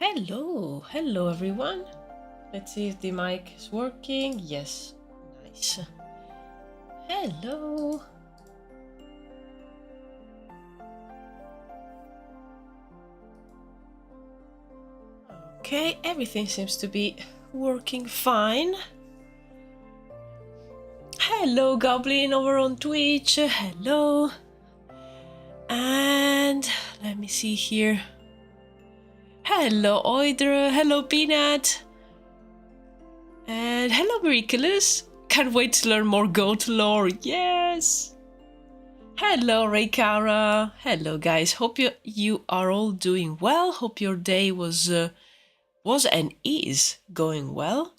Hello everyone. Let's see if the mic is working. Yes, nice. Hello. Okay, everything seems to be working fine. Hello Goblin over on Twitch. Hello. And let me see here. Hello Oidra. Hello Peanut. And hello Miraculous. Can't wait to learn more goat lore. Yes. Hello Reykara. Hello guys. Hope you are all doing well. Hope your day was and is going well.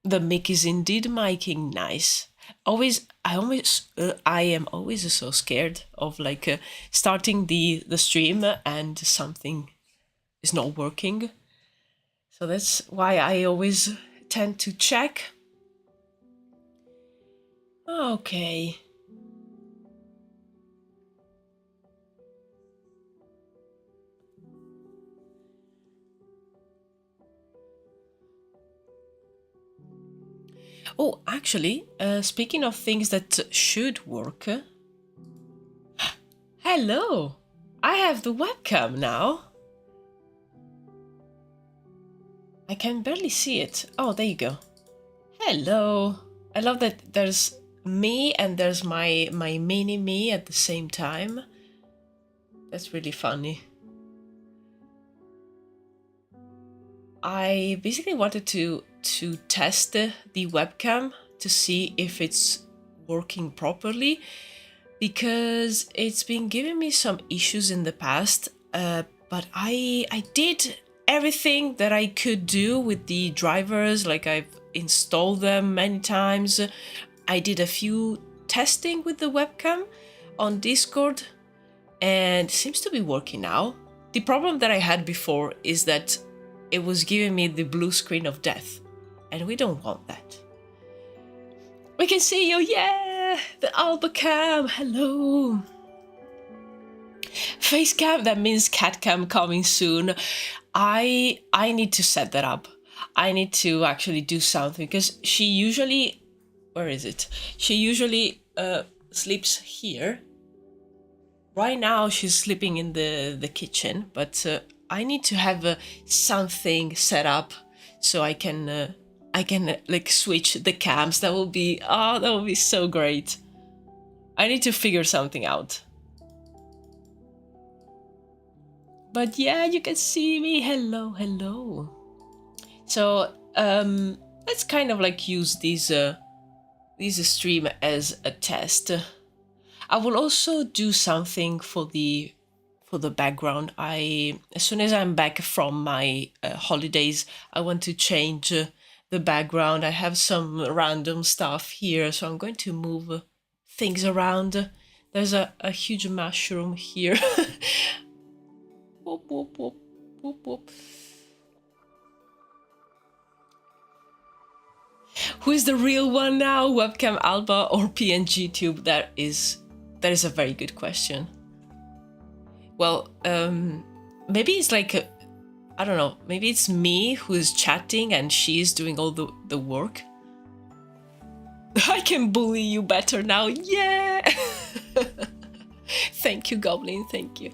The mic is indeed miking nice. I am always so scared of like starting the stream and something is not working. So that's why I always tend to check. Okay. Oh, actually, speaking of things that should work. Hello! I have the webcam now. I can barely see it. Oh, there you go. Hello! I love that there's me and there's my mini me at the same time. That's really funny. I basically wanted to test the webcam to see if it's working properly, because it's been giving me some issues in the past, but I did everything that I could do with the drivers. Like, I've installed them many times. I did a few testing with the webcam on Discord and it seems to be working now. The problem that I had before is that it was giving me the blue screen of death, and we don't want that. We can see you, yeah! The Alba cam, hello! Face cam, that means cat cam coming soon. I need to set that up. I need to actually do something, because she usually, where is it? She usually sleeps here. Right now she's sleeping in the kitchen, but I need to have something set up so I can like switch the cams. That will be so great. I need to figure something out. But yeah, you can see me. Hello. So let's kind of like use this stream as a test. I will also do something for the background. As soon as I'm back from my holidays, I want to change the background. I have some random stuff here, so I'm going to move things around. There's a huge mushroom here. Whoop, whoop, whoop, whoop, whoop. Who is the real one now? Webcam Alba or PNG Tube? That is a very good question. Well, maybe it's like, I don't know, maybe it's me who is chatting and she's doing all the work. I can bully you better now, yeah! Thank you, Goblin, thank you.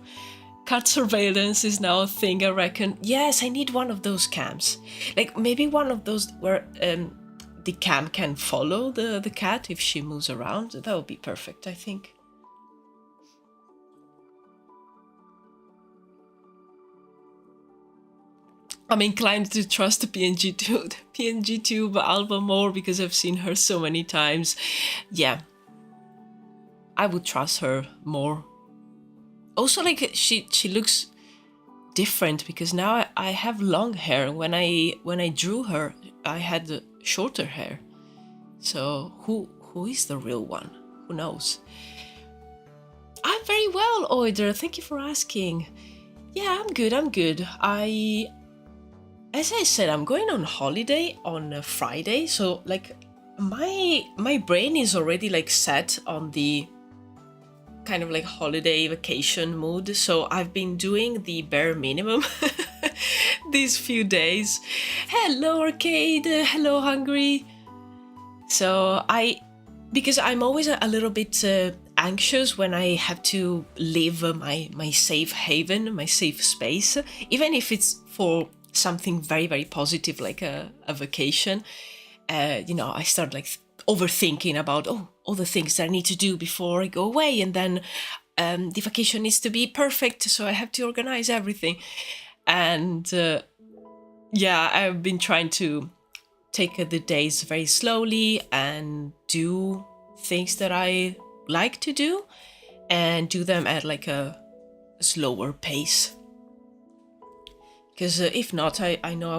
Cat surveillance is now a thing, I reckon. Yes, I need one of those cams. Like, maybe one of those where the cam can follow the cat if she moves around. That would be perfect, I think. I'm inclined to trust PNG Tube Alba more because I've seen her so many times. Yeah, I would trust her more. Also, like, she looks different because now I have long hair. When I drew her, I had shorter hair. So who is the real one? Who knows? I'm very well, Oider. Thank you for asking. Yeah, I'm good. As I said, I'm going on holiday on Friday, so like my brain is already like set on the kind of like holiday vacation mood, so I've been doing the bare minimum these few days. Hello Arcade, hello Hungry. So because I'm always a little bit anxious when I have to leave my safe haven, my safe space, even if it's for something very, very positive like a vacation. You know, I start like overthinking about all the things that I need to do before I go away, and then the vacation needs to be perfect, so I have to organize everything. And yeah, I've been trying to take the days very slowly and do things that I like to do, and do them at like a slower pace. Because if not, I know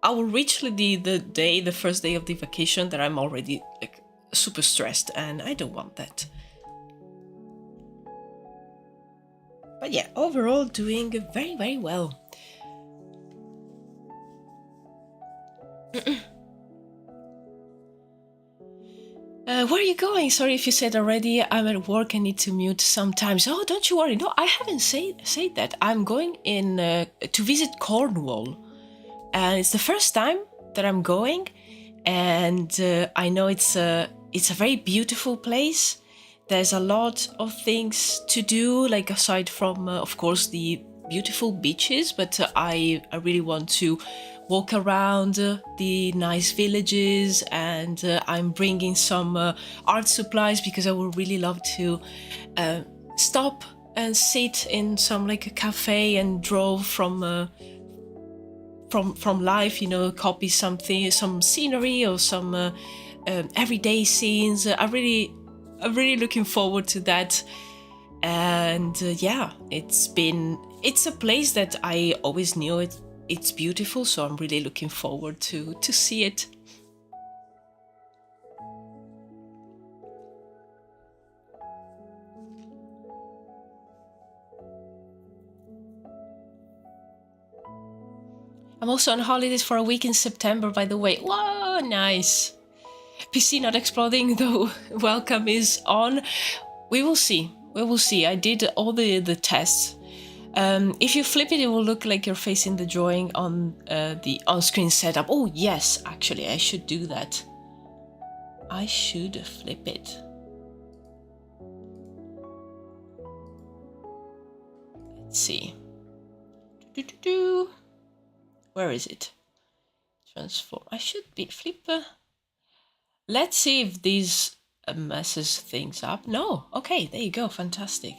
I will reach the first day of the vacation that I'm already like super stressed, and I don't want that. But yeah, overall doing very, very well. Where are you going? Sorry if you said already. I'm at work. I need to mute sometimes. Oh, don't you worry. No, I haven't said that. I'm going in to visit Cornwall, and it's the first time that I'm going. And I know it's a very beautiful place. There's a lot of things to do, like aside from, of course, the beautiful beaches. But I really want to walk around the nice villages, and I'm bringing some art supplies because I would really love to stop and sit in some like a cafe and draw from life, you know, copy something, some scenery or some everyday scenes. I'm really looking forward to that. And yeah, it's a place that I always knew it's beautiful, so I'm really looking forward to see it. I'm also on holidays for a week in September, by the way. Whoa, nice. PC not exploding, though. Welcome is on. We will see. We will see. I did all the tests. If you flip it, it will look like you're facing the drawing on the on-screen setup. Oh, yes, actually, I should do that. I should flip it. Let's see. Where is it? Transform. I should be flipper. Let's see if these messes things up. No. Okay, there you go. Fantastic.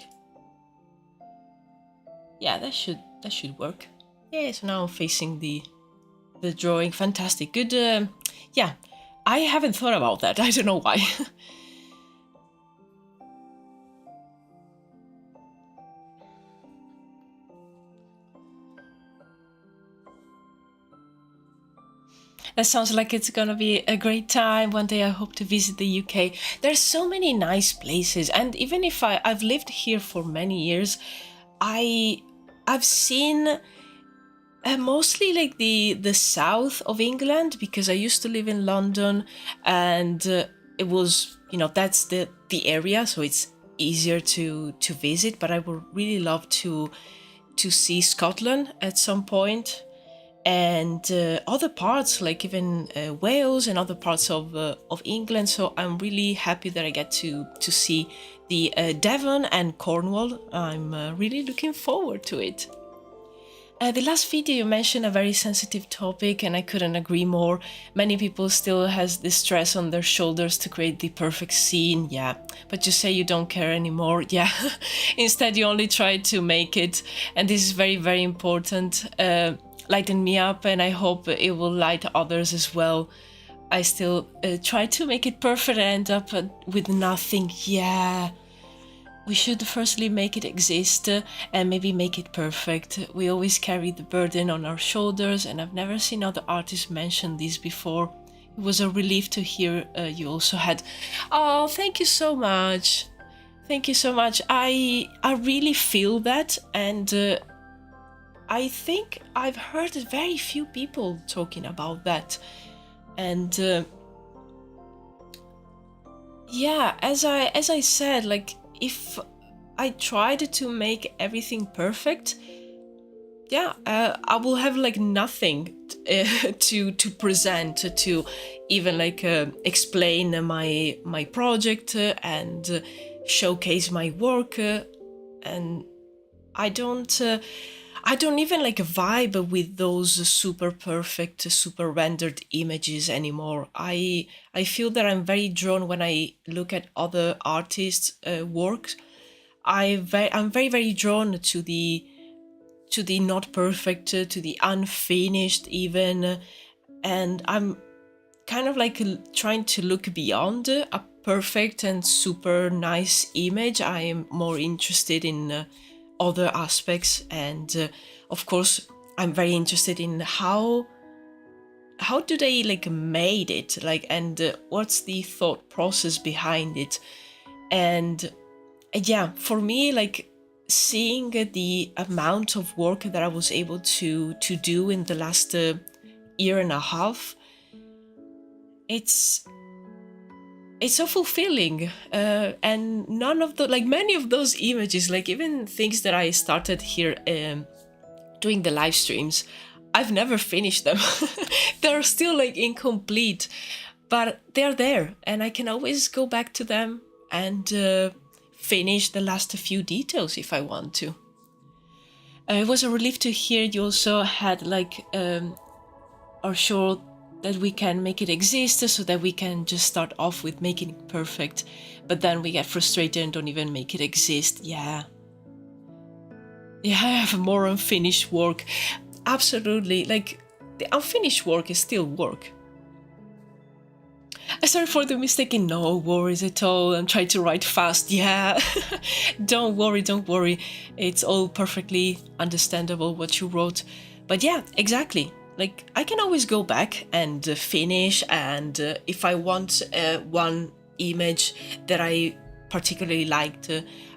Yeah, that should work. Yeah, so now I'm facing the drawing. Fantastic. Good. Yeah, I haven't thought about that. I don't know why. That sounds like it's gonna be a great time. One day I hope to visit the UK. There's so many nice places, and even if I've lived here for many years, I've seen mostly like the south of England, because I used to live in London, and it was, you know, that's the area, so it's easier to visit. But I would really love to see Scotland at some point, and other parts like even Wales and other parts of England. So I'm really happy that I get to see the Devon and Cornwall. I'm really looking forward to it. The last video you mentioned a very sensitive topic, and I couldn't agree more. Many people still has this stress on their shoulders to create the perfect scene, yeah. But you say you don't care anymore, yeah. Instead you only try to make it, and this is very, very important. Lighten me up, and I hope it will light others as well. I still try to make it perfect and end up with nothing, yeah. We should firstly make it exist and maybe make it perfect. We always carry the burden on our shoulders, and I've never seen other artists mention this before. It was a relief to hear you also had. Oh, thank you so much. Thank you so much. I really feel that, and I think I've heard very few people talking about that. And Yeah, as I said, like if I tried to make everything perfect, yeah, I will have like nothing to present to even like explain my project and showcase my work, and I don't. I don't even like vibe with those super perfect, super rendered images anymore. I feel that I'm very drawn when I look at other artists' works. I'm very very drawn to the not perfect, to the unfinished even, and I'm kind of like trying to look beyond a perfect and super nice image. I am more interested in other aspects, and of course I'm very interested in how do they like made it, like, and what's the thought process behind it. And yeah, for me, like seeing the amount of work that I was able to do in the last year and a half, it's so fulfilling, and none of the like many of those images, like even things that I started here doing the live streams, I've never finished them. They're still like incomplete, but they're there and I can always go back to them and finish the last few details if I want to. It was a relief to hear you also had like are sure that we can make it exist, so that we can just start off with making it perfect, but then we get frustrated and don't even make it exist. Yeah, I have more unfinished work. Absolutely, like the unfinished work is still work. Sorry for the mistake. No worries at all. I'm trying to write fast. Yeah, don't worry. It's all perfectly understandable what you wrote. But yeah, exactly. Like I can always go back and finish, and if I want one image that I particularly liked,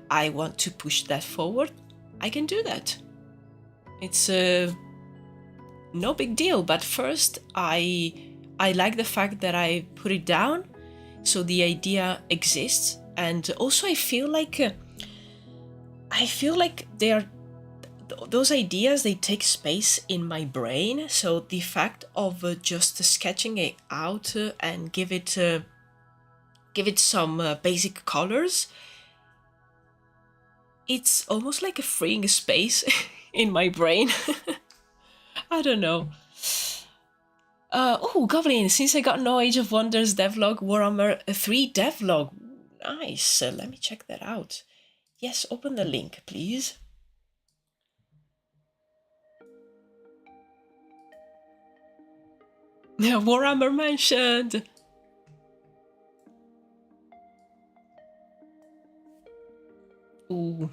I want to push that forward, I can do that. It's no big deal. But first, I like the fact that I put it down, so the idea exists, and also I feel like they are those ideas, they take space in my brain. So the fact of just sketching it out and give it some basic colors, it's almost like a freeing space in my brain. I don't know. Oh, Goblin, since I got no Age of Wonders devlog, Warhammer 3 devlog. Nice. Let me check that out. Yes, open the link, please. Warhammer mentioned. Ooh.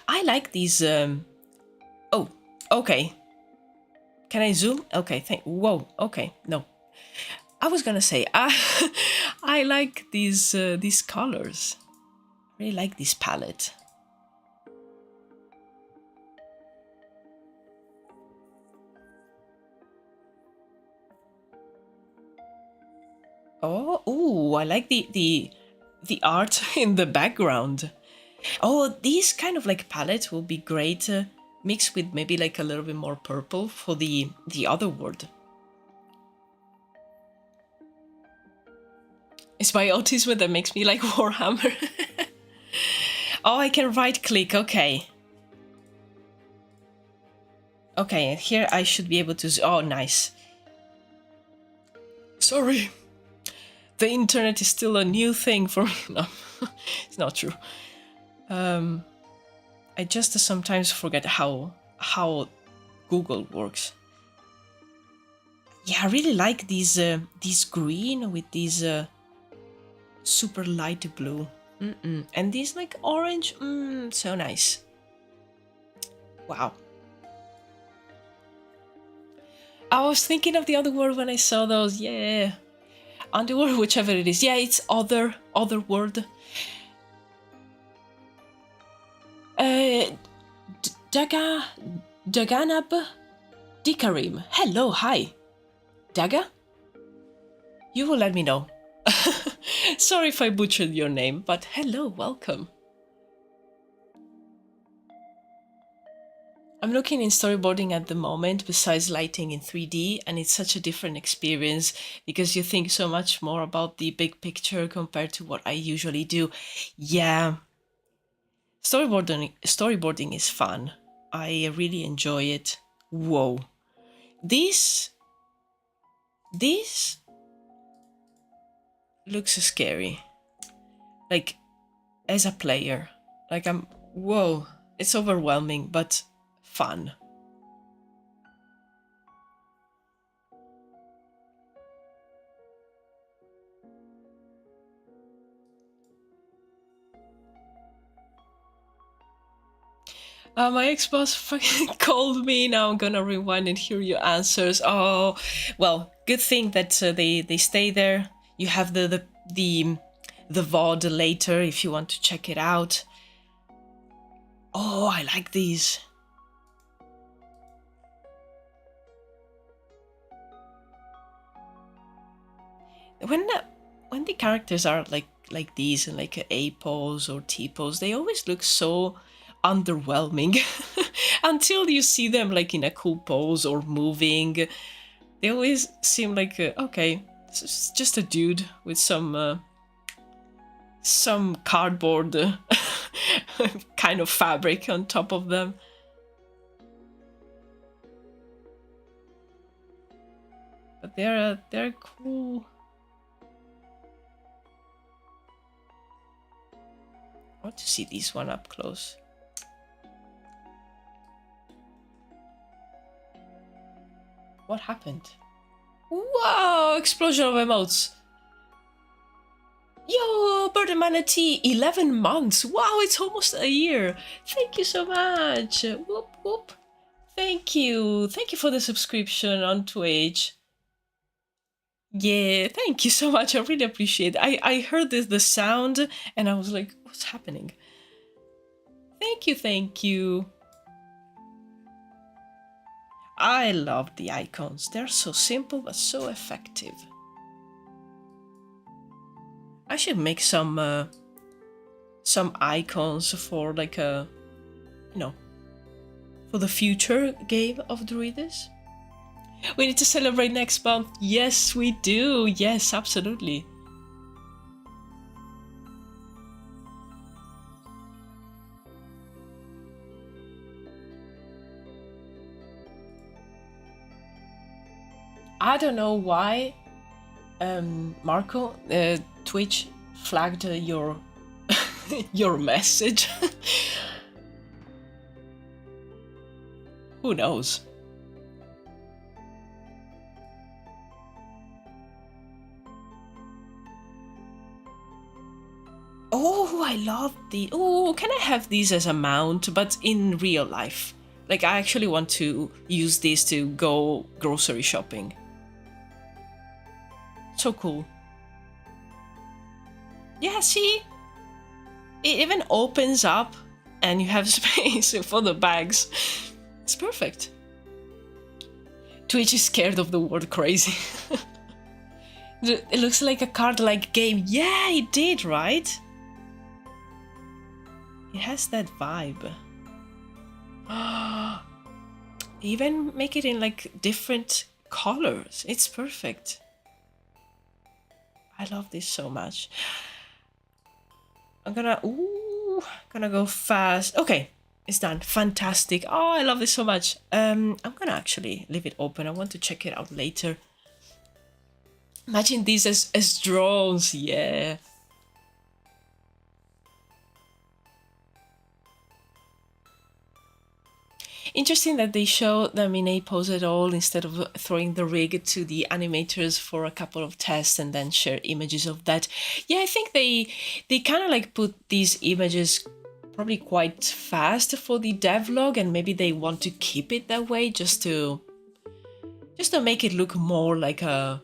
I like these. Oh, okay. Can I zoom? Okay, whoa, okay, no. I was gonna say, I like these colors. I really like this palette. Oh, ooh, I like the art in the background. Oh, these kind of like palettes will be great mixed with maybe like a little bit more purple for the other word. It's my autism that makes me like Warhammer. Oh, I can right click, okay. Okay, and here I should be able to... Oh, nice. Sorry. The internet is still a new thing for me. No, it's not true. I just sometimes forget how Google works. Yeah, I really like these green with these super light blue. And these like orange. So nice. Wow. I was thinking of the other word when I saw those. Yeah. Underworld, whichever it is. Yeah, it's other word. Daganab Dikarim. Hello, hi. Daga? You will let me know. Sorry if I butchered your name, but hello, welcome. I'm looking in storyboarding at the moment besides lighting in 3D, and it's such a different experience because you think so much more about the big picture compared to what I usually do. Yeah, storyboarding is fun. I really enjoy it. Whoa. This looks scary. Like, as a player. Like, whoa. It's overwhelming, but fun. My ex-boss fucking called me. Now I'm gonna rewind and hear your answers. Oh, well, good thing that they stay there. You have the VOD later if you want to check it out. Oh, I like these. When the characters are like these and like A pose or T pose, they always look so underwhelming until you see them like in a cool pose or moving. They always seem like okay, it's just a dude with some cardboard kind of fabric on top of them. But they're cool. I want to see this one up close. What happened? Wow! Explosion of emotes! Yo, Bird Manatee, 11 months! Wow, it's almost a year! Thank you so much! Whoop whoop! Thank you! Thank you for the subscription on Twitch. Yeah, thank you so much. I really appreciate it. I heard the sound and I was like, what's happening? Thank you, thank you. I love the icons. They're so simple but so effective. I should make some icons for like a, you know, for the future game of Druwides. We need to celebrate next month. Yes, we do. Yes, absolutely. I don't know why, Marco, Twitch flagged your your message. Who knows? Oh, I love the. Oh, can I have these as a mount, but in real life? Like, I actually want to use these to go grocery shopping. So cool. Yeah, see? It even opens up and you have space for the bags. It's perfect. Twitch is scared of the word crazy. It looks like a card-like game. Yeah, it did, right? It has that vibe. Even make it in like different colors. It's perfect. I love this so much. I'm gonna go fast. Okay, it's done. Fantastic. Oh, I love this so much. I'm gonna actually leave it open. I want to check it out later. Imagine these as drones. Yeah. Interesting that they show them in a pose at all instead of throwing the rig to the animators for a couple of tests and then share images of that. Yeah, I think they kind of like put these images probably quite fast for the devlog, and maybe they want to keep it that way just to make it look more like a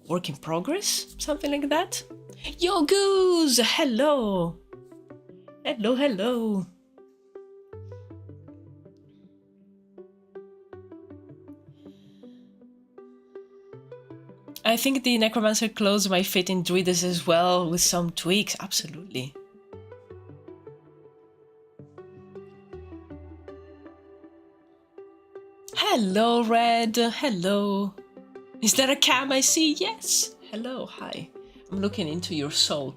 work in progress, something like that. Yo, Goose! Hello! Hello, hello! I think the Necromancer clothes might fit in Druides as well, with some tweaks, absolutely. Hello, Red, hello. Is that a cam I see? Yes. Hello, hi. I'm looking into your soul.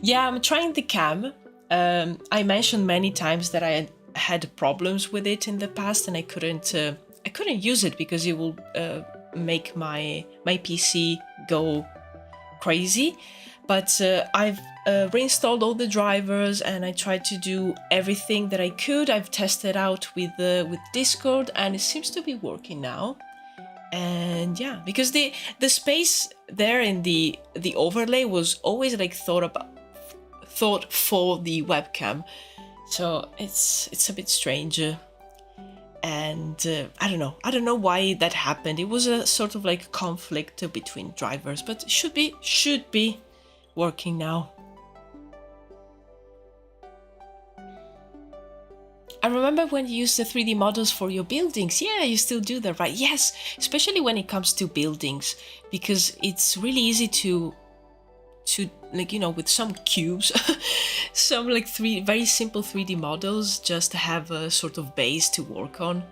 Yeah, I'm trying the cam. I mentioned many times that I had problems with it in the past, and I couldn't use it because it will make my PC go crazy. But I've reinstalled all the drivers, and I tried to do everything that I could. I've tested out with Discord, and it seems to be working now. And yeah, because the space there in the overlay was always like thought for the webcam, so it's a bit strange. And I don't know why that happened. It was a sort of like conflict between drivers, but it should be working now. I remember when you used the 3D models for your buildings. Yeah, you still do that, right? Yes, especially when it comes to buildings, because it's really easy to like, you know, with some cubes, some like very simple 3D models, just to have a sort of base to work on.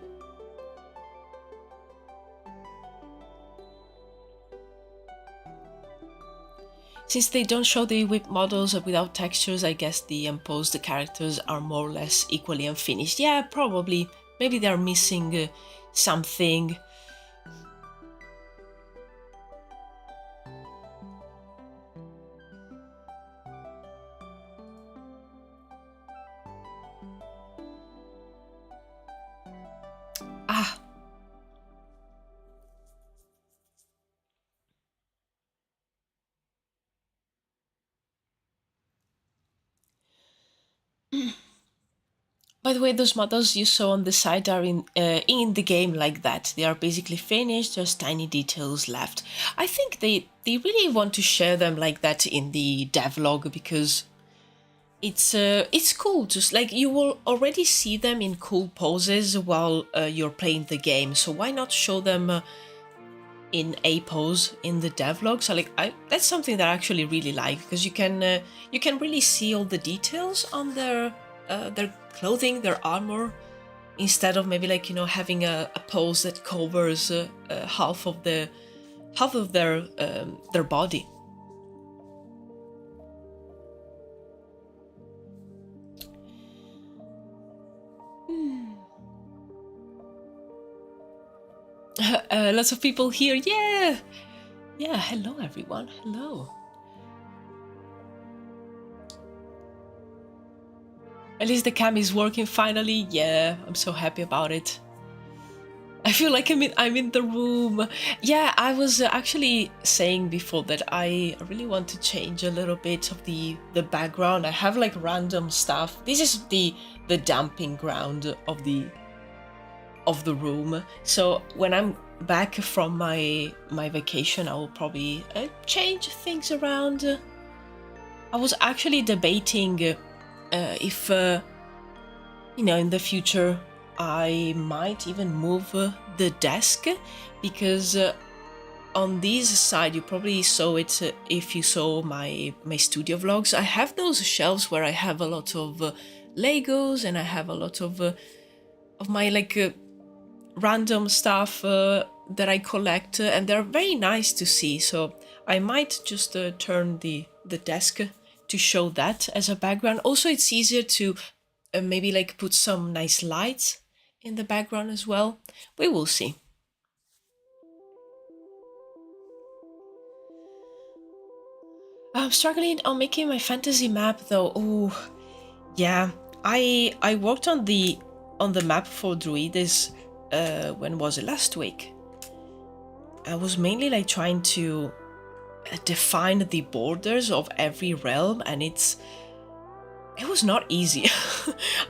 Since they don't show the whip models without textures, I guess the imposed characters are more or less equally unfinished. Yeah, probably. Maybe they're missing something. Ah. By the way, those models you saw on the side are in the game like that. They are basically finished, just tiny details left. I think they really want to share them like that in the devlog, because it's cool. Just like you will already see them in cool poses while you're playing the game. So why not show them in a pose in the devlog? So like that's something that I actually really like, because you can really see all the details on their clothing, their armor, instead of maybe like, you know, having a pose that covers half of their body. Lots of people here. Yeah, hello everyone, hello. At least the cam is working finally. Yeah, I'm so happy about it. I feel like I'm in the room. Yeah, I was actually saying before that I really want to change a little bit of the background. I have like random stuff. This is the dumping ground of the room. So when I'm back from my vacation, I will probably change things around. I was actually debating if you know, in the future I might even move the desk, because on this side, you probably saw it if you saw my studio vlogs. I have those shelves where I have a lot of Legos, and I have a lot of my like random stuff that I collect, and they're very nice to see. So I might just turn the desk to show that as a background. Also, it's easier to maybe like put some nice lights in the background as well. We will see. I'm struggling on making my fantasy map though. Oh, yeah. I worked on the map for Druwides. When was it? Last week. I was mainly like trying to define the borders of every realm, and it was not easy.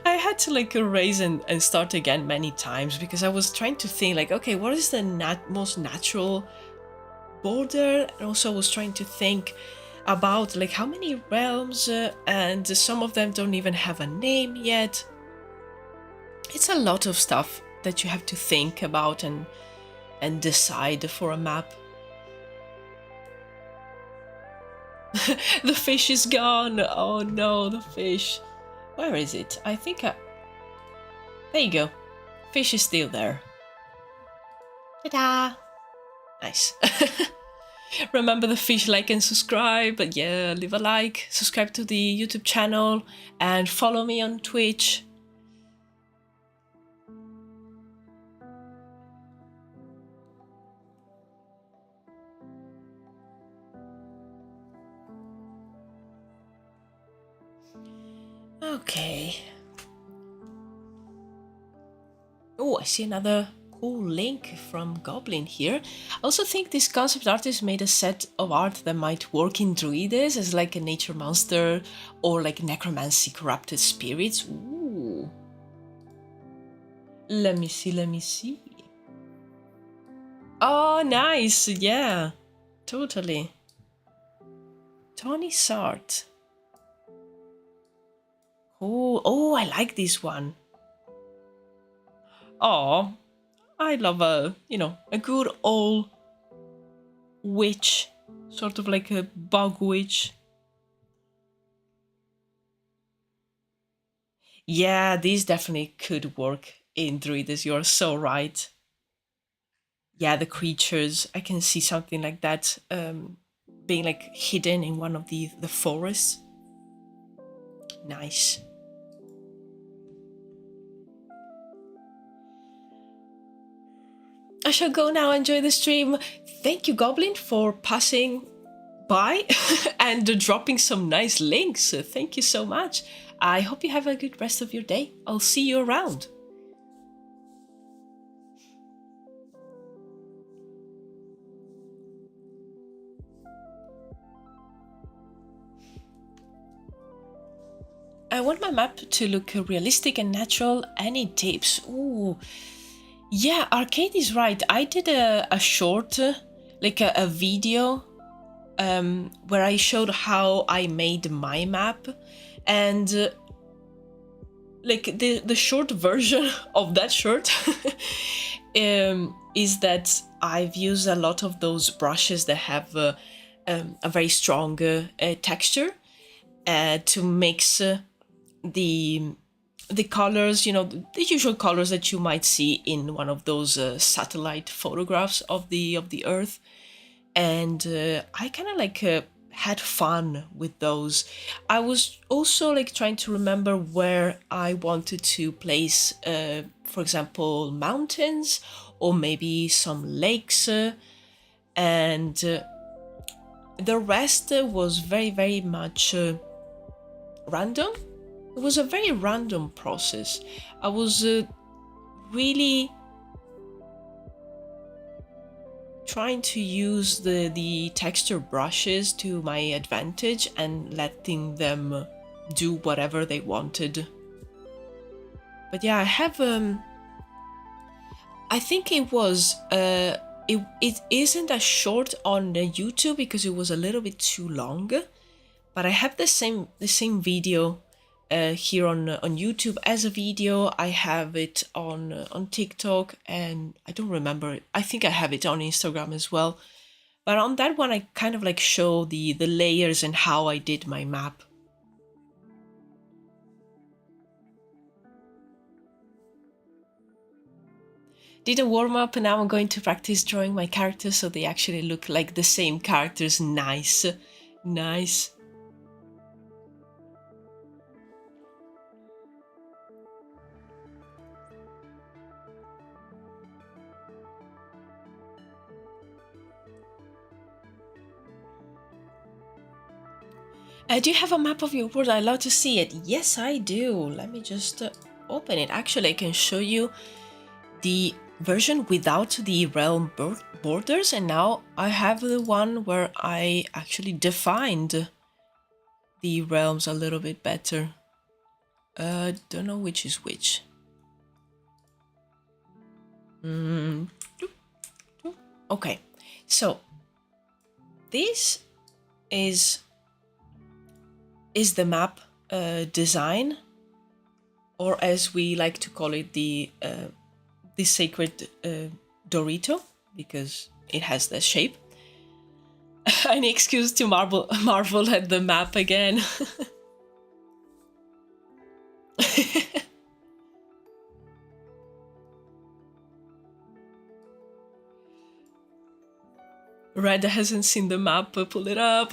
I had to like erase and start again many times, because I was trying to think like, okay, what is the most natural border? And also I was trying to think about like how many realms, and some of them don't even have a name yet. It's a lot of stuff that you have to think about, and and decide for a map. The fish is gone. Oh no, the fish. Where is it? I think there you go. Fish is still there. Ta-da! Nice. Remember the fish, like and subscribe. But yeah, leave a like, subscribe to the YouTube channel, and follow me on Twitch. Okay. Oh, I see another cool link from Goblin here. I also think this concept artist made a set of art that might work in Druides as like a nature monster or like necromancy corrupted spirits. Ooh. Let me see, let me see. Oh, nice. Yeah, totally. Tony's art. Oh, I like this one. Oh, I love a good old witch, sort of like a bug witch. Yeah, these definitely could work in Druides, you're so right. Yeah, the creatures, I can see something like that being like hidden in one of the forests. Nice. I shall go now, enjoy the stream. Thank you, Goblin, for passing by and dropping some nice links. Thank you so much. I hope you have a good rest of your day. I'll see you around. I want my map to look realistic and natural. Any tips? Ooh. Yeah, Arcade is right. I did a short, like a video where I showed how I made my map, and like the short version of that short is that I've used a lot of those brushes that have a very strong texture to mix the colors, the usual colors that you might see in one of those satellite photographs of the Earth, and I kind of like had fun with those. I was also like trying to remember where I wanted to place, for example, mountains or maybe some lakes, and the rest was very, very much random. It was a very random process. I was really trying to use the texture brushes to my advantage and letting them do whatever they wanted. But yeah, I have I think it was it isn't as short on YouTube because it was a little bit too long, but I have the same video here on YouTube as a video. I have it on TikTok, and I don't remember. I think I have it on Instagram as well. But on that one, I kind of like show the layers and how I did my map. Did a warm up, and now I'm going to practice drawing my characters so they actually look like the same characters. Nice, nice. Do you have a map of your world? I'd love to see it. Yes, I do. Let me just open it. Actually, I can show you the version without the realm borders, and now I have the one where I actually defined the realms a little bit better. Don't know which is which. Okay, so this is the map design, or as we like to call it, the sacred Dorito because it has the shape. Any excuse to marvel at the map again. Red hasn't seen the map, pull it up.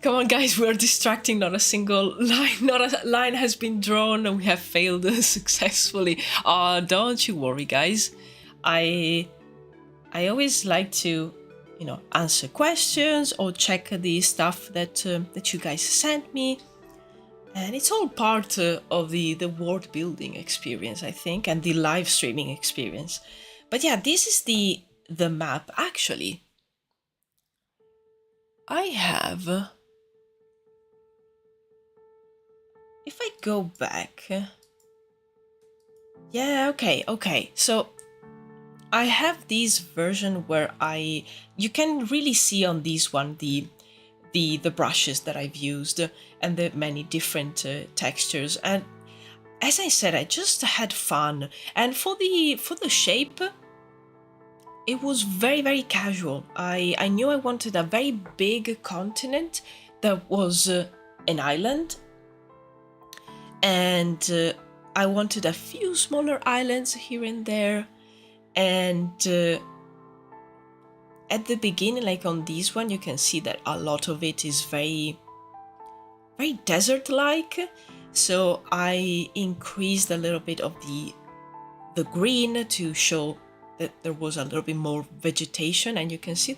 Come on guys, we're distracting, not a single line, not a line has been drawn and we have failed successfully. Don't you worry guys. I always like to, you know, answer questions or check the stuff that you guys sent me. And it's all part of the world building experience, I think, and the live streaming experience. But yeah, this is the map actually. I have, if I go back, yeah, okay. So I have this version where you can really see on this one the brushes that I've used and the many different textures. And as I said, I just had fun. And for the shape, it was very, very casual. I knew I wanted a very big continent that was an island. And I wanted a few smaller islands here and there. And at the beginning, like on this one, you can see that a lot of it is very, very desert-like. So I increased a little bit of the green to show that there was a little bit more vegetation, and you can see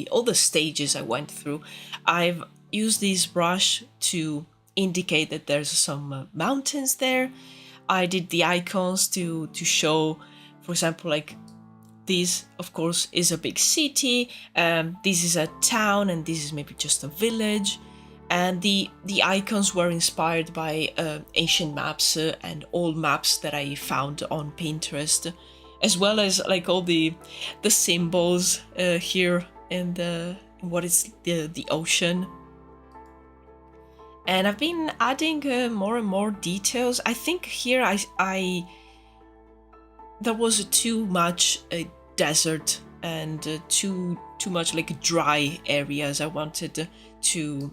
all the stages I went through. I've used this brush to indicate that there's some mountains there. I did the icons to show, for example, like this, of course, is a big city. This is a town, and this is maybe just a village. And the icons were inspired by ancient maps and old maps that I found on Pinterest, as well as like all the symbols here in what is the ocean. And I've been adding more and more details. I think here there was too much desert and too much like dry areas. I wanted to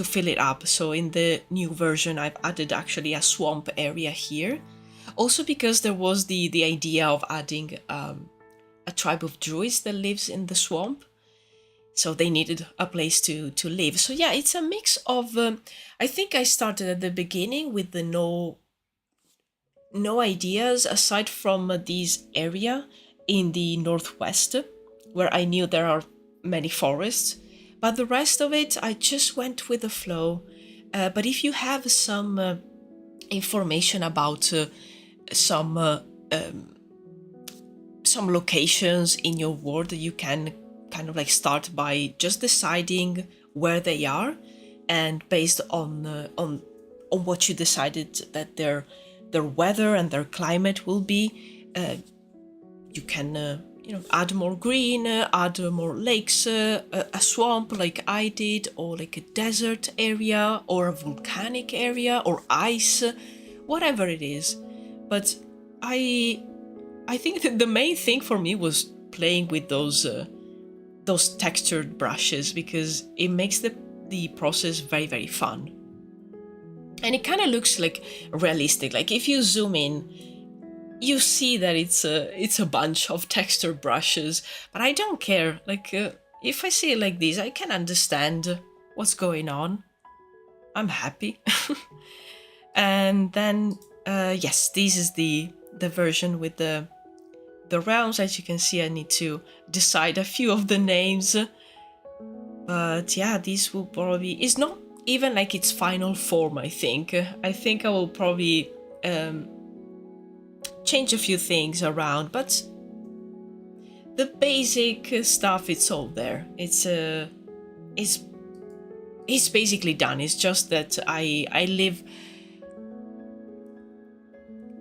fill it up. So in the new version, I've added actually a swamp area here. Also because there was the idea of adding a tribe of druids that lives in the swamp. So they needed a place to live. So yeah, it's a mix of, I think I started at the beginning with the no ideas aside from this area in the northwest, where I knew there are many forests. But the rest of it, I just went with the flow. But if you have some information about some locations in your world, you can kind of like start by just deciding where they are, and based on what you decided that their weather and their climate will be, you can add more green, add more lakes, a swamp like I did, or like a desert area, or a volcanic area, or ice, whatever it is. But I think that the main thing for me was playing with those textured brushes, because it makes the process very, very fun. And it kind of looks like realistic. Like if you zoom in, you see that it's a bunch of texture brushes, but I don't care. Like if I see it like this, I can understand what's going on. I'm happy. And then yes, this is the version with the realms. As you can see, I need to decide a few of the names. But yeah, this will probably, it's not even like its final form. I think I will probably change a few things around, but the basic stuff, it's all there. It's basically done. It's just that I live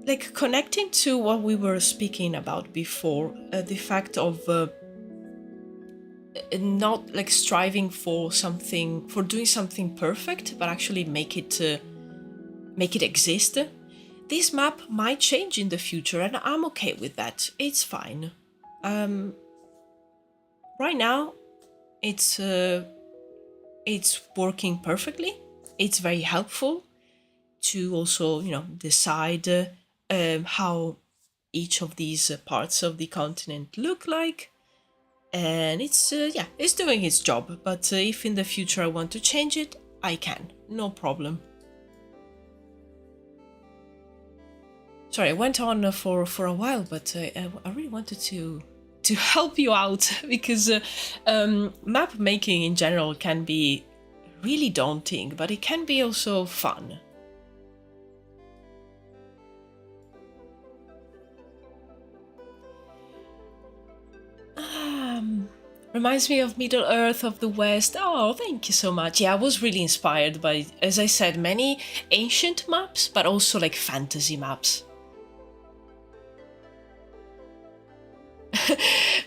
like connecting to what we were speaking about before, the fact of not like striving for doing something perfect, but actually make it exist. this map might change in the future, and I'm okay with that. It's fine. Right now, it's working perfectly. It's very helpful to also, decide how each of these parts of the continent look like. And it's doing its job. But if in the future I want to change it, I can. No problem. Sorry, I went on for a while, but I really wanted to help you out because map making in general can be really daunting, but it can be also fun. Reminds me of Middle Earth of the West. Oh, thank you so much. Yeah, I was really inspired by, as I said, many ancient maps, but also like fantasy maps.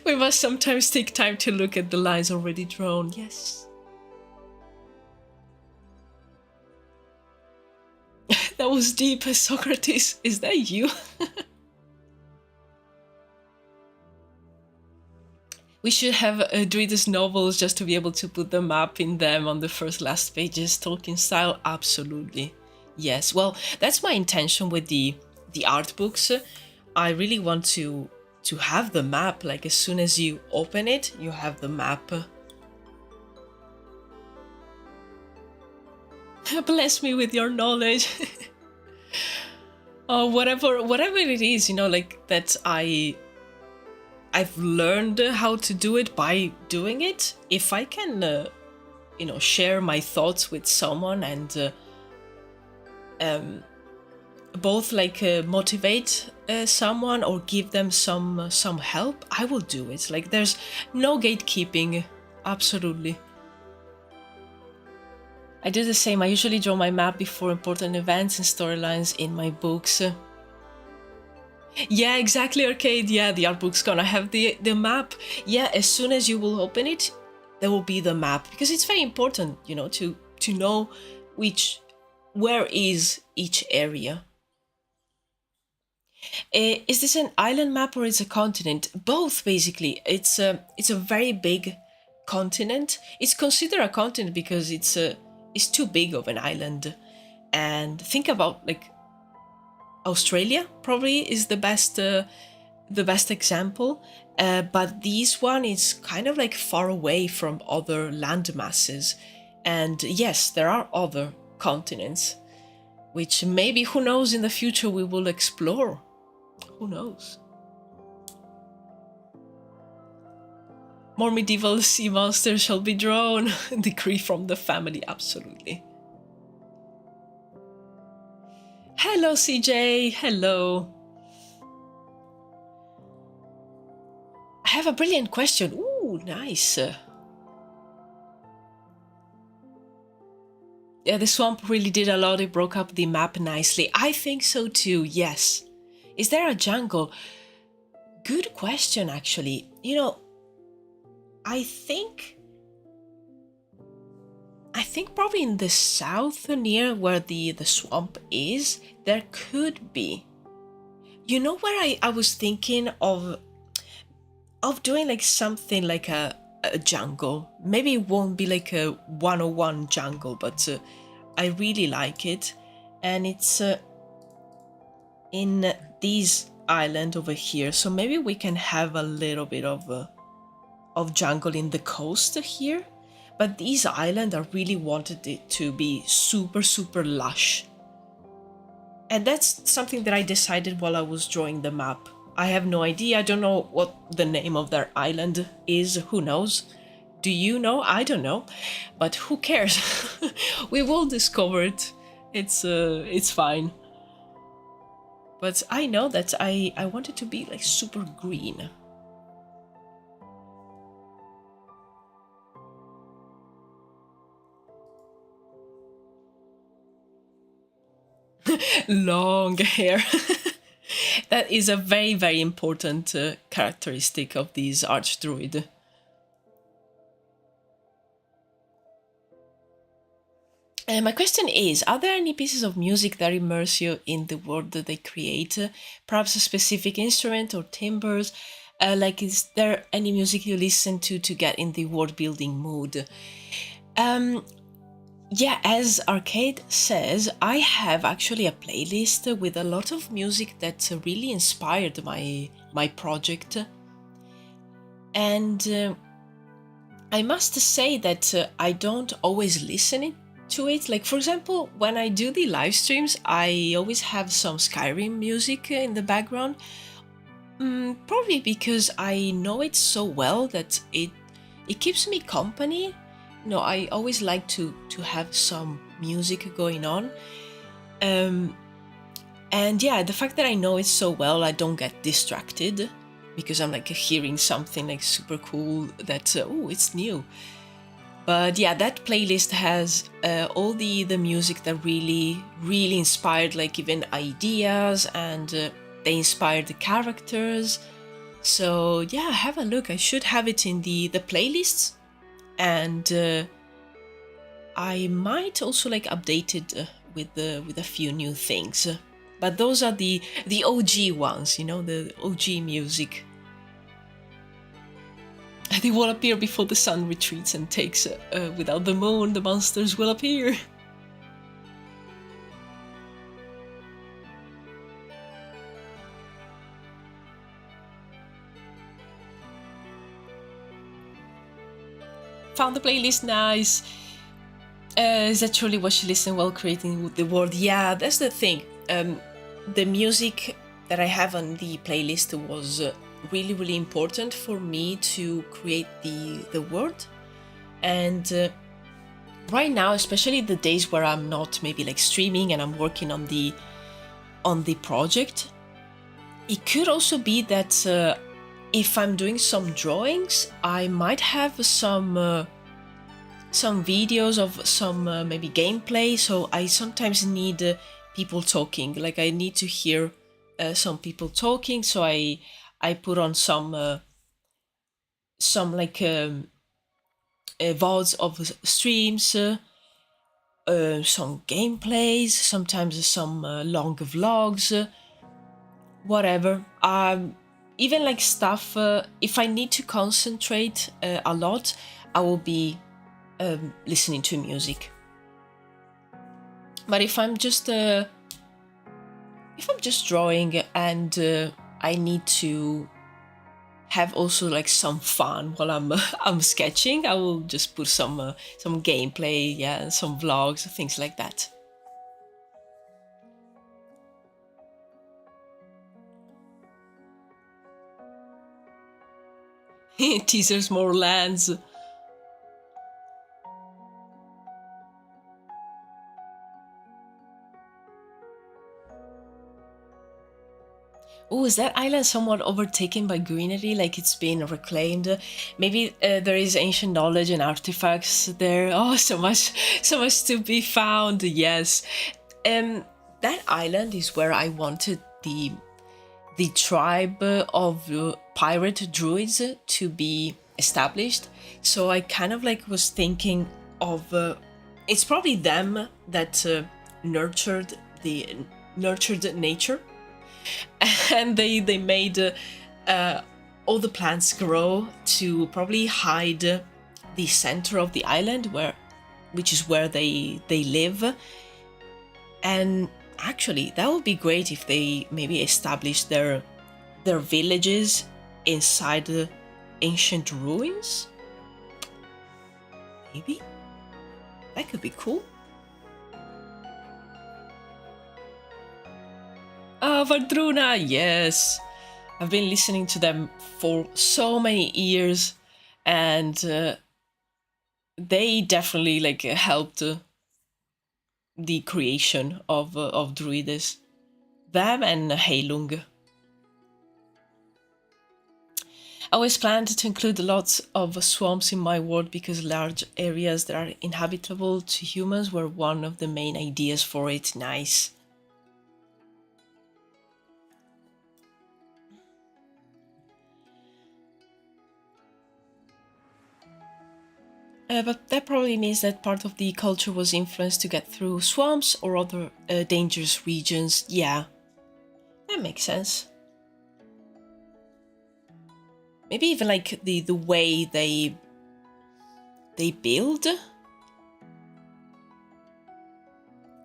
We must sometimes take time to look at the lines already drawn, yes. That was deep, Socrates. Is that you? We should have Druides novels just to be able to put the map in them on the first last pages, Tolkien style. Absolutely. Yes, well, that's my intention with the art books. I really want to have the map, like as soon as you open it, you have the map. Bless me with your knowledge. Oh, whatever it is, like that I've learned how to do it by doing it. If I can, share my thoughts with someone and both like motivate someone or give them some help, I will do it. Like there's no gatekeeping. Absolutely. I do the same. I usually draw my map before important events and storylines in my books. Yeah, exactly, Arcade. Yeah, the art book's gonna have the map. Yeah, as soon as you will open it, there will be the map, because it's very important, to know where is each area. Is this an island map or is a continent? Both, basically. It's a very big continent. It's considered a continent because it's too big of an island. And think about like Australia probably is the best example, but this one is kind of like far away from other land masses. And yes, there are other continents, which maybe, who knows, in the future we will explore. Who knows? More medieval sea monsters shall be drawn. Decree from the family, absolutely. Hello, CJ. Hello. I have a brilliant question. Ooh, nice. Yeah, the swamp really did a lot. It broke up the map nicely. I think so too, yes. Is there a jungle? Good question, actually. I think probably in the south, near where the swamp is, there could be. Where I was thinking of doing like something like a jungle. Maybe it won't be like a 101 jungle, but I really like it. And it's in this island over here. So maybe we can have a little bit of jungle in the coast here. But these islands, I really wanted it to be super, super lush. And that's something that I decided while I was drawing the map. I have no idea. I don't know what the name of their island is. Who knows? Do you know? I don't know. But who cares? We will discover it. It's fine. But I know that I want it to be like super green. Long hair. That is a very, very important characteristic of these Archdruid. My question is, are there any pieces of music that immerse you in the world that they create? Perhaps a specific instrument or timbres? Like, is there any music you listen to get in the world building mood? Um, yeah, as Arcade says, I have actually a playlist with a lot of music that really inspired my project, and I must say that I don't always listen to it. Like, for example, when I do the live streams, I always have some Skyrim music in the background. Probably because I know it so well that it keeps me company. I always like to have some music going on. Um, and yeah, the fact that I know it so well, I don't get distracted because I'm like hearing something like super cool that oh, it's new. But yeah, that playlist has all the music that really inspired, like even ideas, and they inspired the characters. So yeah, have a look. I should have it in the playlists, and I might also like update it with a few new things. But those are the OG ones, the OG music. They will appear before the sun retreats and takes. Without the moon, the monsters will appear. Found the playlist, nice. Is that truly what you listen while creating the world? Yeah, that's the thing. The music that I have on the playlist was really important for me to create the world. And right now, especially the days where I'm not maybe like streaming and I'm working on the project, it could also be that if I'm doing some drawings, I might have some videos of some maybe gameplay. So I sometimes need people talking. Like I need to hear some people talking. So I put on some like VODs of streams, some gameplays, sometimes some long vlogs, whatever. Even like stuff. If I need to concentrate a lot, I will be listening to music. But if I'm just drawing and I need to have also like some fun while I'm I'm sketching, I will just put some gameplay, yeah, some vlogs, things like that. Teasers more lands. Oh, is that island somewhat overtaken by greenery, like it's been reclaimed? Maybe there is ancient knowledge and artifacts there. Oh, so much to be found. Yes, that island is where I wanted the tribe of pirate druids to be established. So I kind of like was thinking of it's probably them that nurtured the nurtured nature, and they made all the plants grow to probably hide the center of the island, which is where they live. And actually, that would be great if they maybe establish their villages inside the ancient ruins. Maybe that could be cool. Ah, Vardruna, yes. I've been listening to them for so many years, and they definitely like helped the creation of Druides. Them and Heilung. I always planned to include lots of swamps in my world because large areas that are inhabitable to humans were one of the main ideas for it. Nice. But that probably means that part of the culture was influenced to get through swamps or other dangerous regions. Yeah, that makes sense. Maybe even like the way they build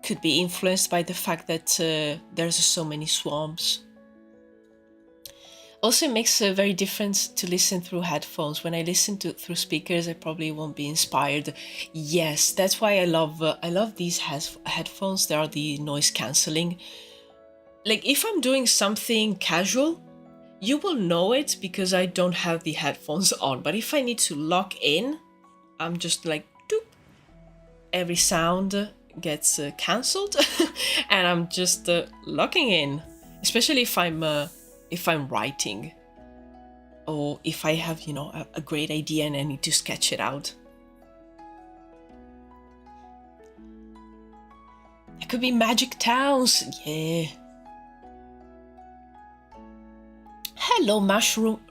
could be influenced by the fact that there's so many swamps. Also, it makes a very difference to listen through headphones. When I listen through speakers, I probably won't be inspired. Yes, that's why I love these headphones. They are the noise cancelling. Like if I'm doing something casual, you will know it because I don't have the headphones on. But if I need to lock in, I'm just like, doop. Every sound gets cancelled, and I'm just locking in. Especially if I'm writing, or if I have, a great idea and I need to sketch it out. It could be magic towns, yeah. Hello, Mushroombo.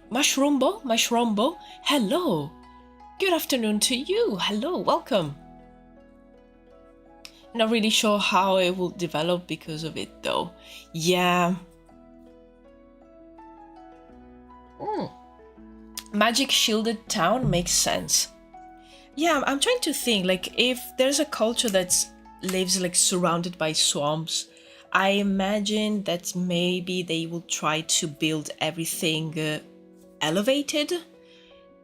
Hello. Good afternoon to you. Hello, welcome. Not really sure how it will develop because of it, though. Yeah. Magic shielded town makes sense. Yeah, I'm trying to think, like, if there's a culture that lives, like, surrounded by swamps, I imagine that maybe they will try to build everything elevated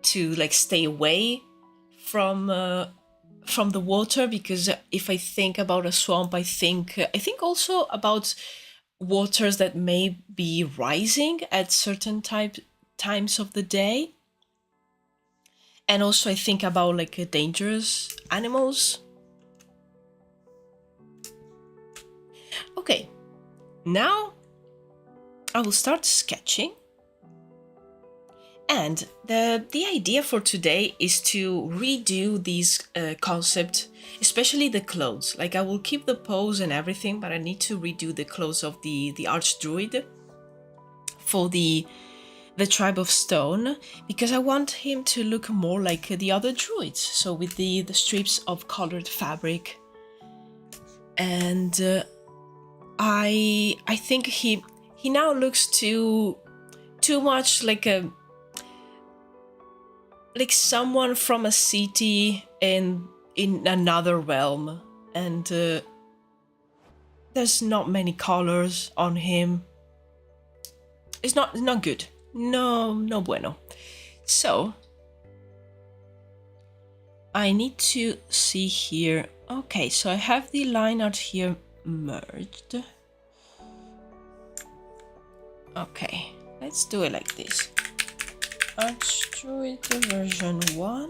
to, like, stay away from the water, because if I think about a swamp, I think also about waters that may be rising at certain times of the day. And also I think about like dangerous animals. Okay, now I will start sketching. And the idea for today is to redo these concepts, especially the clothes. Like I will keep the pose and everything, but I need to redo the clothes of the Archdruid for the Tribe of Stone, because I want him to look more like the other druids. So with the strips of colored fabric, and I think he now looks too much like someone from a city in another realm, and there's not many colors on him. It's not good. No bueno. So I need to see here. Okay, so I have the line art here merged. Okay, let's do it like this. Archdruid version 1.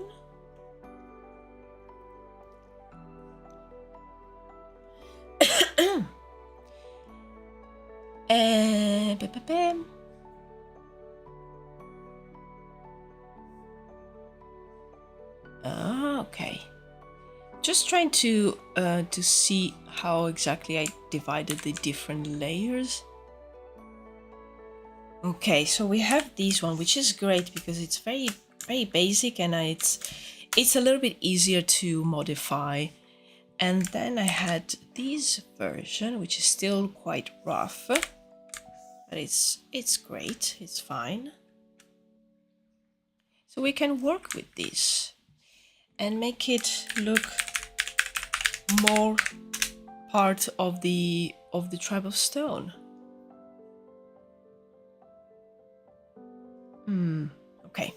Okay. Just trying to see how exactly I divided the different layers. Okay, so we have this one, which is great because it's very basic, and it's a little bit easier to modify. And then I had this version, which is still quite rough, but it's great, it's fine. So we can work with this and make it look more part of the Tribe of Stone. Okay.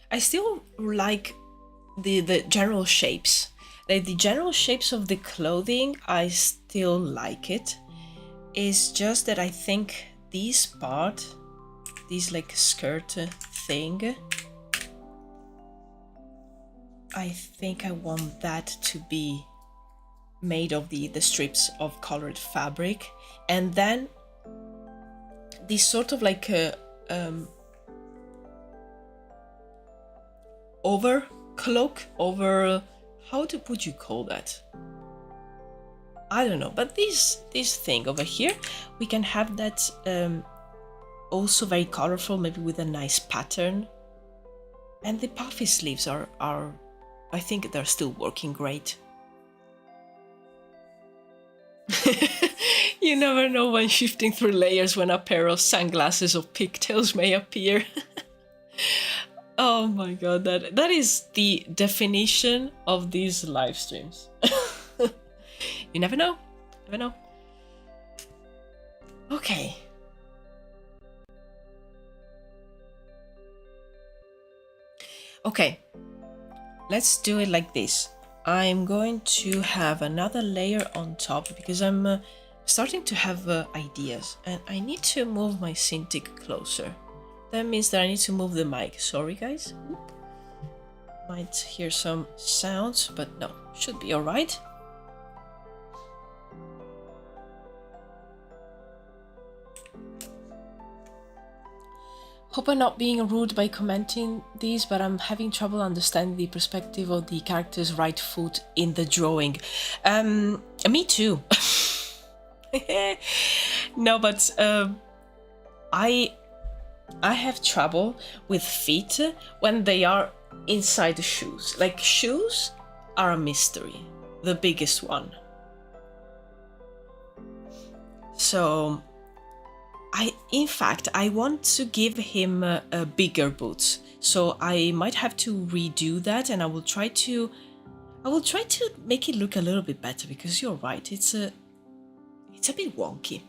I still like the general shapes. Like the general shapes of the clothing, I still like it. It's just that I think this part, this like skirt thing, I think I want that to be made of the strips of colored fabric, and then this sort of like a over cloak, over, how would you call that? I don't know, but this thing over here, we can have that also very colorful, maybe with a nice pattern. And the puffy sleeves are I think they're still working great. You never know when shifting through layers when a pair of sunglasses or pigtails may appear. Oh my god, that is the definition of these live streams. You never know. Never know. Okay. Okay. Let's do it like this. I'm going to have another layer on top because I'm starting to have ideas, and I need to move my Cintiq closer. That means that I need to move the mic. Sorry guys. Might hear some sounds, but no, should be alright. Hope I'm not being rude by commenting these, but I'm having trouble understanding the perspective of the character's right foot in the drawing. Me too. No, but I have trouble with feet when they are inside the shoes. Like, shoes are a mystery, the biggest one. So in fact, I want to give him a bigger boots, so I might have to redo that, and I will try to make it look a little bit better, because you're right, it's a bit wonky.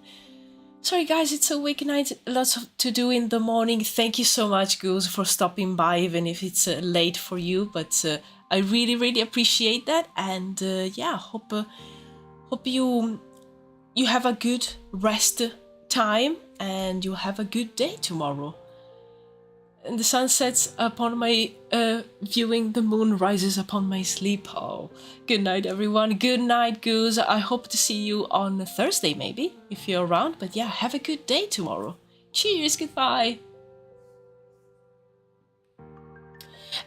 Sorry guys, it's a weeknight, lots to do in the morning. Thank you so much, Goose, for stopping by, even if it's late for you, but I really appreciate that, and yeah, hope you have a good rest time, and you'll have a good day tomorrow. And the sun sets upon my viewing, the moon rises upon my sleep. Oh, good night everyone. Good night, Goose. I hope to see you on Thursday maybe, if you're around. But yeah, have a good day tomorrow. Cheers, goodbye.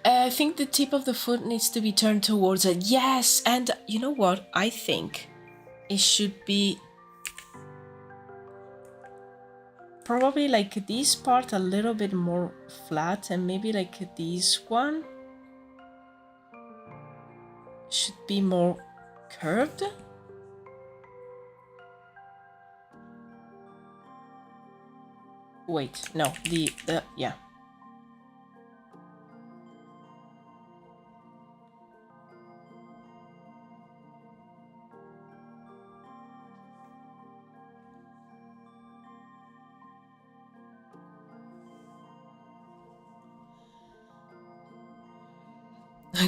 I think the tip of the foot needs to be turned towards it. Yes, and you know what? I think it should be probably like this part a little bit more flat, and maybe like this one should be more curved. Wait, no, the yeah.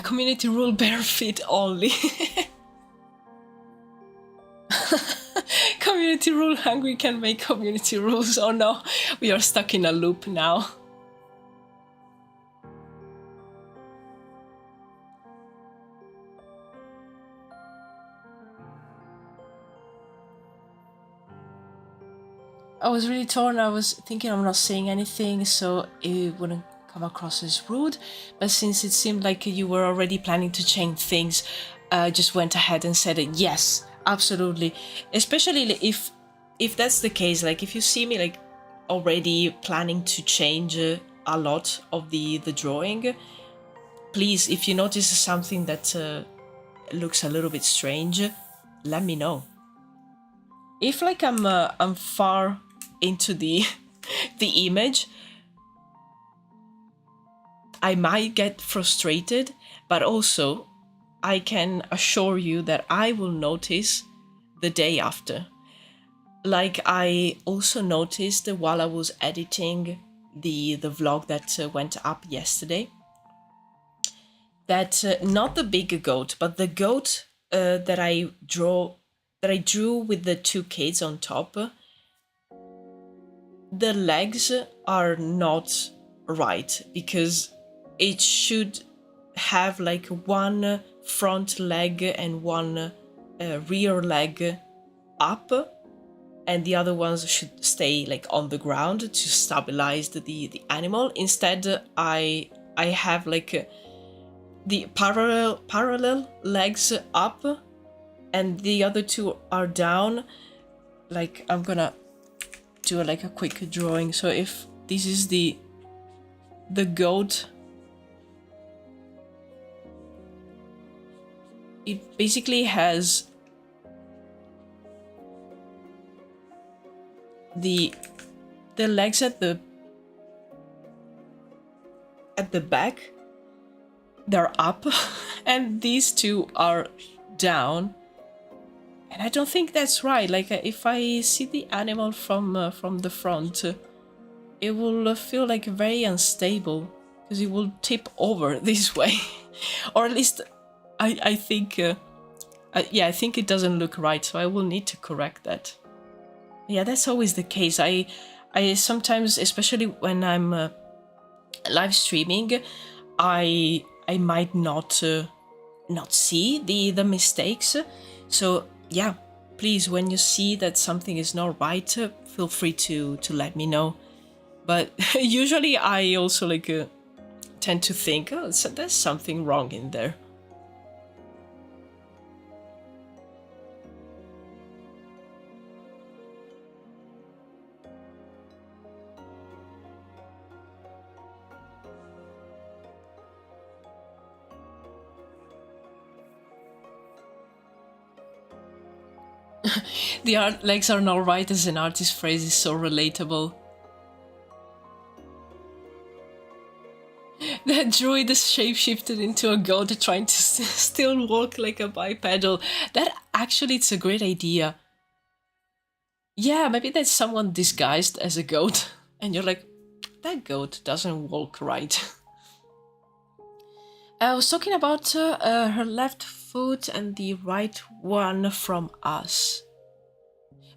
Community rule bare feet only. Community rule hungry can make community rules. Oh no, we are stuck in a loop now. I was really torn. I was thinking I'm not saying anything so it wouldn't come across as rude, but since it seemed like you were already planning to change things, I just went ahead and said it. Yes, absolutely. Especially if that's the case, like if you see me like already planning to change a lot of the drawing, please, if you notice something that looks a little bit strange, let me know. If like I'm far into the image, I might get frustrated, but also I can assure you that I will notice the day after. Like I also noticed while I was editing the vlog that went up yesterday, that not the big goat, but the goat that I drew with the two kids on top, the legs are not right, because it should have like one front leg and one rear leg up, and the other ones should stay like on the ground to stabilize the animal. Instead, I have like the parallel legs up, and the other two are down. Like, I'm gonna do like a quick drawing. So if this is the goat, it basically has the legs at the back, they're up, and these two are down. And I don't think that's right. Like, if I see the animal from the front, it will feel like very unstable because it will tip over this way, or at least I think. Yeah, I think it doesn't look right, so I will need to correct that. Yeah, that's always the case. I sometimes, especially when I'm live streaming, I might not see the mistakes. So yeah, please, when you see that something is not right, feel free to let me know. But usually I also like tend to think, oh, so there's something wrong in there. The legs are not right as an artist phrase is so relatable. That druid is shapeshifted into a goat trying to still walk like a bipedal. That actually, it's a great idea. Yeah, maybe that's someone disguised as a goat, and you're like, that goat doesn't walk right. I was talking about her left foot and the right one from us.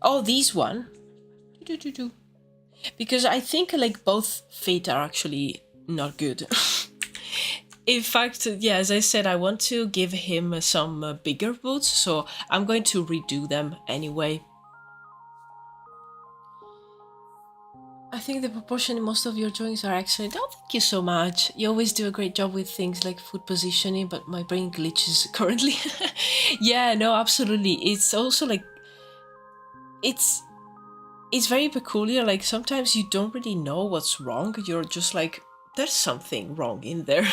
Oh, these one. Because I think like both feet are actually not good. In fact, yeah, as I said, I want to give him some bigger boots, so I'm going to redo them anyway. I think the proportion in most of your drawings are excellent. Oh, thank you so much. You always do a great job with things like foot positioning, but my brain glitches currently. Yeah, no, absolutely. It's also like, it's very peculiar. Like, sometimes you don't really know what's wrong. You're just like, there's something wrong in there.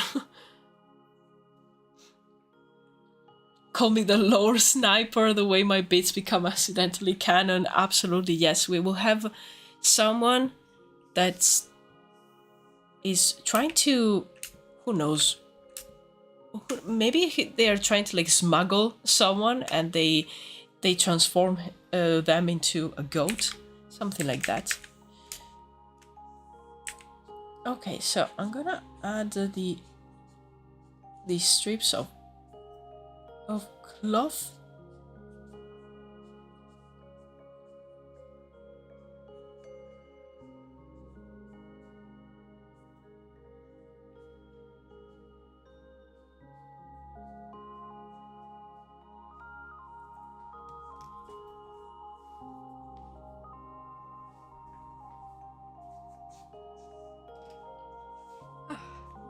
Call me the lore sniper, the way my bits become accidentally canon. Absolutely, yes. We will have someone that is trying to, who knows, maybe they are trying to like smuggle someone and they transform them into a goat, something like that. Okay, so I'm gonna add these strips of cloth.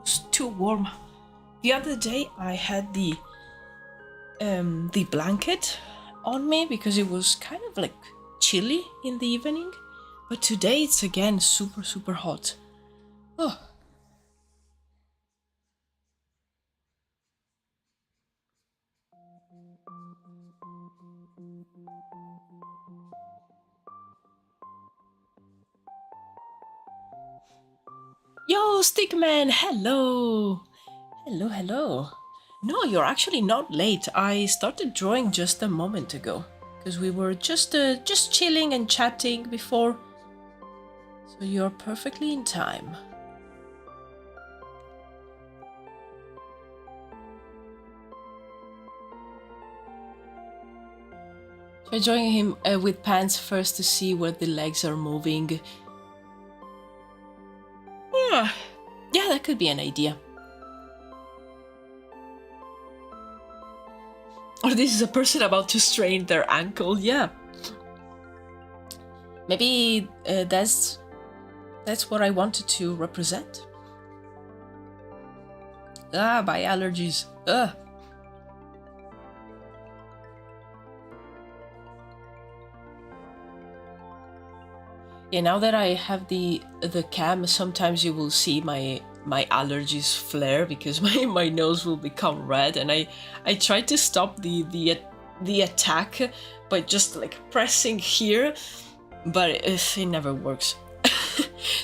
It's too warm. The other day I had the blanket on me because it was kind of like chilly in the evening, but today it's again super hot. Oh. Yo, Stickman, hello! Hello. No, you're actually not late. I started drawing just a moment ago, because we were just chilling and chatting before. So you're perfectly in time. Try drawing him with pants first to see where the legs are moving. Yeah, that could be an idea. Or this is a person about to strain their ankle, yeah. Maybe that's what I wanted to represent. My allergies. Yeah, now that I have the cam, sometimes you will see my allergies flare because my nose will become red, and I try to stop the attack by just like pressing here, but it never works.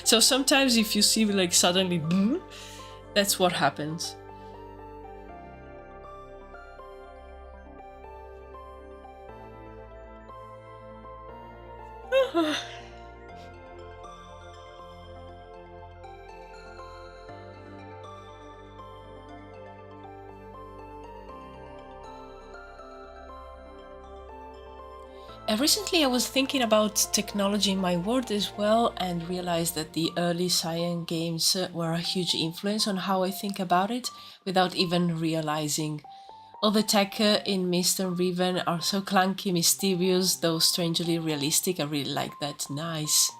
So sometimes if you see like suddenly boom, that's what happens. Recently I was thinking about technology in my world as well, and realized that the early science games were a huge influence on how I think about it without even realizing. All the tech in Mist and Riven are so clunky, mysterious, though strangely realistic. I really like that. Nice.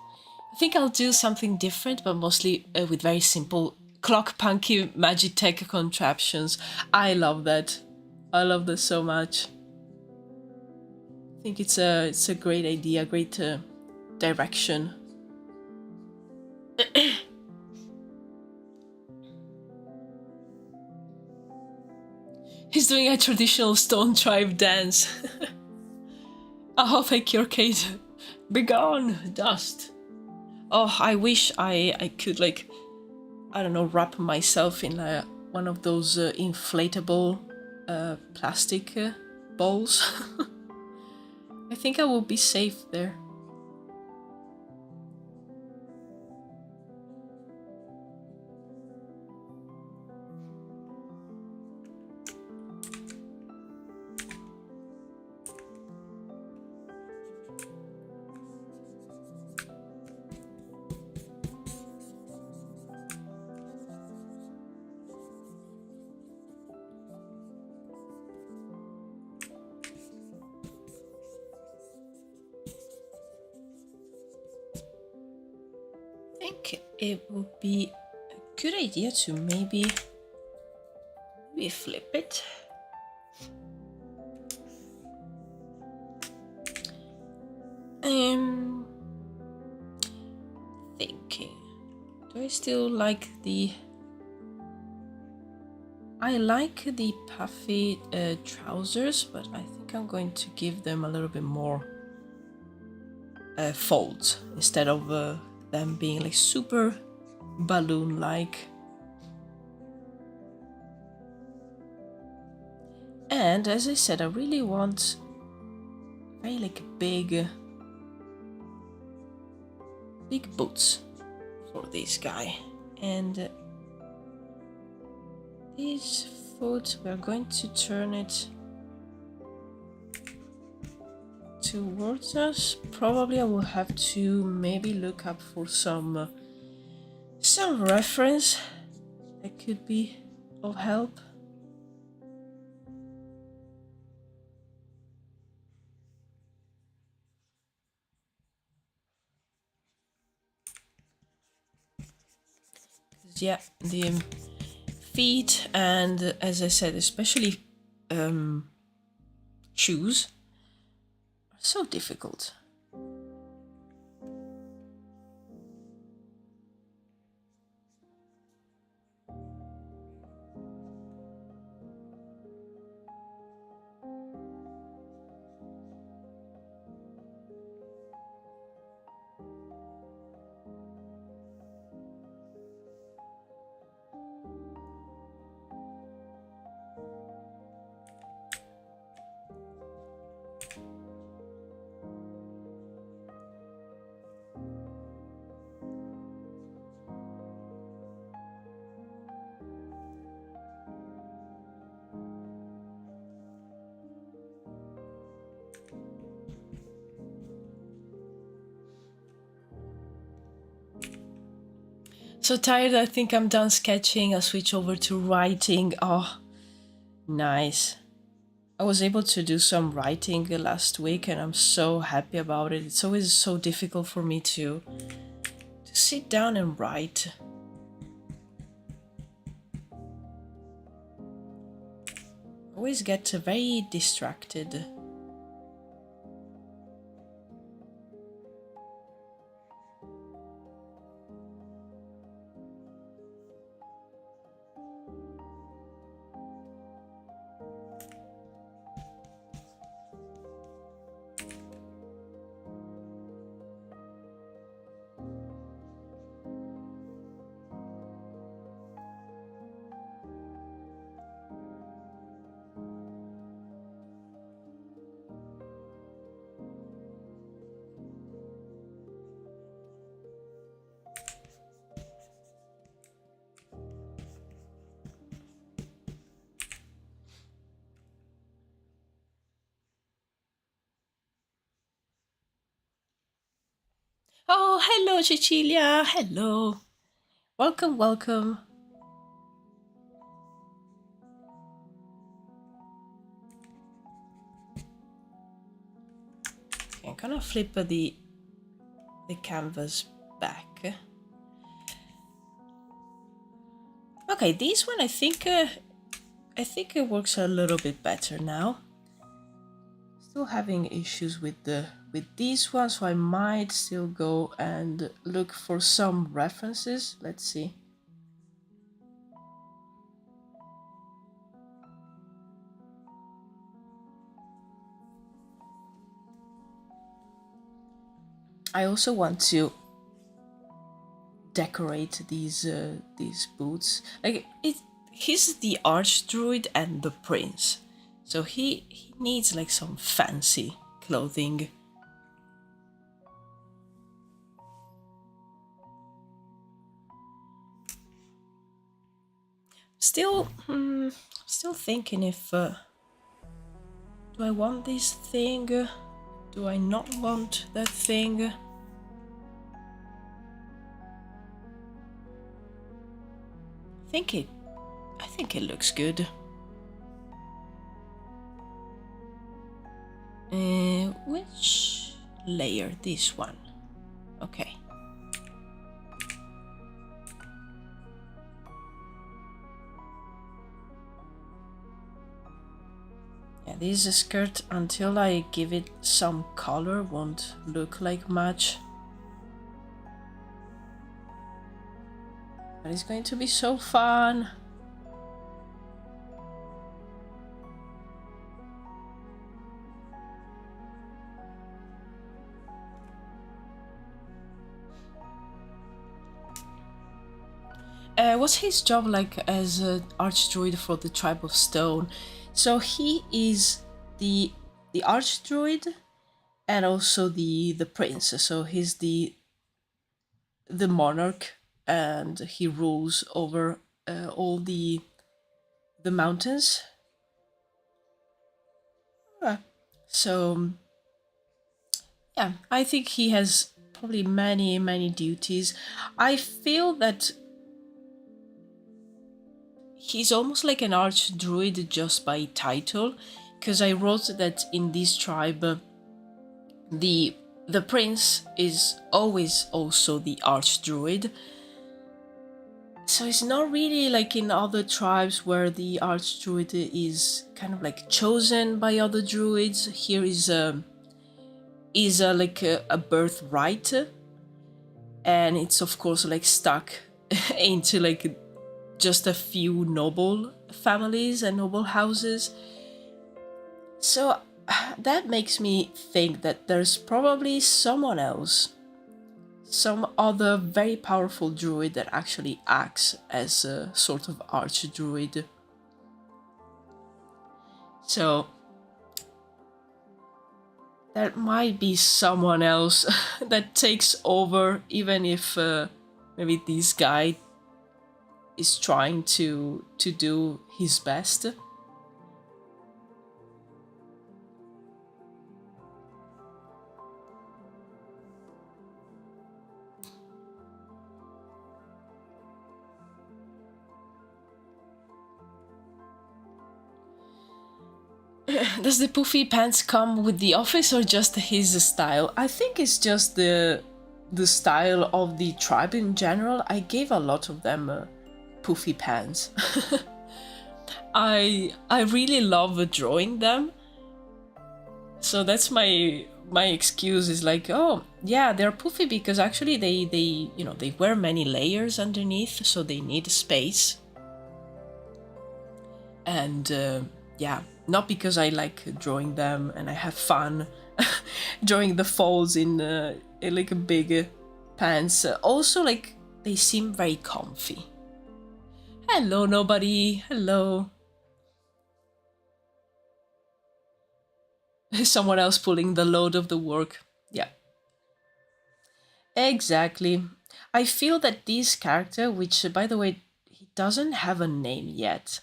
I think I'll do something different, but mostly with very simple clock punky magitech contraptions. I love that. I love that so much. I think it's a great idea, great direction. He's doing a traditional stone tribe dance. Oh, thank you, Kate. Begone, dust. Oh, I wish I could, like, I don't know, wrap myself in one of those inflatable plastic balls. I think I will be safe there. I think it would be a good idea to maybe flip it. Thinking, do I still like the? I like the puffy trousers, but I think I'm going to give them a little bit more folds instead of them being like super balloon-like. And as I said, I really want very like big boots for this guy. And this foot, we're going to turn it towards us. Probably I will have to maybe look up for some reference that could be of help. Yeah, the feet, and as I said, especially shoes are so difficult. So tired, I think I'm done sketching. I'll switch over to writing. Oh, nice. I was able to do some writing last week and I'm so happy about it. It's always so difficult for me to sit down and write. I always get very distracted. hello, Cecilia. Hello. Welcome, welcome. Okay, I'm gonna flip the canvas back. Okay, this one I think it works a little bit better now. Still having issues with this one, so I might still go and look for some references. Let's see. I also want to decorate these boots. Like he's the Archdruid and the Prince, so he needs like some fancy clothing. Still thinking if do I want this thing? Do I not want that thing? I think it looks good. Which layer? This one. Okay. Yeah, this skirt, until I give it some color, won't look like much. But it's going to be so fun. What's his job like as an Archdruid for the Tribe of Stone? So he is the Archdruid and also the Prince. So he's the monarch, and he rules over all the mountains. So yeah, I think he has probably many duties. I feel that he's almost like an Archdruid just by title, because I wrote that in this tribe the prince is always also the Archdruid. So it's not really like in other tribes where the Archdruid is kind of like chosen by other druids. Here is like a birthright, and it's of course like stuck into like just a few noble families and noble houses. So that makes me think that there's probably someone else, some other very powerful druid that actually acts as a sort of archdruid. So there might be someone else that takes over, even if maybe this guy is trying to do his best. Does the poofy pants come with the office or just his style? I think it's just the style of the tribe in general. I gave a lot of them poofy pants. I really love drawing them. So that's my excuse, is like, oh yeah, they're poofy because actually they you know, they wear many layers underneath, so they need space. And yeah, not because I like drawing them and I have fun drawing the folds in like a big pants. Also, like, they seem very comfy. Hello, nobody. Hello. Someone else pulling the load of the work. Yeah. Exactly. I feel that this character, which by the way, he doesn't have a name yet,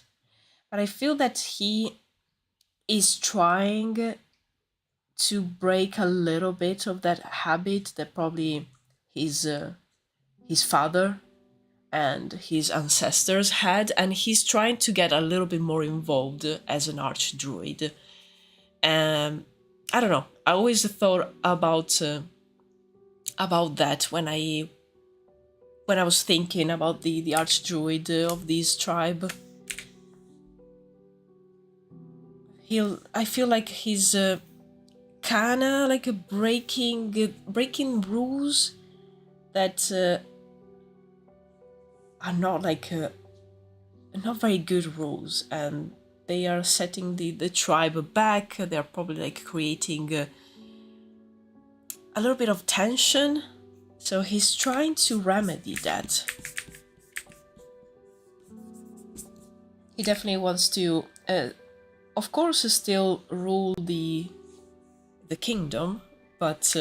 but I feel that he is trying to break a little bit of that habit that probably his his father and his ancestors had, and he's trying to get a little bit more involved as an archdruid. I don't know. I always thought about that when I was thinking about the archdruid of this tribe. I feel like he's kinda like a breaking rules that are not like not very good rules, and they are setting the tribe back. They're probably like creating a little bit of tension, so he's trying to remedy that. He definitely wants to of course still rule the kingdom, but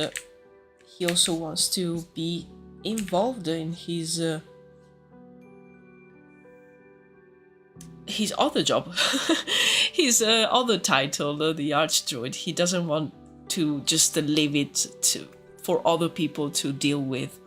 he also wants to be involved in his other job, his other title, the Archdruid. He doesn't want to just leave it for other people to deal with.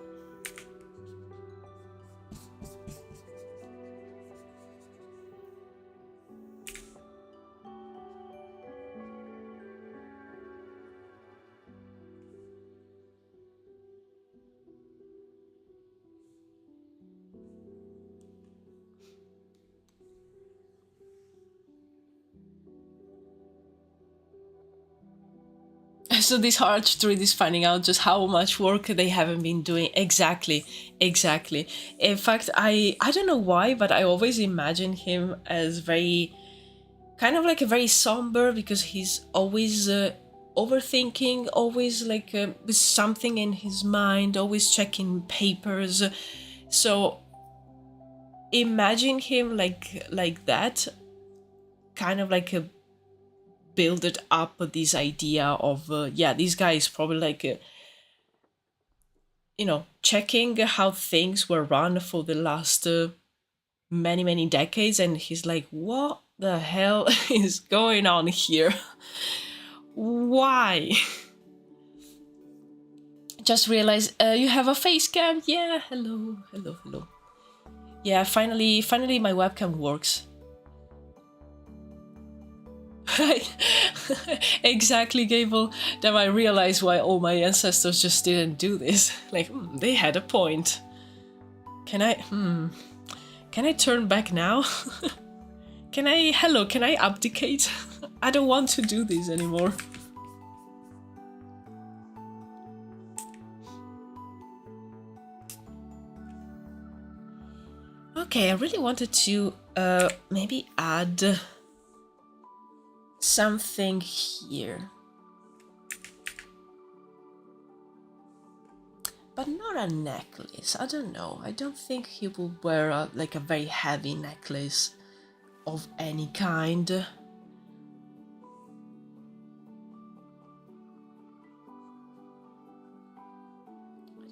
So this Archdruid is finding out just how much work they haven't been doing. Exactly. In fact, I don't know why, but I always imagine him as very kind of like a very somber, because he's always overthinking, always like with something in his mind, always checking papers. So imagine him like that, kind of like a build it up this idea of yeah, this guy is probably like checking how things were run for the last many decades, and he's like, what the hell is going on here? Why? Just realized you have a face cam. Yeah, hello. Yeah, finally my webcam works. Exactly, Gable. Then I realized why all my ancestors just didn't do this. Like, they had a point. Can I turn back now? Can I abdicate? I don't want to do this anymore. Okay, I really wanted to maybe add something here. But not a necklace. I don't know. I don't think he will wear like a very heavy necklace of any kind. I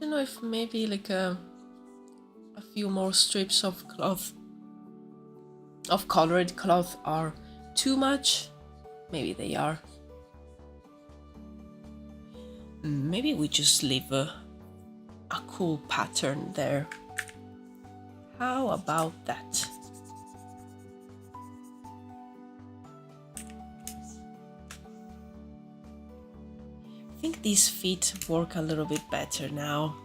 don't know if maybe like a few more strips of cloth, of colored cloth, are too much. Maybe they are. Maybe we just leave a cool pattern there. How about that? I think these feet work a little bit better now.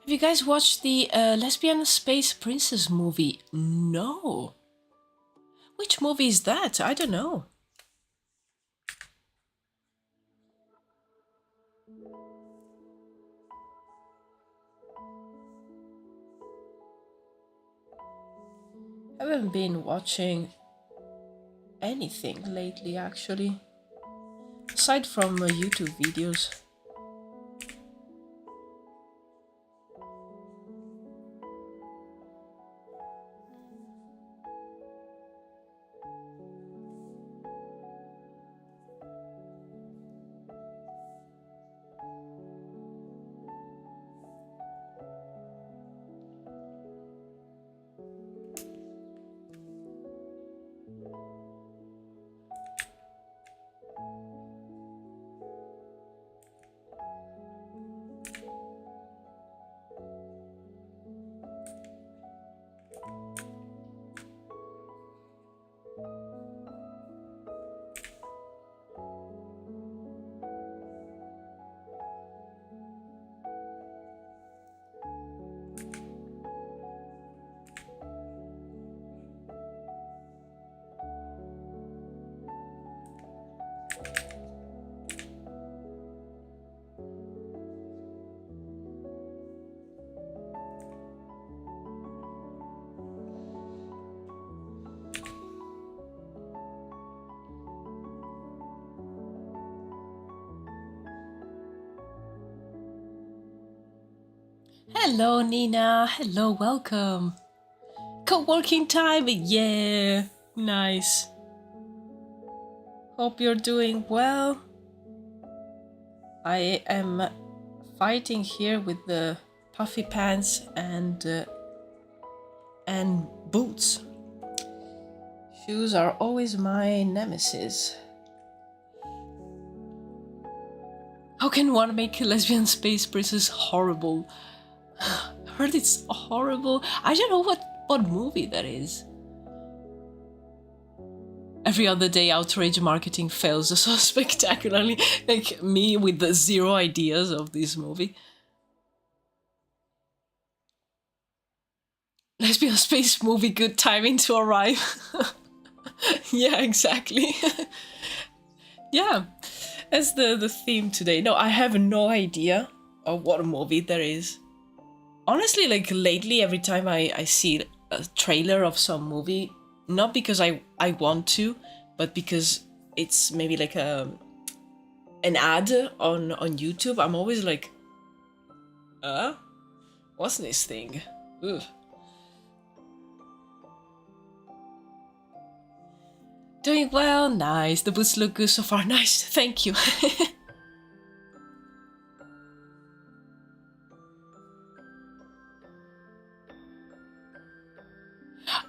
Have you guys watched the Lesbian Space Princess movie? No. Which movie is that? I don't know. I haven't been watching anything lately, actually. Aside from YouTube videos. Hello, Nina. Hello, welcome. Co-working time, yeah, nice. Hope you're doing well. I am fighting here with the puffy pants and boots. Shoes are always my nemesis. How can one make a lesbian space princess horrible? I heard it's horrible. I don't know what movie that is. Every other day outrage marketing fails so spectacularly. Like me with the zero ideas of this movie. Lesbian space movie, good timing to arrive. Yeah, exactly. Yeah, that's the theme today. No, I have no idea of what movie there is. Honestly, like lately, every time I see a trailer of some movie, not because I want to, but because it's maybe like an ad on YouTube, I'm always like, what's this thing? Ugh. Doing well, nice. The boots look good so far. Nice, thank you.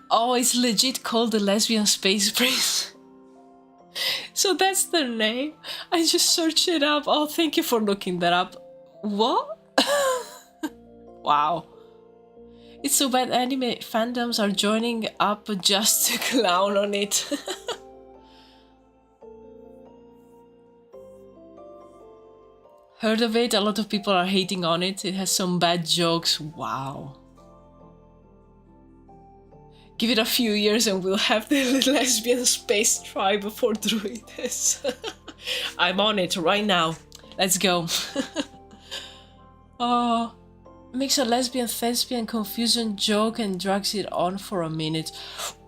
Oh, it's legit called the Lesbian Space Prince. So that's the name. I just searched it up. Oh, thank you for looking that up. What? Wow. It's so bad anime fandoms are joining up just to clown on it. Heard of it? A lot of people are hating on it. It has some bad jokes. Wow. Give it a few years and we'll have the lesbian space tribe for Druwides. I'm on it right now. Let's go. Oh, makes a lesbian thespian confusion joke and drags it on for a minute.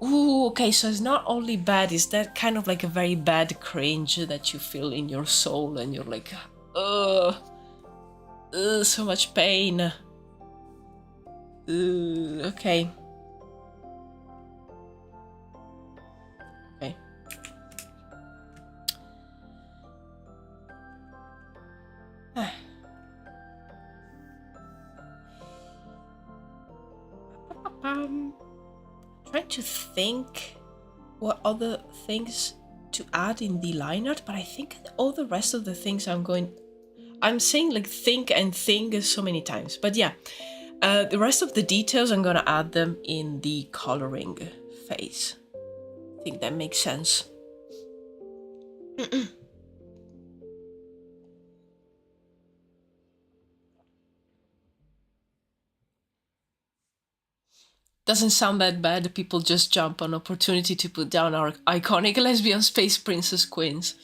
Ooh, okay, so it's not only bad, it's that kind of like a very bad cringe that you feel in your soul and you're like, ugh, so much pain. Okay. Okay. Trying to think what other things to add in the line art, but I think all the rest of the things I'm saying like think and thing so many times, but yeah, the rest of the details I'm gonna add them in the coloring phase. I think that makes sense. Doesn't sound that bad. People just jump on opportunity to put down our iconic lesbian space princess queens.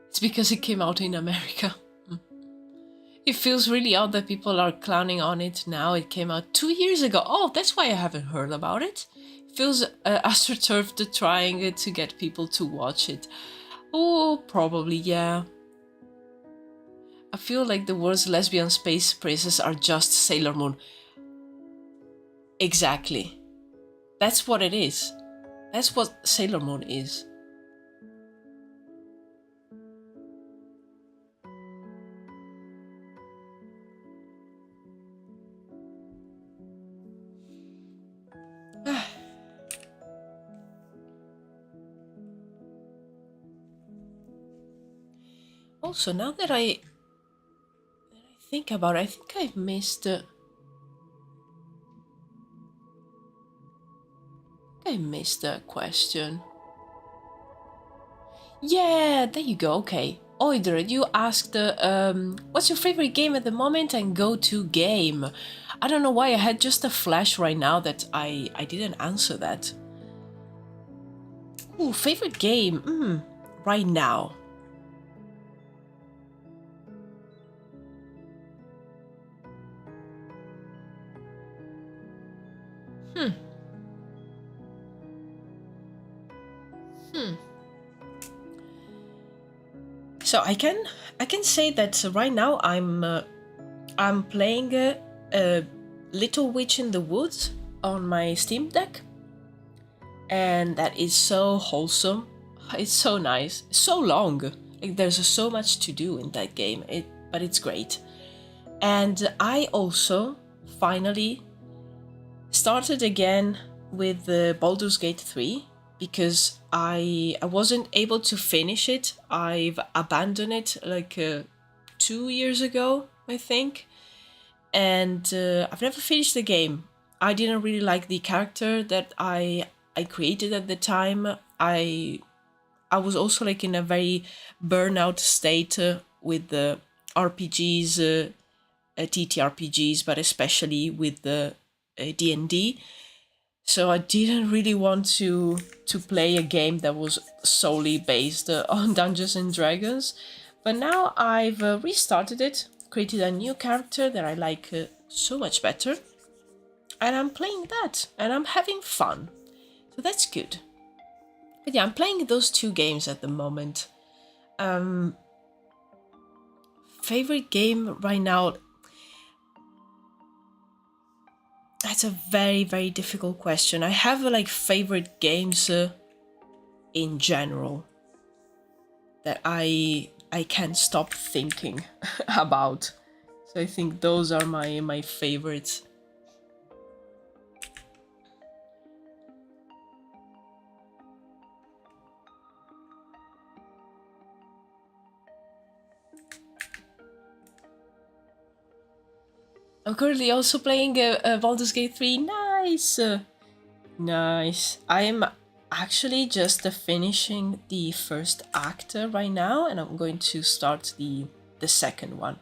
It's because it came out in America. It feels really odd that people are clowning on it now. It came out 2 years ago. Oh, that's why I haven't heard about it. It feels astroturfed trying to get people to watch it. Oh, probably, yeah. I feel like the world's lesbian space princesses are just Sailor Moon. Exactly. That's what it is. That's what Sailor Moon is. Also, now that I think about it, I think I've missed... I missed a question. Yeah, there you go, okay. Oidre, you asked, what's your favorite game at the moment and go-to game? I don't know why I had just a flash right now that I didn't answer that. Ooh, favorite game? Right now. So I can say that right now I'm playing Little Witch in the Woods on my Steam Deck, and that is so wholesome. It's so nice, so long. Like, there's so much to do in that game. But it's great. And I also finally started again with the Baldur's Gate 3 because I wasn't able to finish it. I've abandoned it like 2 years ago, I think. And I've never finished the game. I didn't really like the character that I created at the time. I was also like in a very burnout state with the RPGs, TTRPGs, but especially with the D&D. So I didn't really want to play a game that was solely based on Dungeons and Dragons. But now I've restarted it, created a new character that I like so much better, and I'm playing that, and I'm having fun. So that's good. But yeah, I'm playing those two games at the moment. Favorite game right now? That's a very, very difficult question. I have like favorite games in general that I can't stop thinking about. So I think those are my favorites. I'm currently also playing Baldur's Gate 3. Nice! Nice. I am actually just finishing the first act right now, and I'm going to start the second one.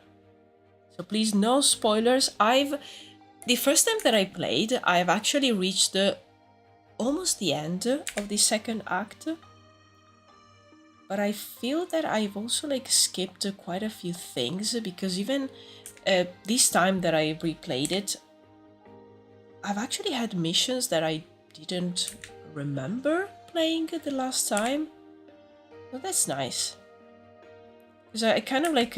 So please, no spoilers. The first time that I played, I've actually reached almost the end of the second act. But I feel that I've also like skipped quite a few things because even this time that I replayed it, I've actually had missions that I didn't remember playing the last time. Well, that's nice. Because I kind of like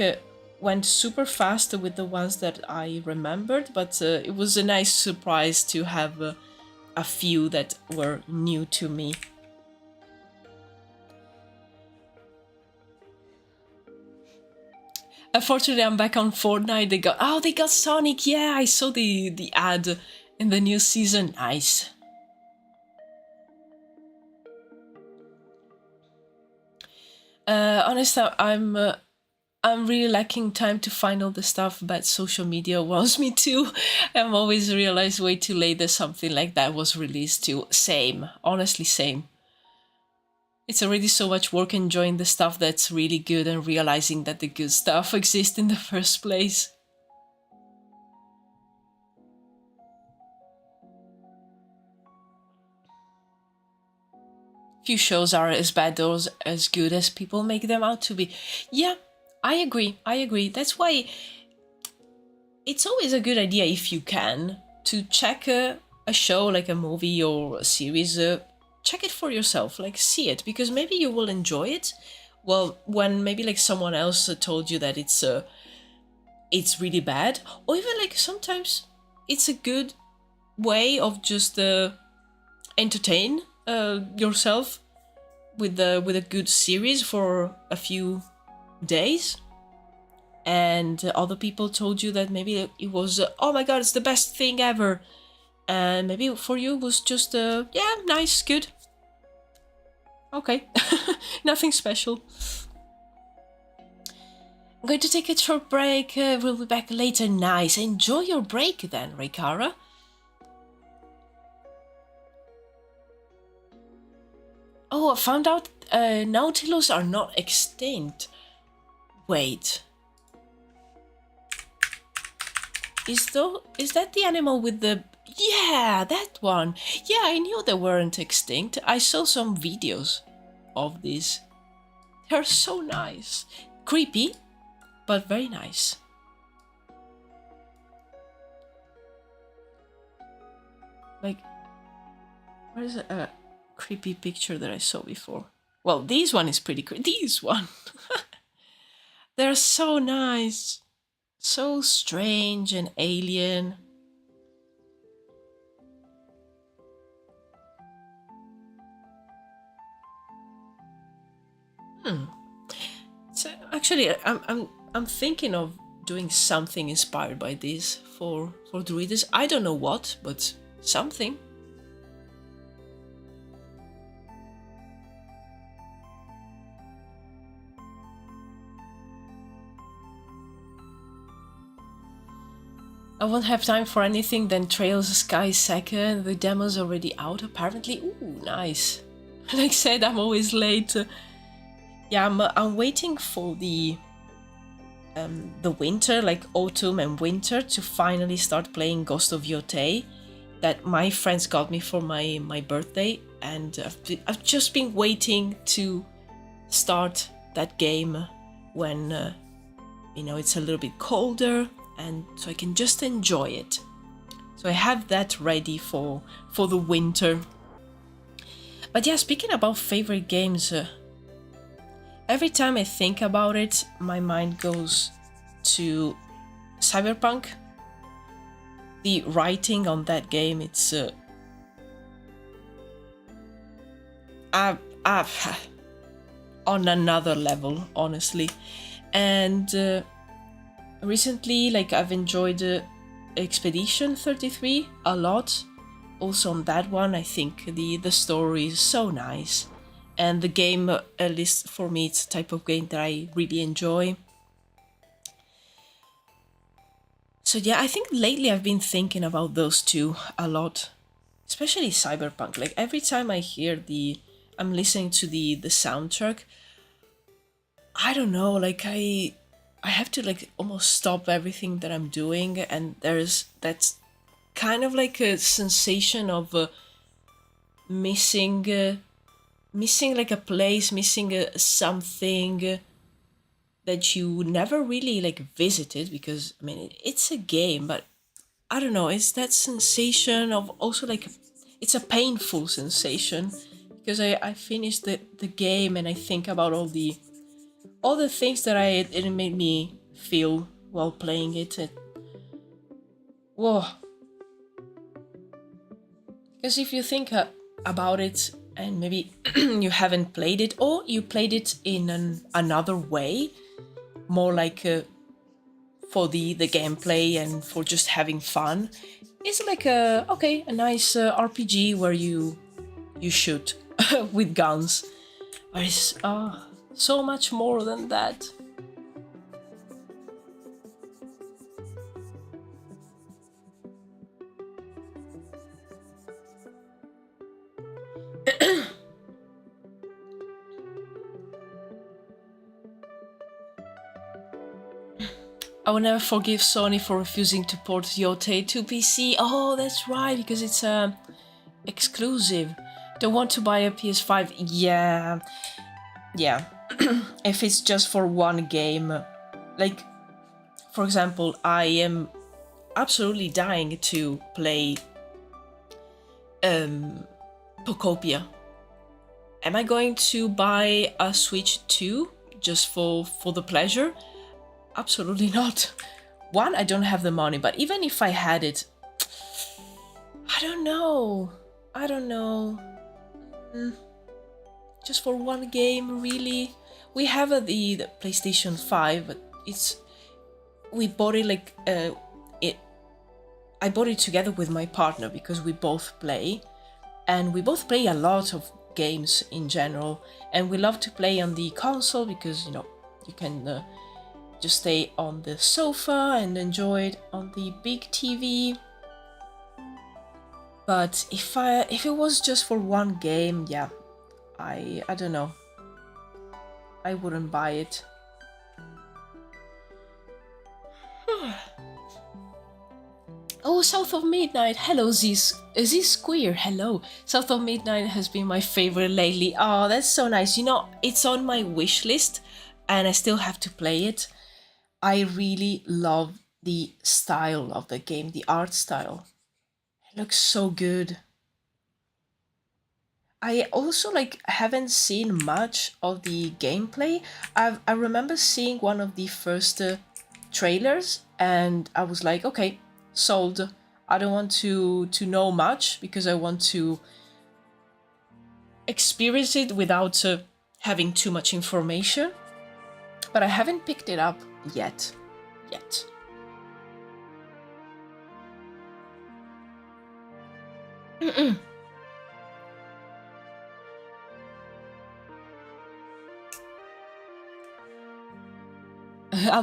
went super fast with the ones that I remembered, but it was a nice surprise to have a few that were new to me. Unfortunately, I'm back on Fortnite. They got Sonic. Yeah, I saw the ad in the new season. Nice. Honestly, I'm really lacking time to find all the stuff, but social media wants me to. I'm always realized way too late that something like that was released too. Same, honestly, same. It's already so much work enjoying the stuff that's really good and realizing that the good stuff exists in the first place. Few shows are as bad or as good as people make them out to be. Yeah, I agree. That's why it's always a good idea, if you can, to check a show like a movie or a series. Check it for yourself, like see it, because maybe you will enjoy it. Well, when maybe like someone else told you that it's really bad, or even like sometimes it's a good way of just entertain yourself with a good series for a few days, and other people told you that maybe it was oh my god, it's the best thing ever, and maybe for you it was just yeah, nice, good, okay. Nothing special. I'm going to take a short break. We'll be back later. Nice. Enjoy your break then, Rikara. Oh, I found out Nautilus are not extinct. Wait. Is that the animal with the... Yeah, that one. Yeah, I knew they weren't extinct. I saw some videos of this. They're so nice. Creepy, but very nice. Like, where's a creepy picture that I saw before? Well, this one is pretty creepy. This one. They're so nice, so strange and alien. Hmm. So actually, I'm thinking of doing something inspired by this for Druides. I don't know what, but something. I won't have time for anything. Then Trails Sky second. The demo's already out apparently. Ooh, nice. Like I said, I'm always late. Yeah, I'm waiting for the winter, like autumn and winter, to finally start playing Ghost of Yotei that my friends got me for my birthday, and I've just been waiting to start that game when it's a little bit colder, and so I can just enjoy it. So I have that ready for the winter. But yeah, speaking about favorite games, every time I think about it, my mind goes to Cyberpunk. The writing on that game, it's uh, uh, on another level, honestly. And recently, like, I've enjoyed Expedition 33 a lot. Also on that one, I think the story is so nice. And the game, at least for me, it's a type of game that I really enjoy. So yeah, I think lately I've been thinking about those two a lot, especially Cyberpunk. Like every time I'm listening to the soundtrack, I don't know, like I have to like almost stop everything that I'm doing, and there's that's kind of like a sensation of missing, missing like a place, missing something that you never really like visited, because I mean it's a game, but I don't know, it's that sensation of also like it's a painful sensation, because I finished the game and I think about all the things that it made me feel while playing it. Whoa. Because if you think about it, and maybe you haven't played it, or you played it in another way, more like for the gameplay and for just having fun, it's like a nice RPG where you shoot with guns. But it's so much more than that. I will never forgive Sony for refusing to port Yotei to PC. Oh, that's right, because it's exclusive. Don't want to buy a PS5. Yeah, yeah. If it's just for one game, like for example, I am absolutely dying to play Pocopia. Am I going to buy a Switch 2 just for the pleasure? Absolutely not. One, I don't have the money, but even if I had it, I don't know. I don't know. Mm, just for one game, really? We have the PlayStation 5, but we bought it like it. I bought it together with my partner because we both play, and we both play a lot of games in general, and we love to play on the console because you can just stay on the sofa and enjoy it on the big TV. But if it was just for one game, yeah, I don't know, I wouldn't buy it. Oh, South of Midnight. Hello, Z Square. Hello. South of Midnight has been my favorite lately. Oh, that's so nice. It's on my wish list and I still have to play it. I really love the style of the game, the art style. It looks so good. I also like haven't seen much of the gameplay. I remember seeing one of the first trailers, and I was like, okay, sold. I don't want to know much because I want to experience it without having too much information. But I haven't picked it up yet.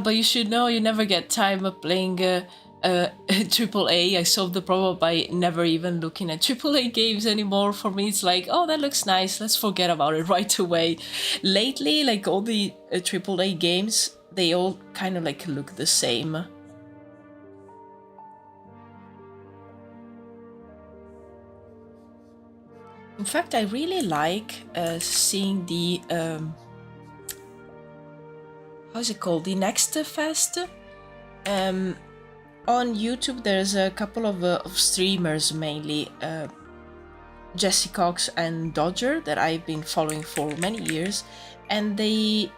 But you should know you never get time of playing AAA. I solved the problem by never even looking at AAA games anymore. For me, it's like, oh, that looks nice. Let's forget about it right away. Lately, like all the AAA games, they all kind of like look the same. In fact, I really like seeing the how's it called? The Next Fest. On YouTube, there's a couple of streamers, mainly Jesse Cox and Dodger, that I've been following for many years, and they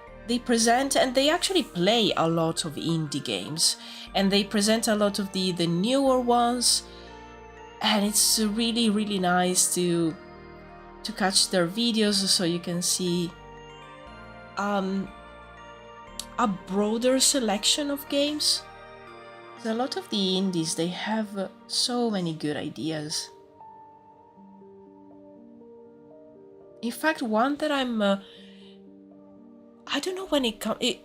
present and they actually play a lot of indie games, and they present a lot of the newer ones, and it's really nice to catch their videos so you can see a broader selection of games. A lot of the indies, they have so many good ideas. In fact, one that I don't know when it comes. It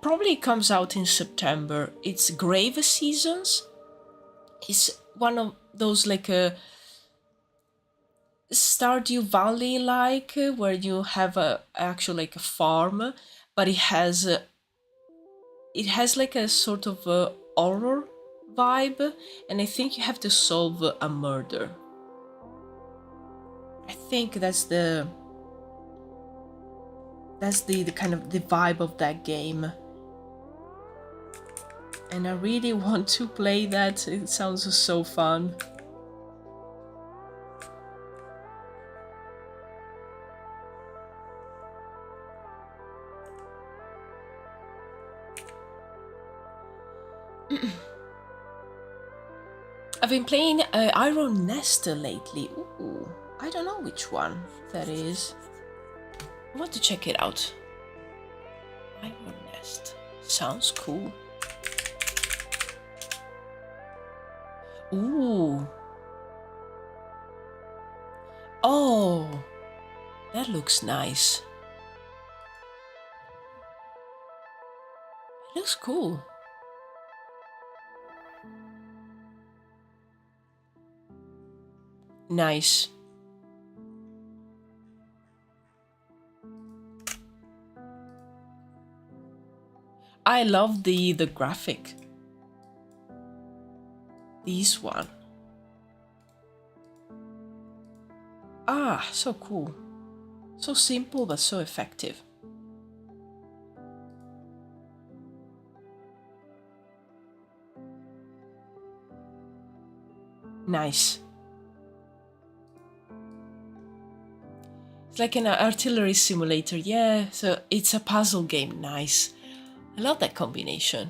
probably comes out in September. It's Grave Seasons. It's one of those like a Stardew Valley like where you have a actual like a farm, but it has like a sort of a horror vibe, and I think you have to solve a murder. I think that's the kind of the vibe of that game, and I really want to play that. It sounds so fun. I've been playing Iron Nest lately. Ooh, I don't know which one that is. I want to check it out. Iron Nest. Sounds cool. Ooh. Oh, that looks nice. It looks cool. Nice. I love the graphic. This one. Ah, so cool. So simple but so effective. Nice. It's like an artillery simulator, yeah, so it's a puzzle game, nice. I love that combination.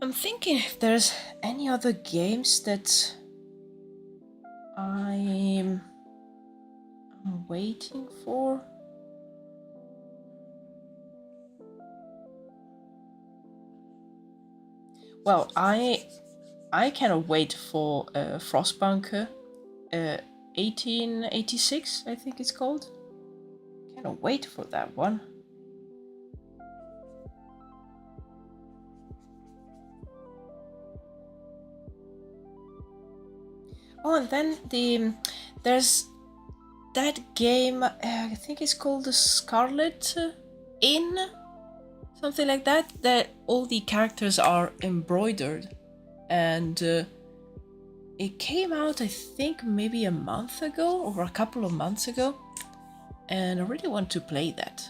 I'm thinking if there's any other games that I'm waiting for. Well, I cannot wait for Frostpunk 1886, I think it's called. Cannot wait for that one. Oh, and then there's that game, I think it's called the Scarlet Inn, something like that, that all the characters are embroidered. And it came out, I think, maybe a month ago or a couple of months ago. And I really want to play that.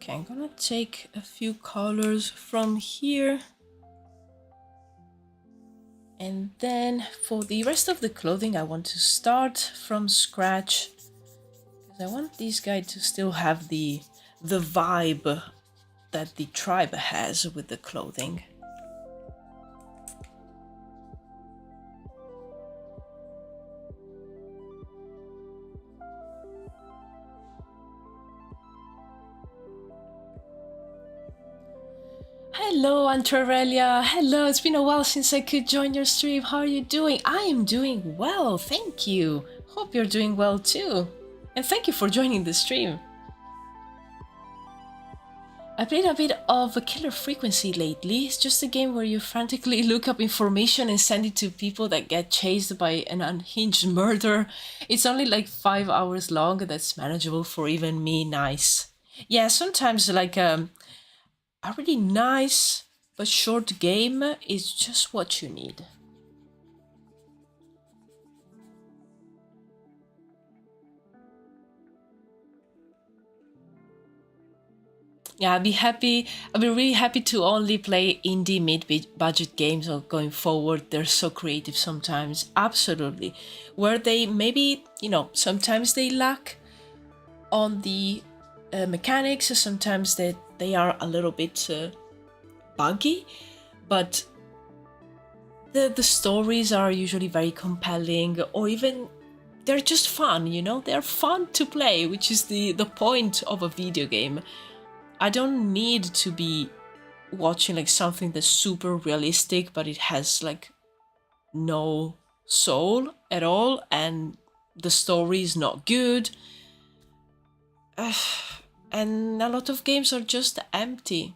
Okay, I'm gonna take a few colors from here. And then for the rest of the clothing, I want to start from scratch. Because I want these guys to still have the vibe that the tribe has with the clothing. Hello, Antarelia. Hello, it's been a while since I could join your stream. How are you doing? I am doing well, thank you. Hope you're doing well too. And thank you for joining the stream. I played a bit of a Killer Frequency lately. It's just a game where you frantically look up information and send it to people that get chased by an unhinged murder. It's only like 5 hours long, that's manageable for even me. Nice. Yeah, sometimes like a really nice but short game is just what you need. Yeah, I'd be really happy to only play indie mid-budget games going forward. They're so creative sometimes, absolutely. Where they maybe, sometimes they lack on the mechanics, sometimes they are a little bit buggy, but the stories are usually very compelling, or even they're just fun, they're fun to play, which is the point of a video game. I don't need to be watching like something that's super realistic, but it has like no soul at all, and the story is not good. And a lot of games are just empty.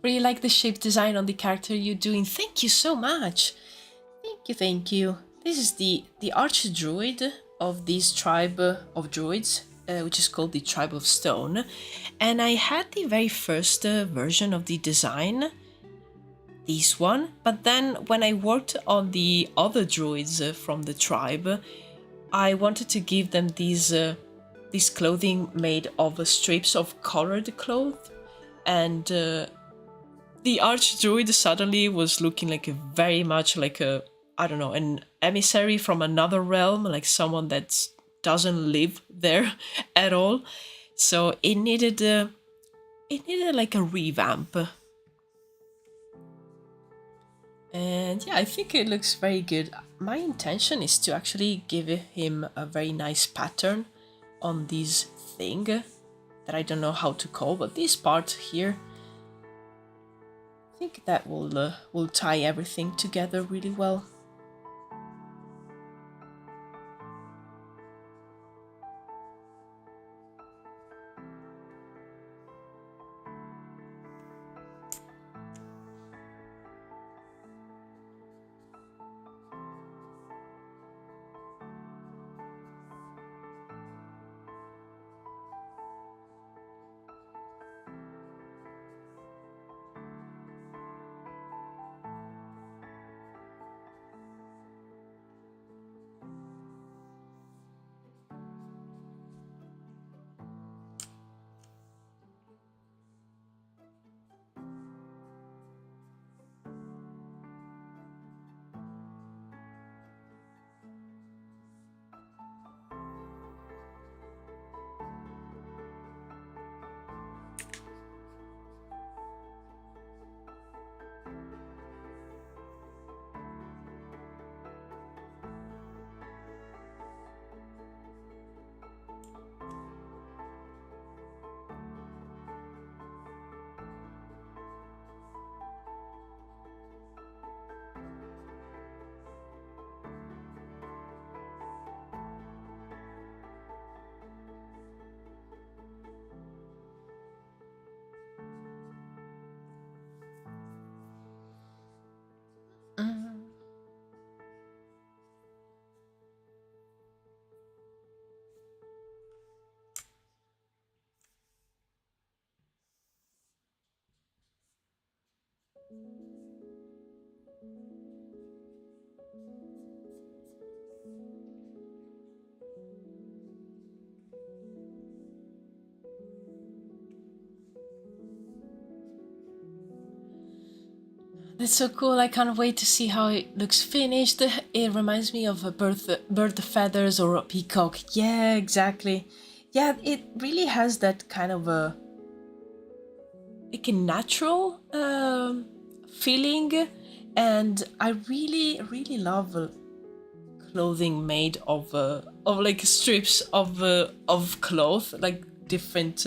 Really like the shape design on the character you're doing. Thank you so much. Thank you. This is the Archdruid of this tribe of druids, which is called the Tribe of Stone. And I had the very first version of the design, this one, but then when I worked on the other druids from the tribe, I wanted to give them these clothing made of strips of colored cloth, and the Archdruid suddenly was looking like very much like a, I don't know, an emissary from another realm, like someone that doesn't live there at all. So it needed like a revamp. And yeah, I think it looks very good. My intention is to actually give him a very nice pattern on this thing that I don't know how to call, but this part here, I think that will tie everything together really well. That's so cool. I can't wait to see how it looks finished. It reminds me of a bird feathers or a peacock. Yeah, exactly. Yeah, it really has that kind of a like a natural feeling, and I really love clothing made of like strips of cloth, like different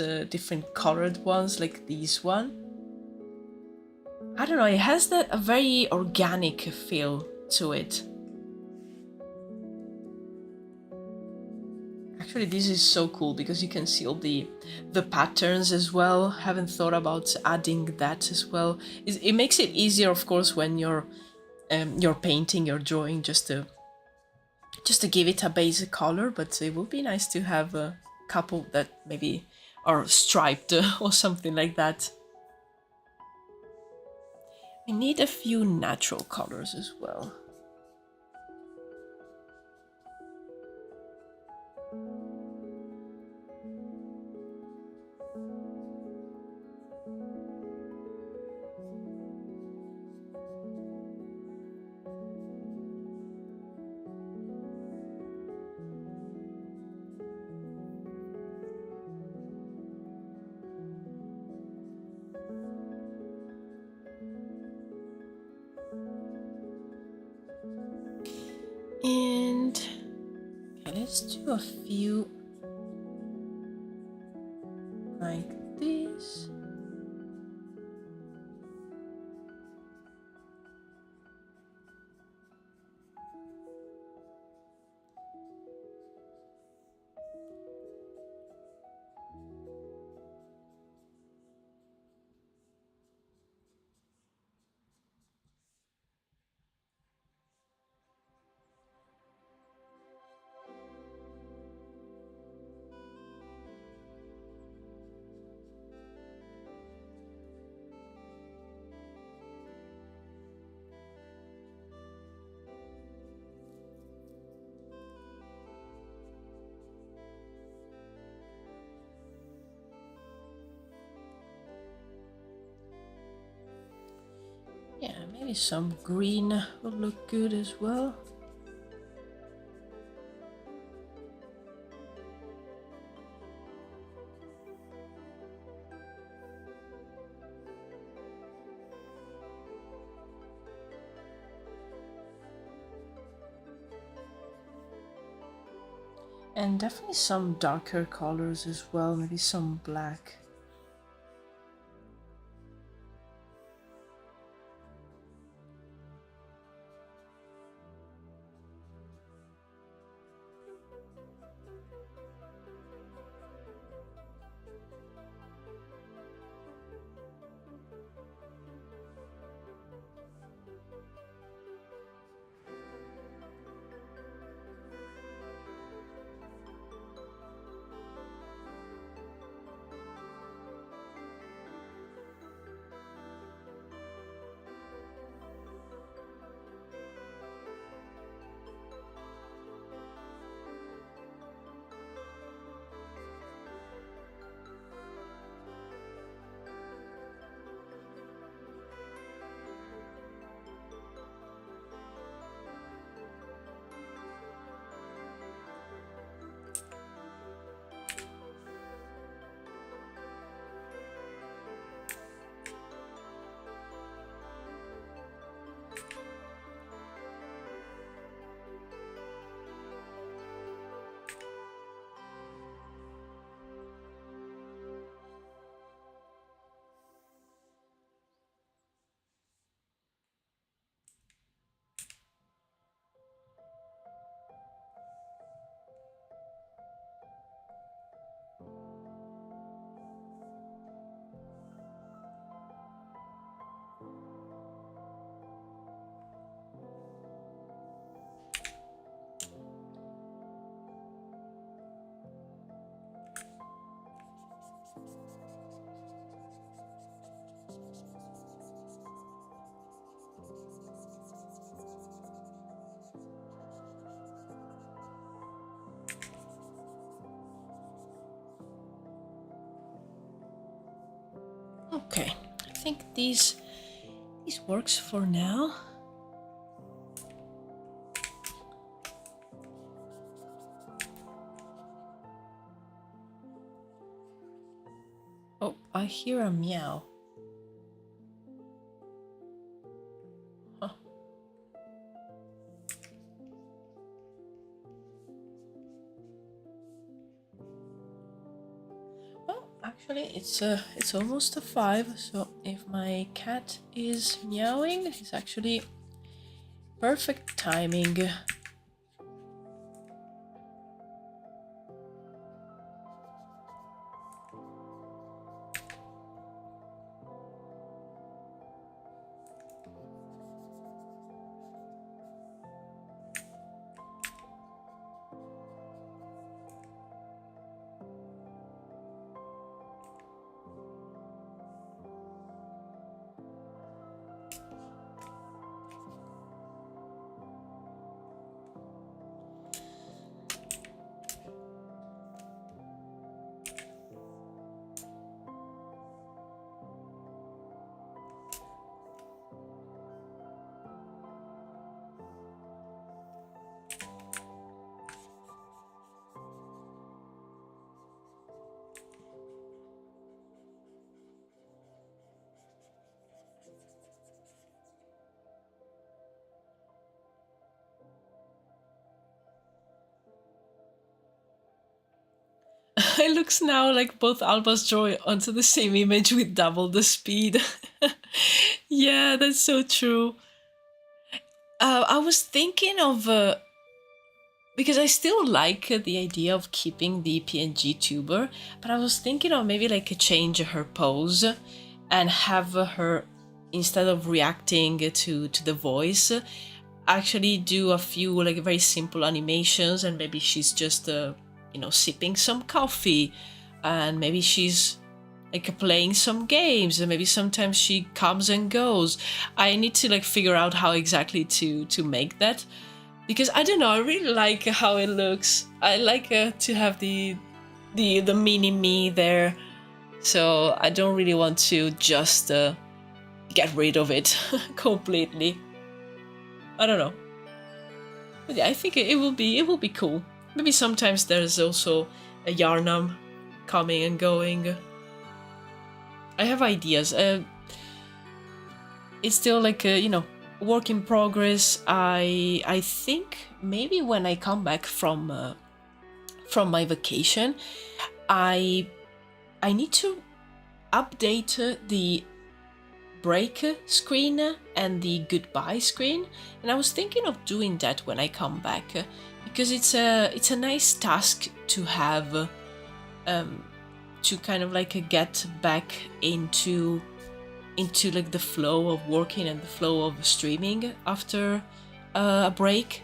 colored ones, like this one. I don't know, it has that a very organic feel to it. Actually, this is so cool because you can see all the patterns as well. Haven't thought about adding that as well. It makes it easier, of course, when you're painting, you're drawing, just to give it a basic color. But it would be nice to have a couple that maybe are striped or something like that. We need a few natural colors as well. And okay, let's do a few like this. Yeah, maybe some green will look good as well. And definitely some darker colors as well, maybe some black. Okay, I think these works for now. Oh, I hear a meow. Huh. Well, actually, it's almost a 5. So if my cat is meowing, it's actually perfect timing. It looks now like both Alba's draw onto the same image with double the speed. Yeah, that's so true. I was thinking of because I still like the idea of keeping the PNG tuber, but I was thinking of maybe like change her pose and have her, instead of reacting to the voice, actually do a few like very simple animations, and maybe she's just you know, sipping some coffee, and maybe she's like playing some games, and maybe sometimes she comes and goes. I need to like figure out how exactly to make that, because I don't know, I really like how it looks. I like to have the mini me there, so I don't really want to just get rid of it completely. I don't know, but yeah, I think it will be cool. Maybe sometimes there's also a Yarnam coming and going. I have ideas. It's still like a, you know, work in progress. I think maybe when I come back from my vacation, I need to update the break screen and the goodbye screen, and I was thinking of doing that when I come back, because it's a nice task to have, to kind of like get back into like the flow of working and the flow of streaming after a break.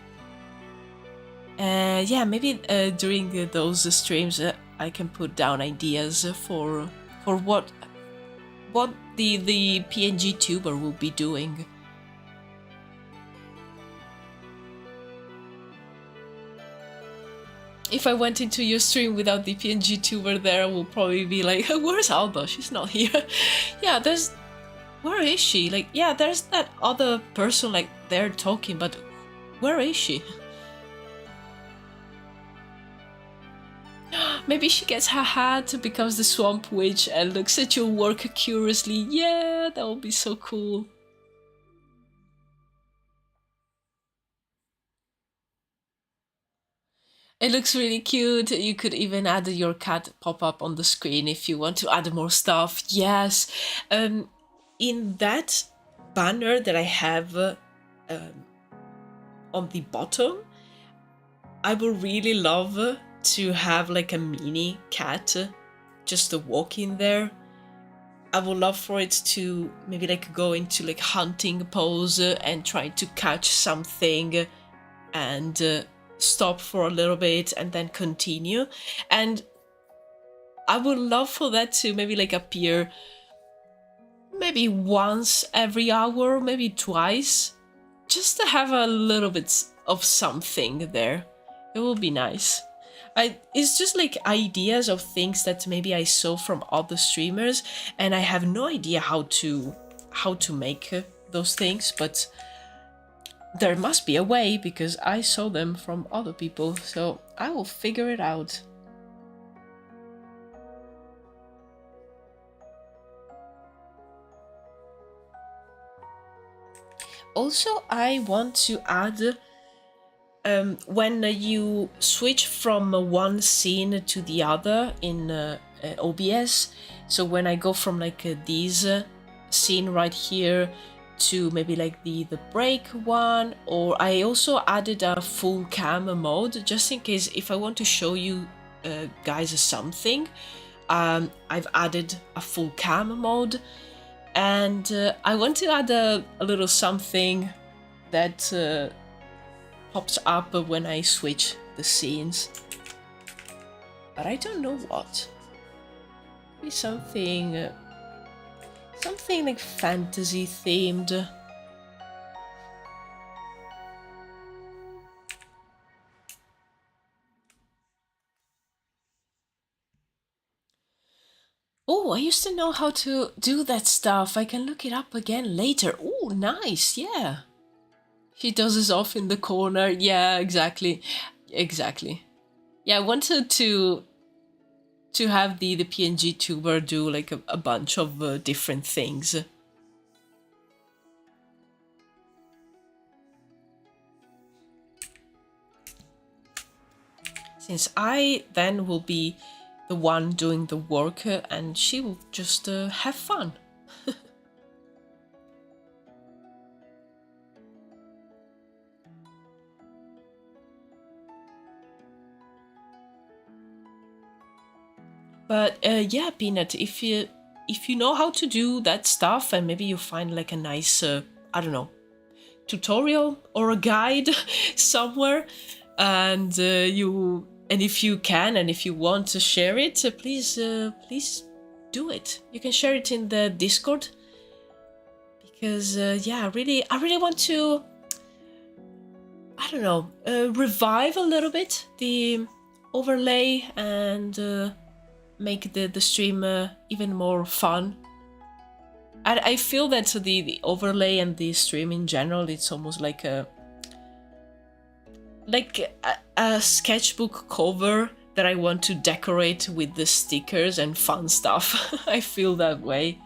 Yeah, maybe during those streams I can put down ideas for what the PNG tuber will be doing. If I went into your stream without the PNG tuber there, I will probably be like, where's Alba? She's not here. Yeah, where is she? Like, yeah, there's that other person like there talking, but where is she? Maybe she gets her hat, becomes the Swamp Witch, and looks at your work curiously. Yeah, that would be so cool. It looks really cute. You could even add your cat pop up on the screen if you want to add more stuff. Yes. In that banner that I have on the bottom, I would really love to have like a mini cat just walk in there. I would love for it to maybe like go into like hunting pose and try to catch something and stop for a little bit and then continue. And I would love for that to maybe like appear maybe once every hour, maybe twice, just to have a little bit of something there. It will be nice. It's just like ideas of things that maybe I saw from other streamers, and I have no idea how to make those things, but there must be a way because I saw them from other people, so I will figure it out. Also, I want to add when you switch from one scene to the other in OBS, so when I go from like this scene right here to maybe like the break one, or I also added a full cam mode just in case if I want to show you guys something. I've added a full cam mode, and I want to add a little something that pops up when I switch the scenes, but I don't know what. Maybe something something like fantasy themed. Oh, I used to know how to do that stuff. I can look it up again later. Oh, nice, yeah. He does this off in the corner. Yeah, exactly. Exactly. Yeah, I wanted to have the PNG tuber do like a bunch of different things. Since I then will be the one doing the work and she will just have fun. But yeah, Peanut, if you know how to do that stuff and maybe you find like a nice I don't know, tutorial or a guide somewhere, and if you can and if you want to share it, please do it. You can share it in the Discord, because yeah, I really want to, I don't know, revive a little bit the overlay and make the stream even more fun. I feel that the overlay and the stream in general, it's almost like a sketchbook cover that I want to decorate with the stickers and fun stuff. I feel that way.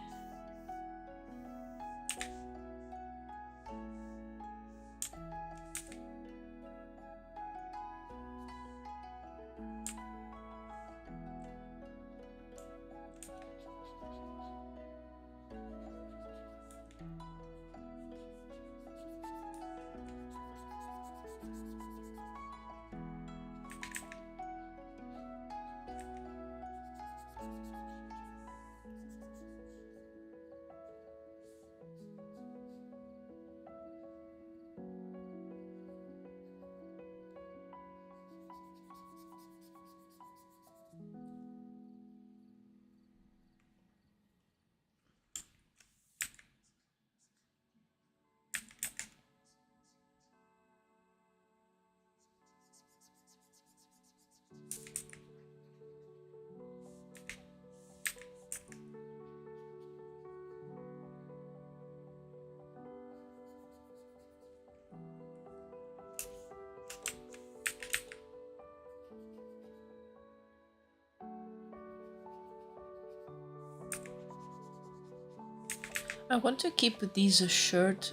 I want to keep this shirt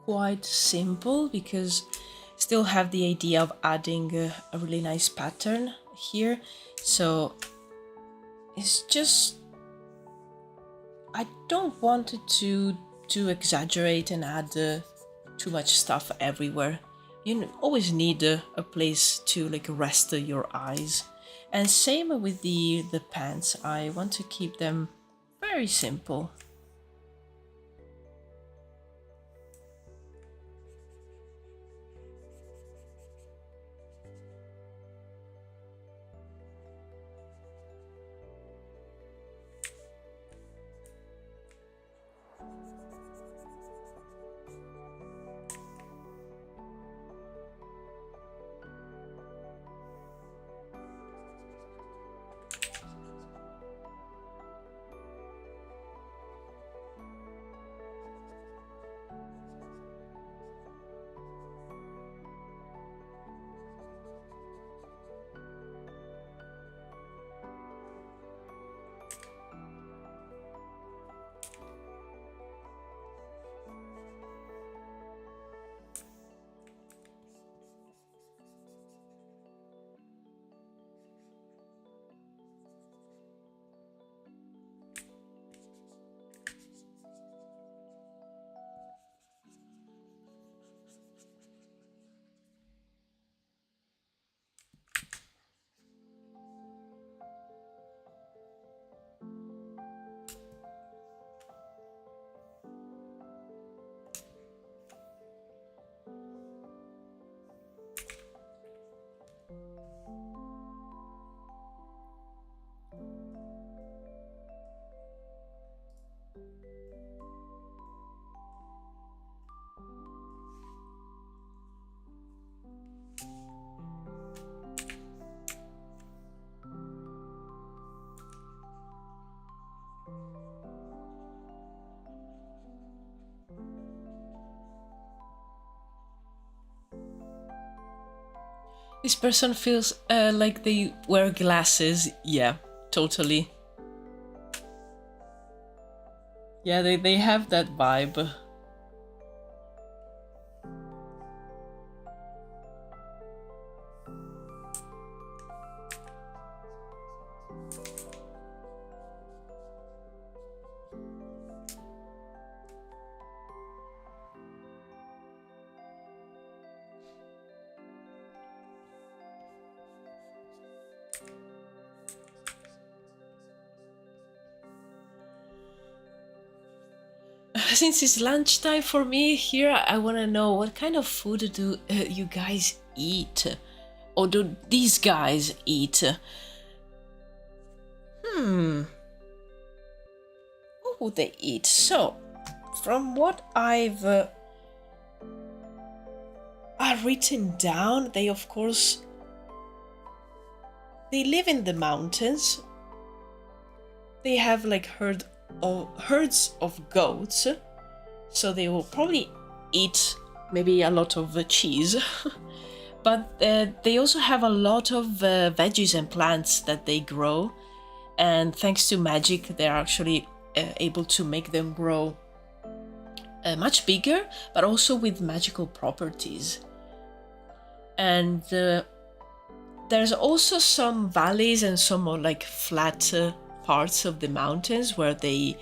quite simple because still have the idea of adding a really nice pattern here. So it's just, I don't want it to exaggerate and add too much stuff everywhere. You always need a place to like rest your eyes. And same with the pants. I want to keep them very simple. This person feels like they wear glasses. Yeah, totally. Yeah, they have that vibe. Since it's lunchtime for me here, I want to know what kind of food do you guys eat? Or do these guys eat? What would they eat? So, from what I've written down, they of course they live in the mountains. They have like herds of goats, so they will probably eat maybe a lot of cheese. But they also have a lot of veggies and plants that they grow, and thanks to magic they're actually able to make them grow much bigger, but also with magical properties. And there's also some valleys and some more like flat parts of the mountains where they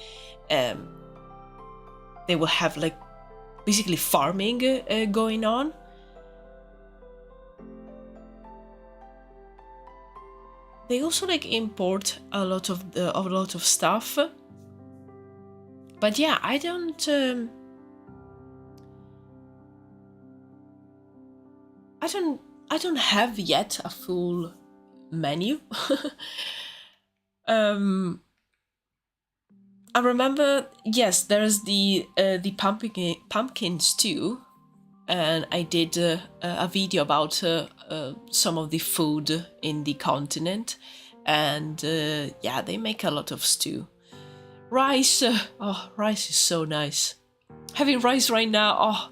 will have like basically farming going on. They also like import a lot of stuff, but yeah, I don't have yet a full menu. I remember, yes, there's the pumpkin stew, and I did a video about some of the food in the continent, and yeah, they make a lot of stew. Rice, oh, rice is so nice. Having rice right now, oh,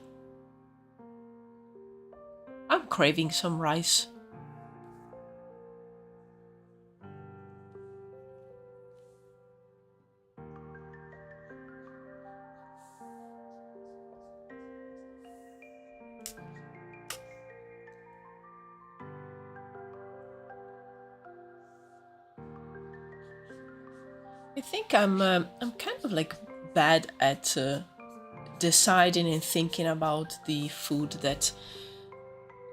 I'm craving some rice. I think I'm kind of like bad at deciding and thinking about the food that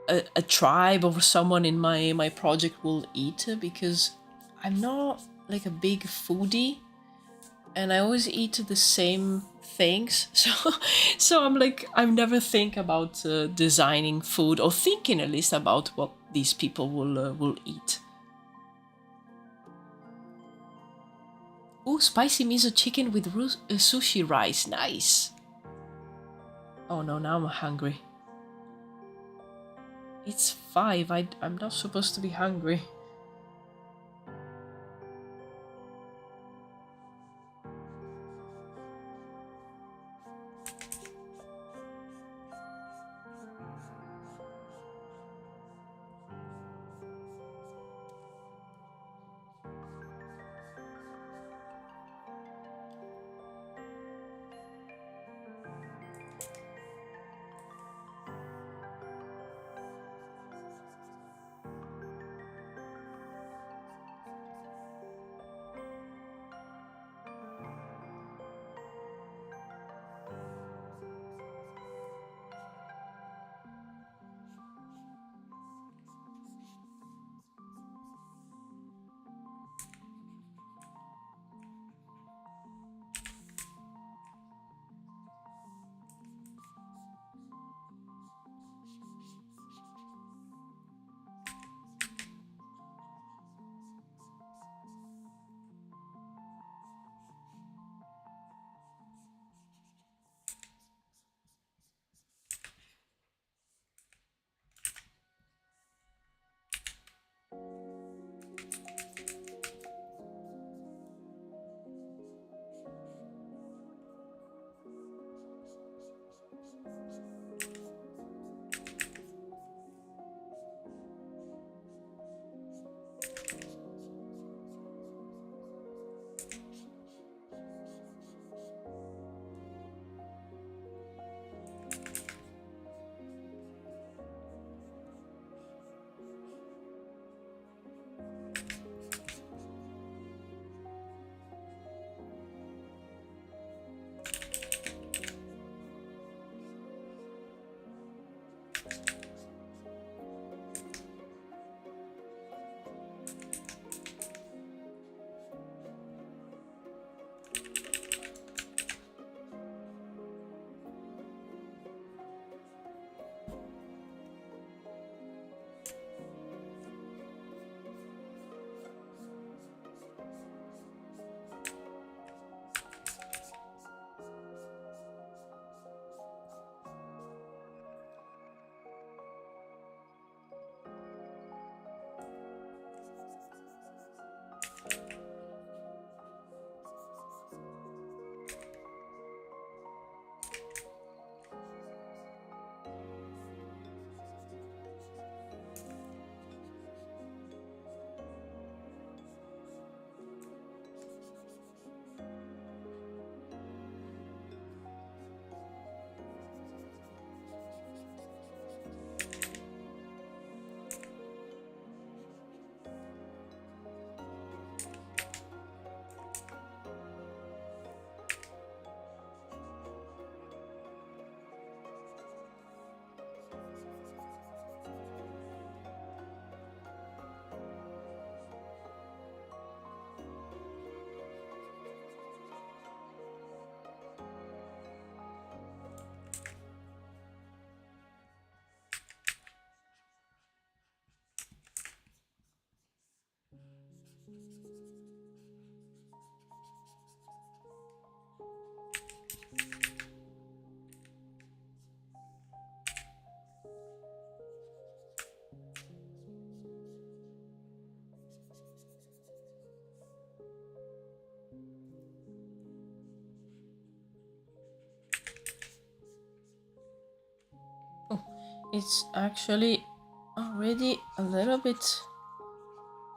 a tribe or someone in my project will eat, because I'm not like a big foodie, and I always eat the same things. So I'm never think about designing food, or thinking at least about what these people will eat. Oh, spicy miso chicken with sushi rice, nice. Oh no, now I'm hungry. It's 5. I'm not supposed to be hungry. it's actually already a little bit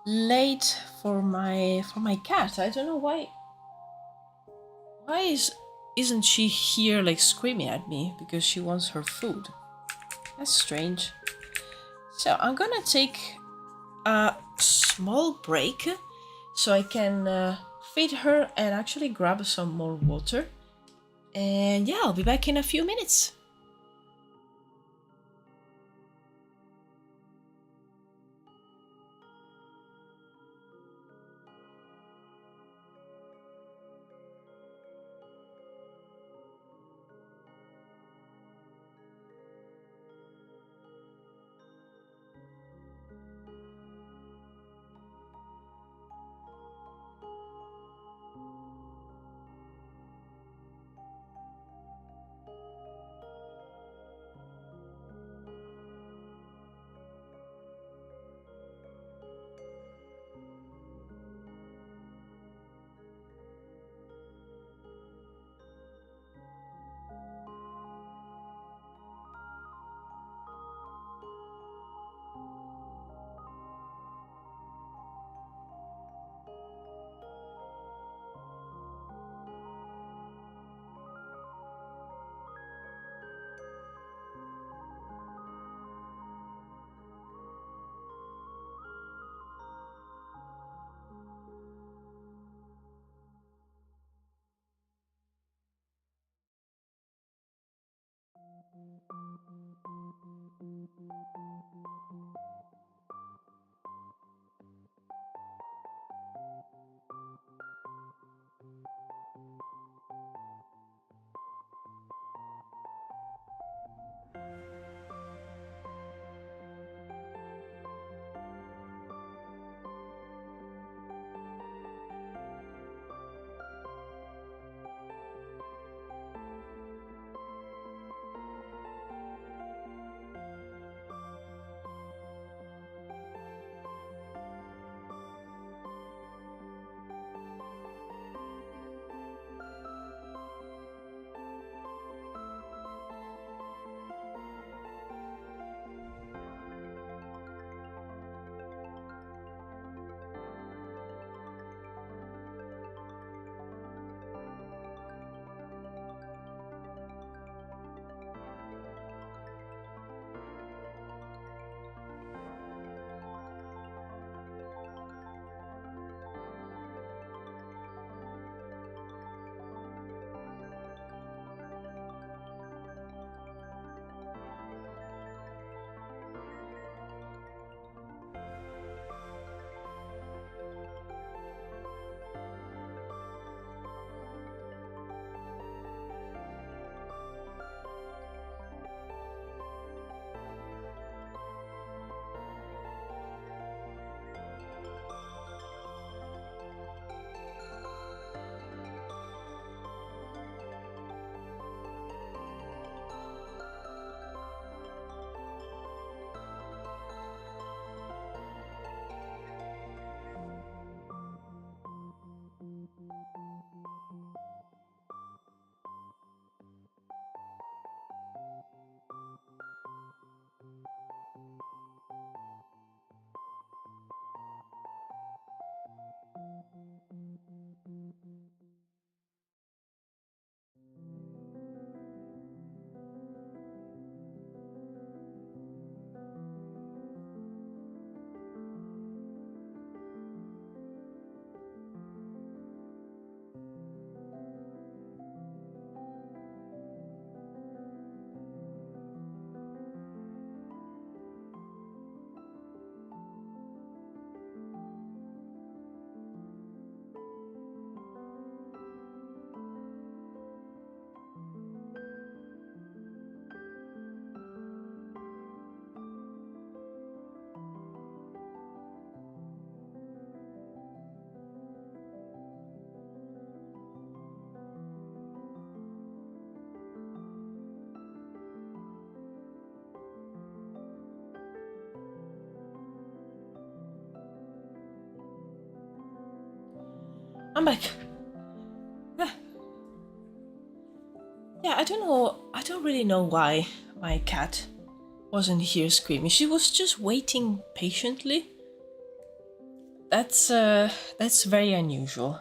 late for my cat. I don't know why. Isn't she here like screaming at me because she wants her food? That's strange. So I'm gonna take a small break so I can feed her and actually grab some more water. And yeah, I'll be back in a few minutes. I'm back. Yeah, I don't know. I don't really know why my cat wasn't here screaming. She was just waiting patiently. That's very unusual.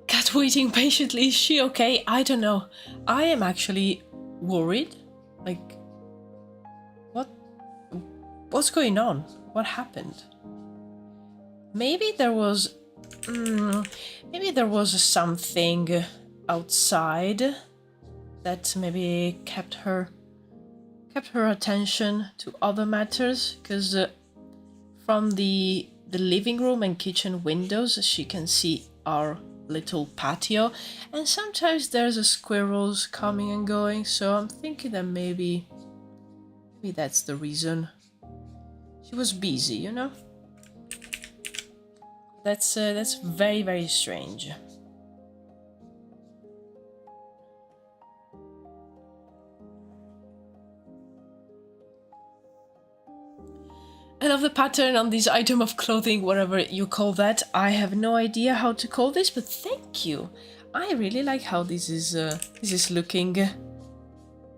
Cat waiting patiently. Is she okay? I don't know. I am actually worried. Like, what's going on? What happened? Maybe there was something outside that maybe kept her attention to other matters, because from the living room and kitchen windows she can see our little patio, and sometimes there's squirrels coming and going, so I'm thinking that maybe that's the reason. She was busy, you know? That's very, very strange. I love the pattern on this item of clothing, whatever you call that. I have no idea how to call this, but thank you. I really like how this is looking,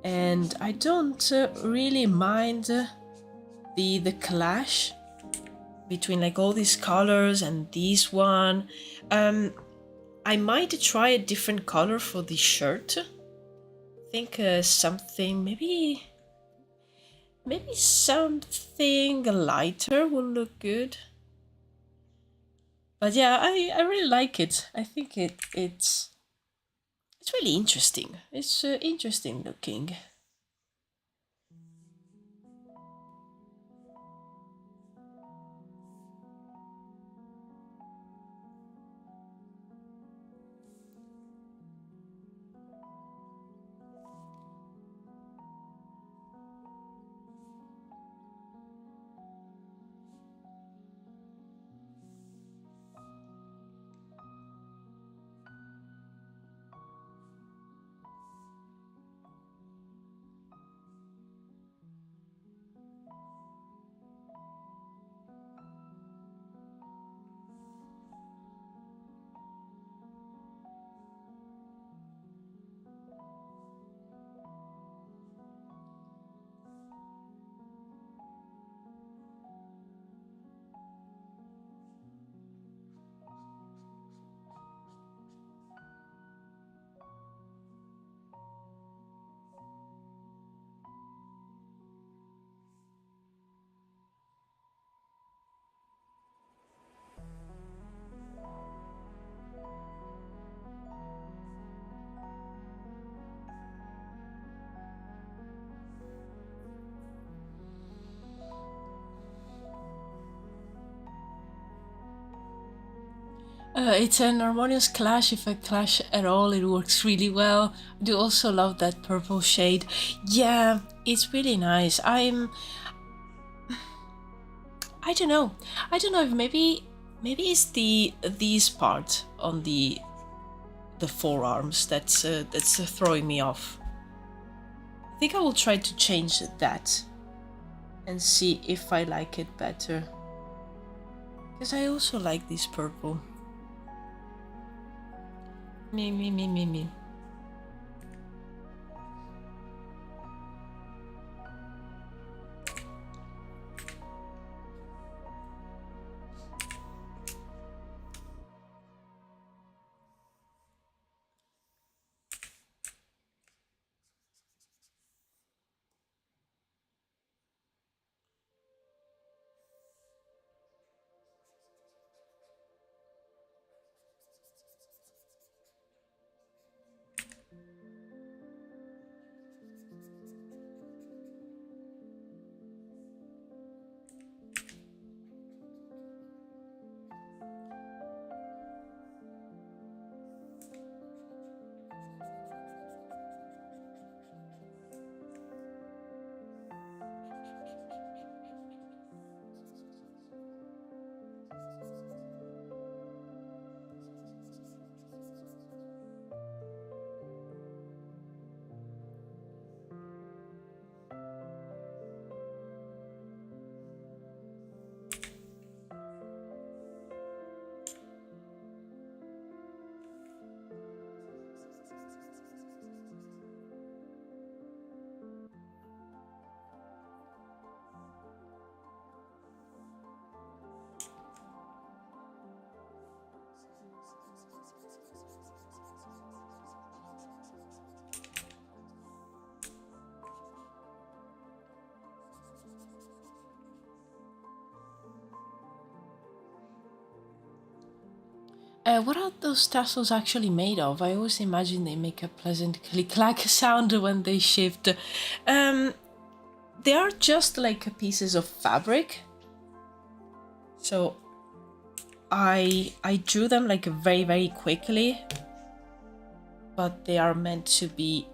and I don't really mind the clash between like all these colors and this one. I might try a different color for the shirt. I think something maybe something lighter will look good. But yeah, I really like it. I think it's really interesting. It's interesting looking. It's an harmonious clash. If I clash at all, it works really well. I do also love that purple shade. Yeah, it's really nice. I don't know. I don't know if maybe it's these part on the forearms that's throwing me off. I think I will try to change that and see if I like it better. Because I also like this purple. Me. What are those tassels actually made of? I always imagine they make a pleasant click-clack sound when they shift. They are just like pieces of fabric. So I drew them like very quickly, but they are meant to be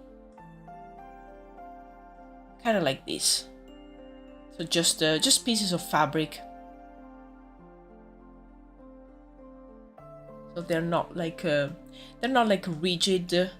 kind of like this. So just pieces of fabric. So they're not like rigid.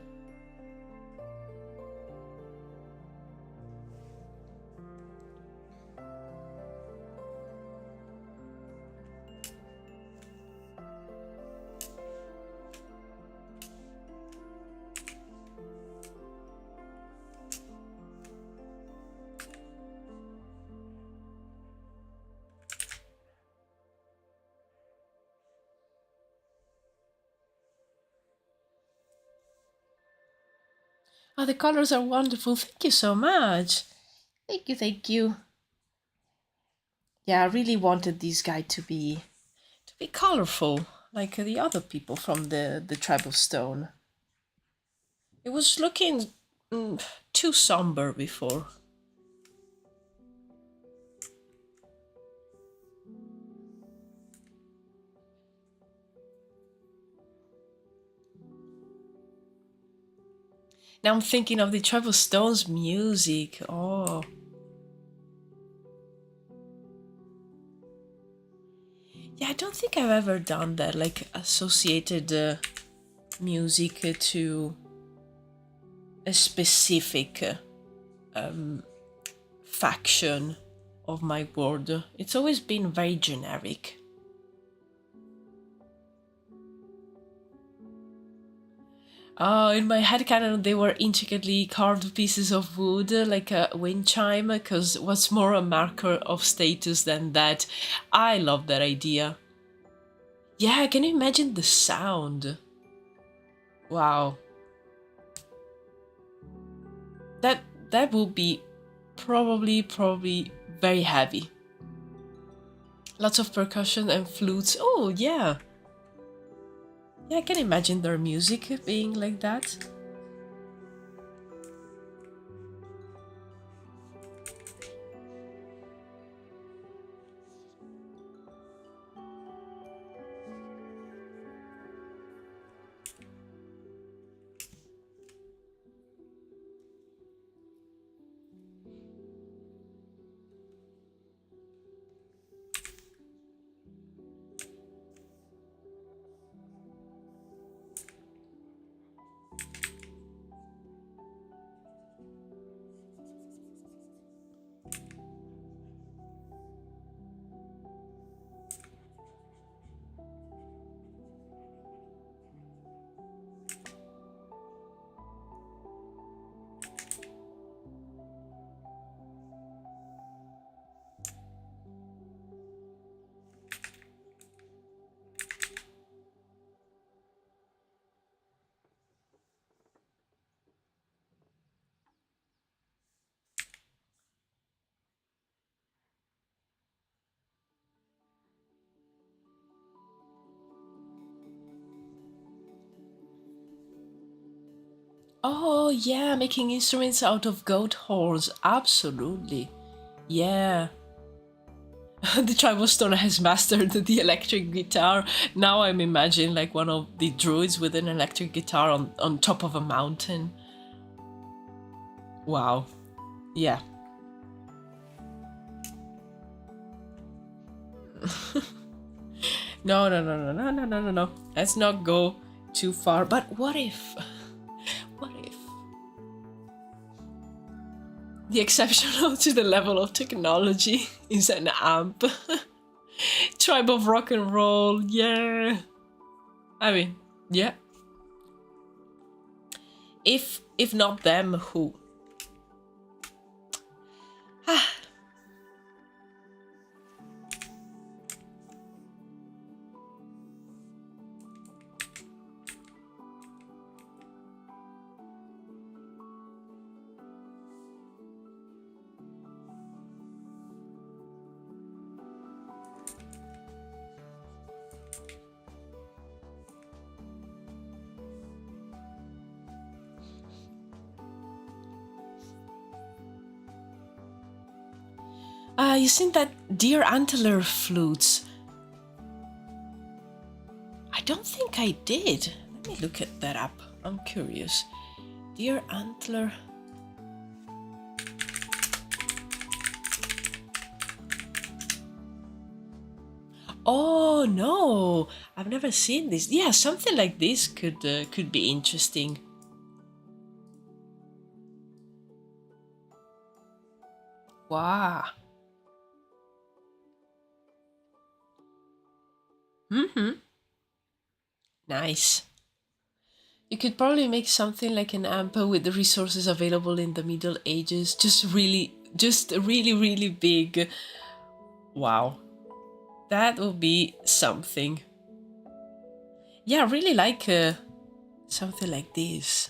Oh, the colors are wonderful. Thank you so much. Thank you. Yeah, I really wanted this guy to be colorful, like the other people from the Tribe of Stone. It was looking too somber before. Now I'm thinking of the Tribe of Stone's music. Oh. Yeah, I don't think I've ever done that, like associated music to a specific faction of my world. It's always been very generic. Oh, in my headcanon, they were intricately carved pieces of wood, like a wind chime, because what's more a marker of status than that? I love that idea. Yeah, can you imagine the sound? Wow. That would be probably very heavy. Lots of percussion and flutes. Oh, yeah. Yeah, I can imagine their music being like that. Oh, yeah, making instruments out of goat horns. Absolutely. Yeah. The tribal stoner has mastered the electric guitar. Now I'm imagining like one of the druids with an electric guitar on top of a mountain. Wow. Yeah. No, no, no, no, no, no, no, no, no. Let's not go too far. But what if? What if? The exceptional to the level of technology is an amp. Tribe of rock and roll, yeah. I mean, yeah. If not them, who? You seen that deer antler flutes? I don't think I did. Let me look at that up. I'm curious. Deer antler. Oh no, I've never seen this. Yeah, something like this could be interesting. Wow. Nice. You could probably make something like an amp with the resources available in the Middle Ages. Just really big. Wow. That would be something. Yeah, I really like something like this.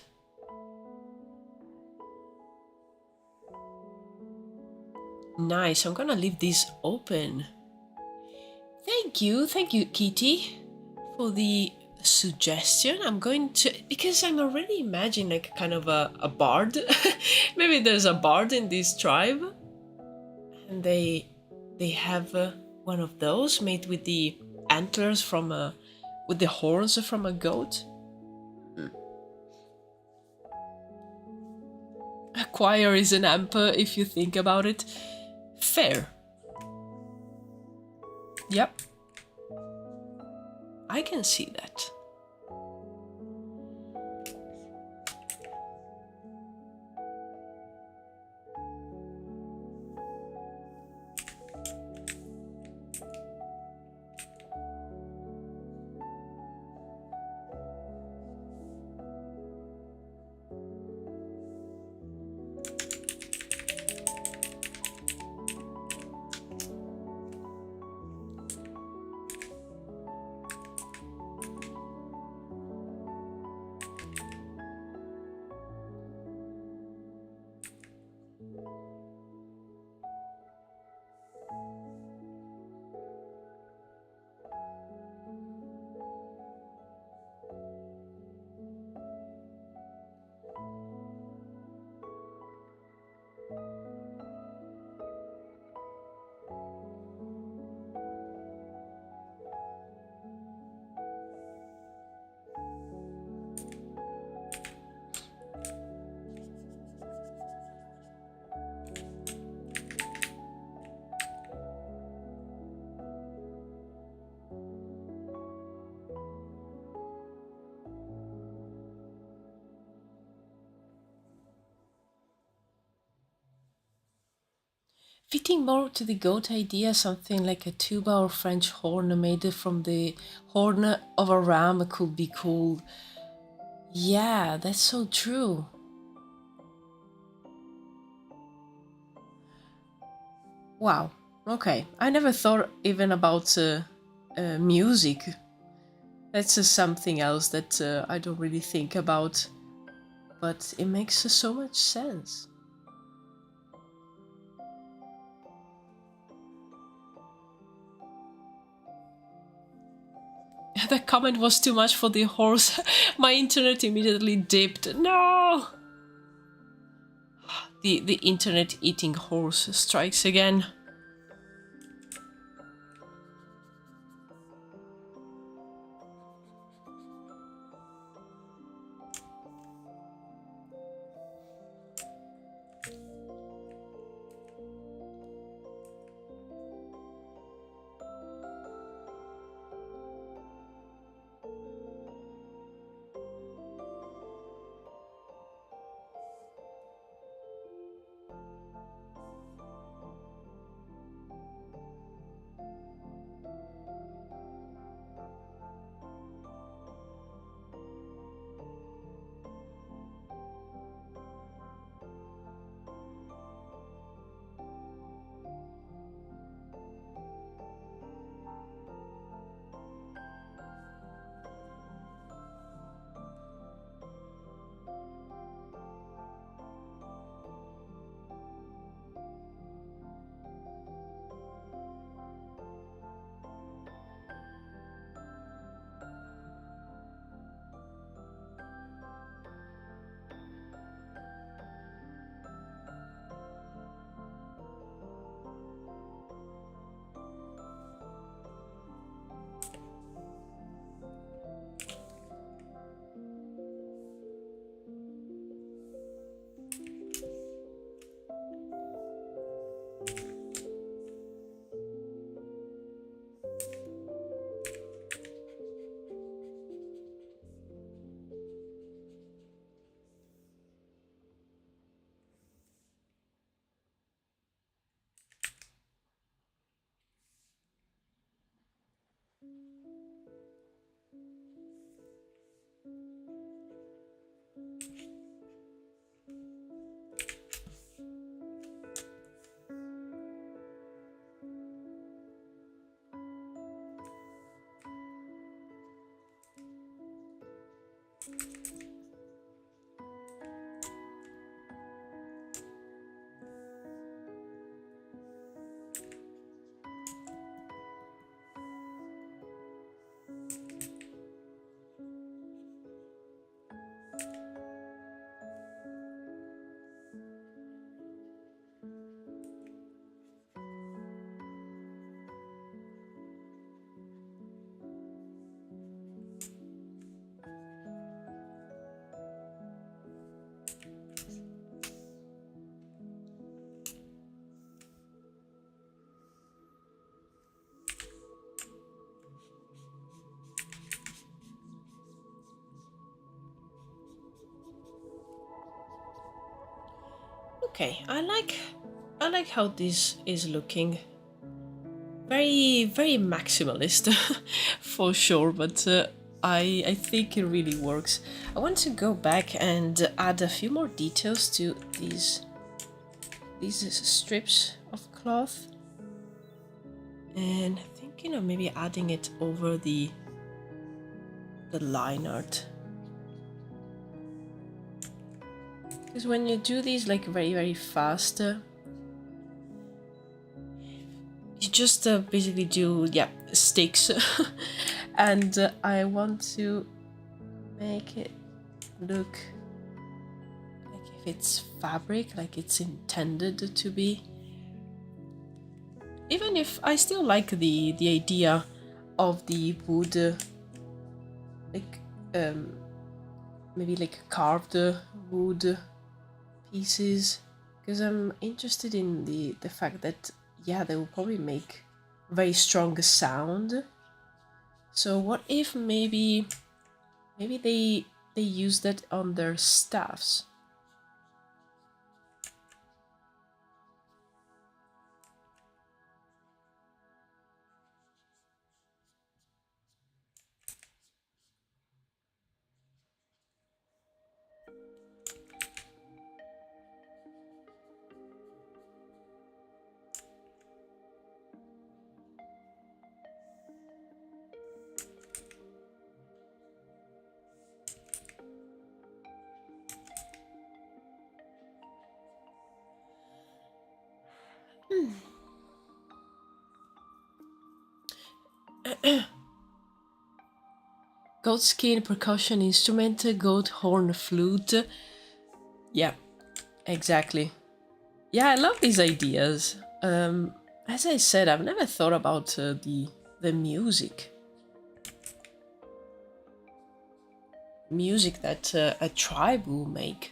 Nice. I'm gonna leave this open. Thank you, Kitty, for the suggestion. I'm going to, because I'm already imagining like kind of a bard. Maybe there's a bard in this tribe, and they have one of those made with the antlers from a, with the horns from a goat. A choir is an amp if you think about it. Fair. Yep. I can see that. Fitting more to the goat idea, something like a tuba or French horn made from the horn of a ram could be cool. Yeah, that's so true. Wow, okay. I never thought even about music. That's something else that I don't really think about, but it makes so much sense. the comment was too much for the horse. My internet immediately dipped. No! The internet eating horse strikes again. Okay, I like how this is looking. Very maximalist for sure, but I think it really works. I want to go back and add a few more details to these strips of cloth, and thinking of maybe adding it over the line art. Because when you do these like very fast, you just basically do sticks, and I want to make it look like if it's fabric, like it's intended to be. Even if I still like the idea of the wood, like maybe like carved wood pieces, because I'm interested in the fact that they will probably make very strong sound. So what if maybe they use that on their staffs? Goat skin percussion instrument, goat horn flute. Yeah, exactly. Yeah, I love these ideas. As I said, I've never thought about the music that a tribe will make.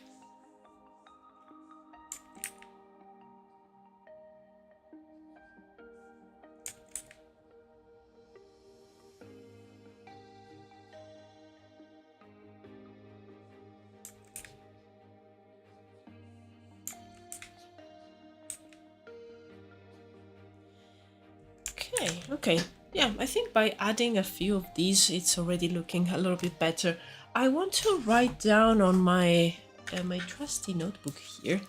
Okay. Yeah, I think by adding a few of these, it's already looking a little bit better. I want to write down on my my trusty notebook here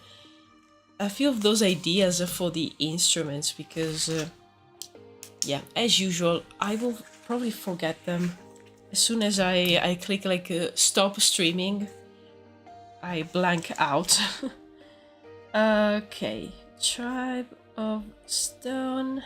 a few of those ideas for the instruments because, yeah, as usual, I will probably forget them as soon as I click like stop streaming. I blank out. Okay, Tribe of Stone.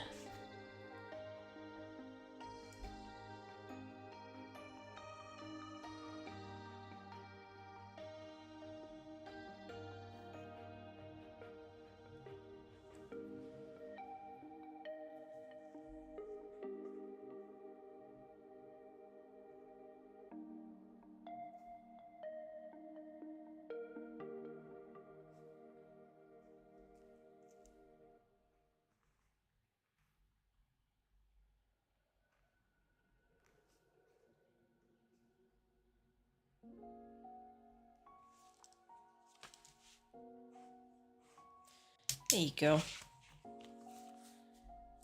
There you go.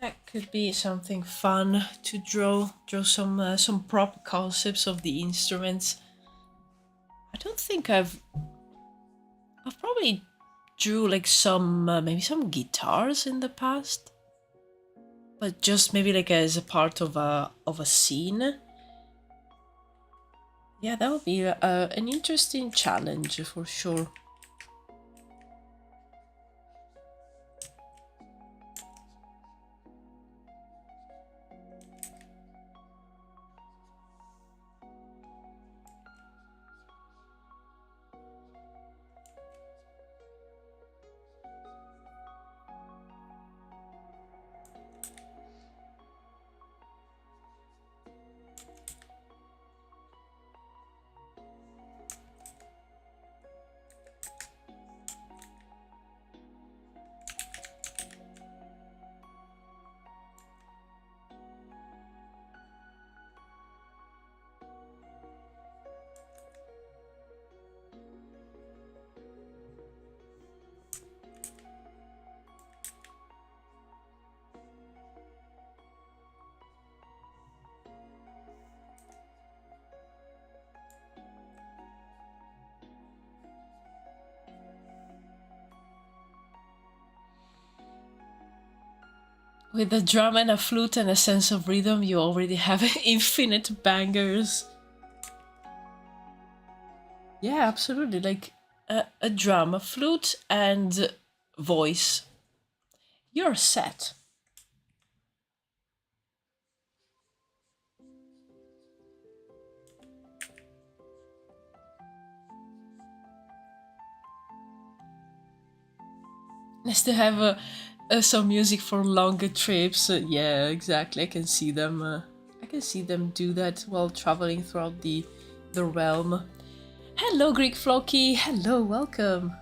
That could be something fun to draw some prop concepts of the instruments. I don't think I've probably drew like some maybe some guitars in the past, but just maybe like as a part of a scene. Yeah, that would be an interesting challenge for sure. With a drum and a flute and a sense of rhythm, you already have infinite bangers. Yeah, absolutely. Like a drum, a flute, and voice. You're set. Nice to have some music for longer trips. Yeah, exactly. I can see them. I can see them do that while traveling throughout the realm. Hello, Greek Flocky. Hello, welcome.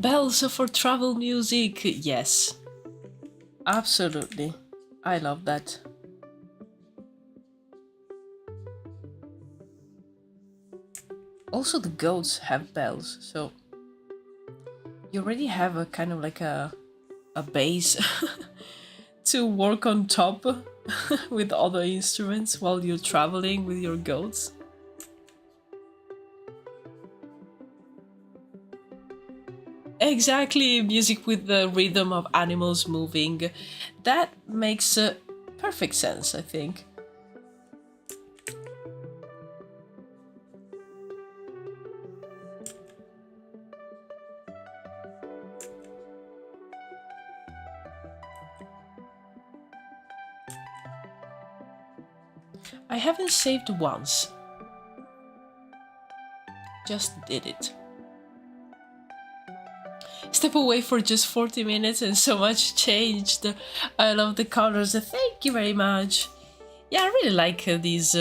Bells for travel music, yes. Absolutely. I love that. Also the goats have bells, so you already have a kind of like a base to work on top with other instruments while you're traveling with your goats. Exactly, music with the rhythm of animals moving. That makes perfect sense, I think. I haven't saved once. Just did it. Step away for just 40 minutes and so much changed. I love the colors. Thank you very much. Yeah, I really like these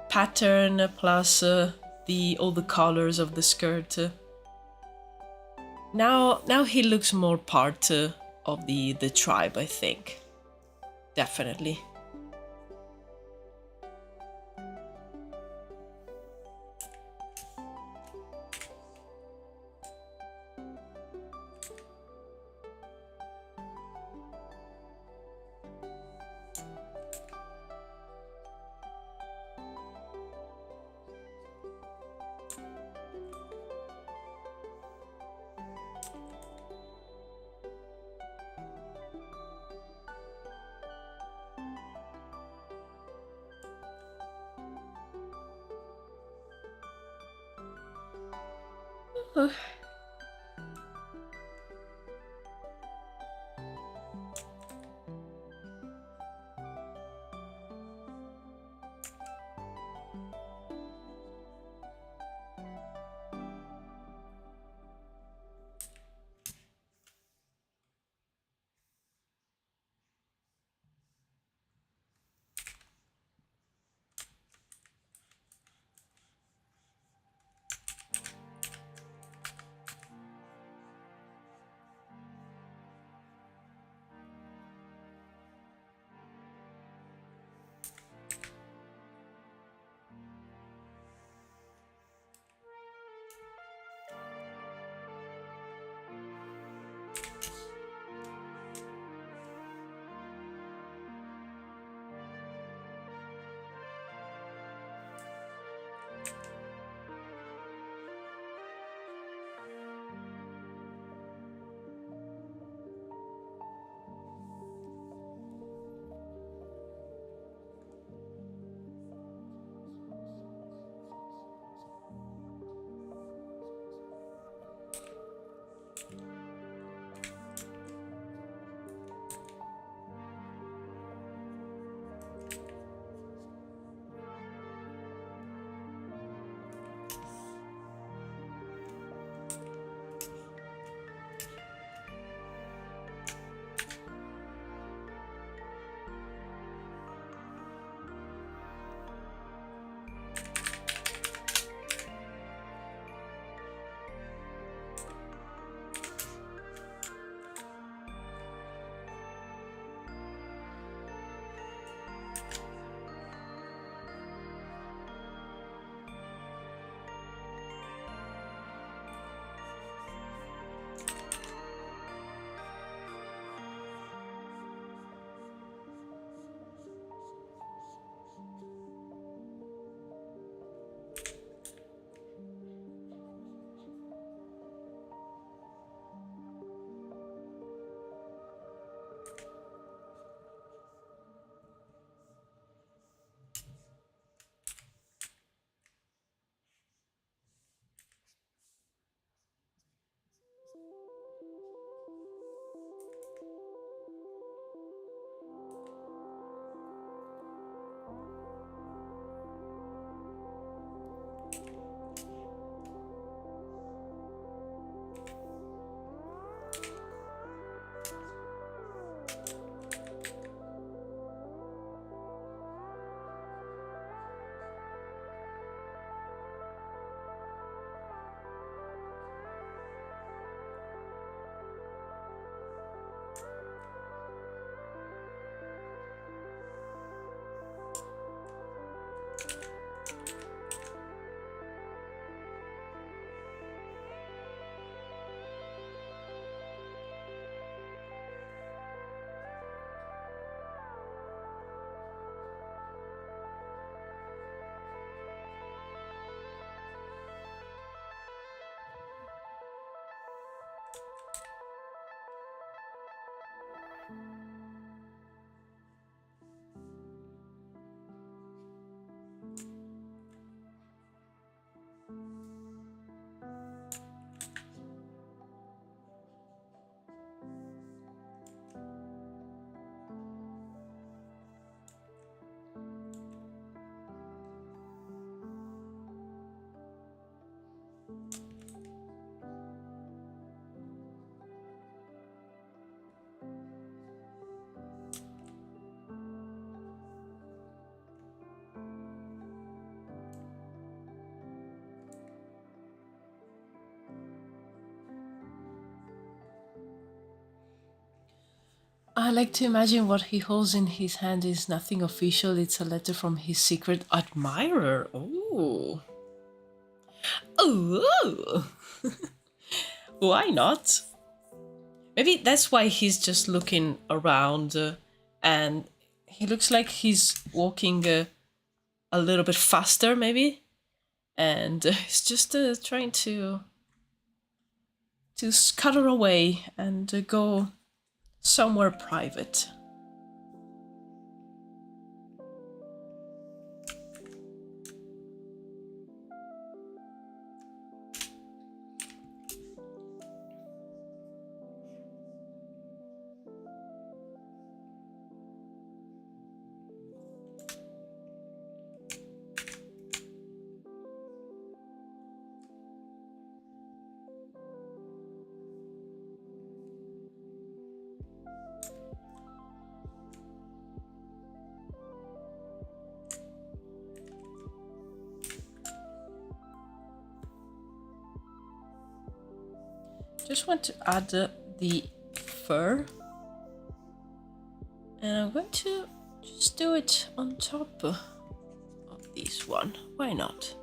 pattern plus the all the colors of the skirt. Now he looks more part of the tribe, I think. Definitely. like to imagine what he holds in his hand is nothing official. It's a letter from his secret admirer. Oh. Oh. Why not? Maybe that's why he's just looking around and he looks like he's walking a little bit faster, maybe. And he's just trying to scutter away and go somewhere private. Just want to add the fur, and I'm going to just do it on top of this one. Why not?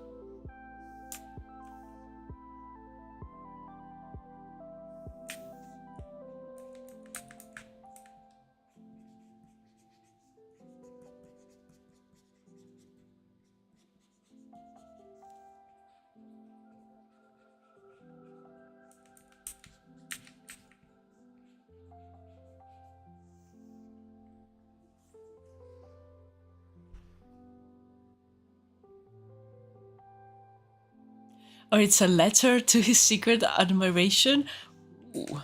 Or it's a letter to his secret admiration. Ooh.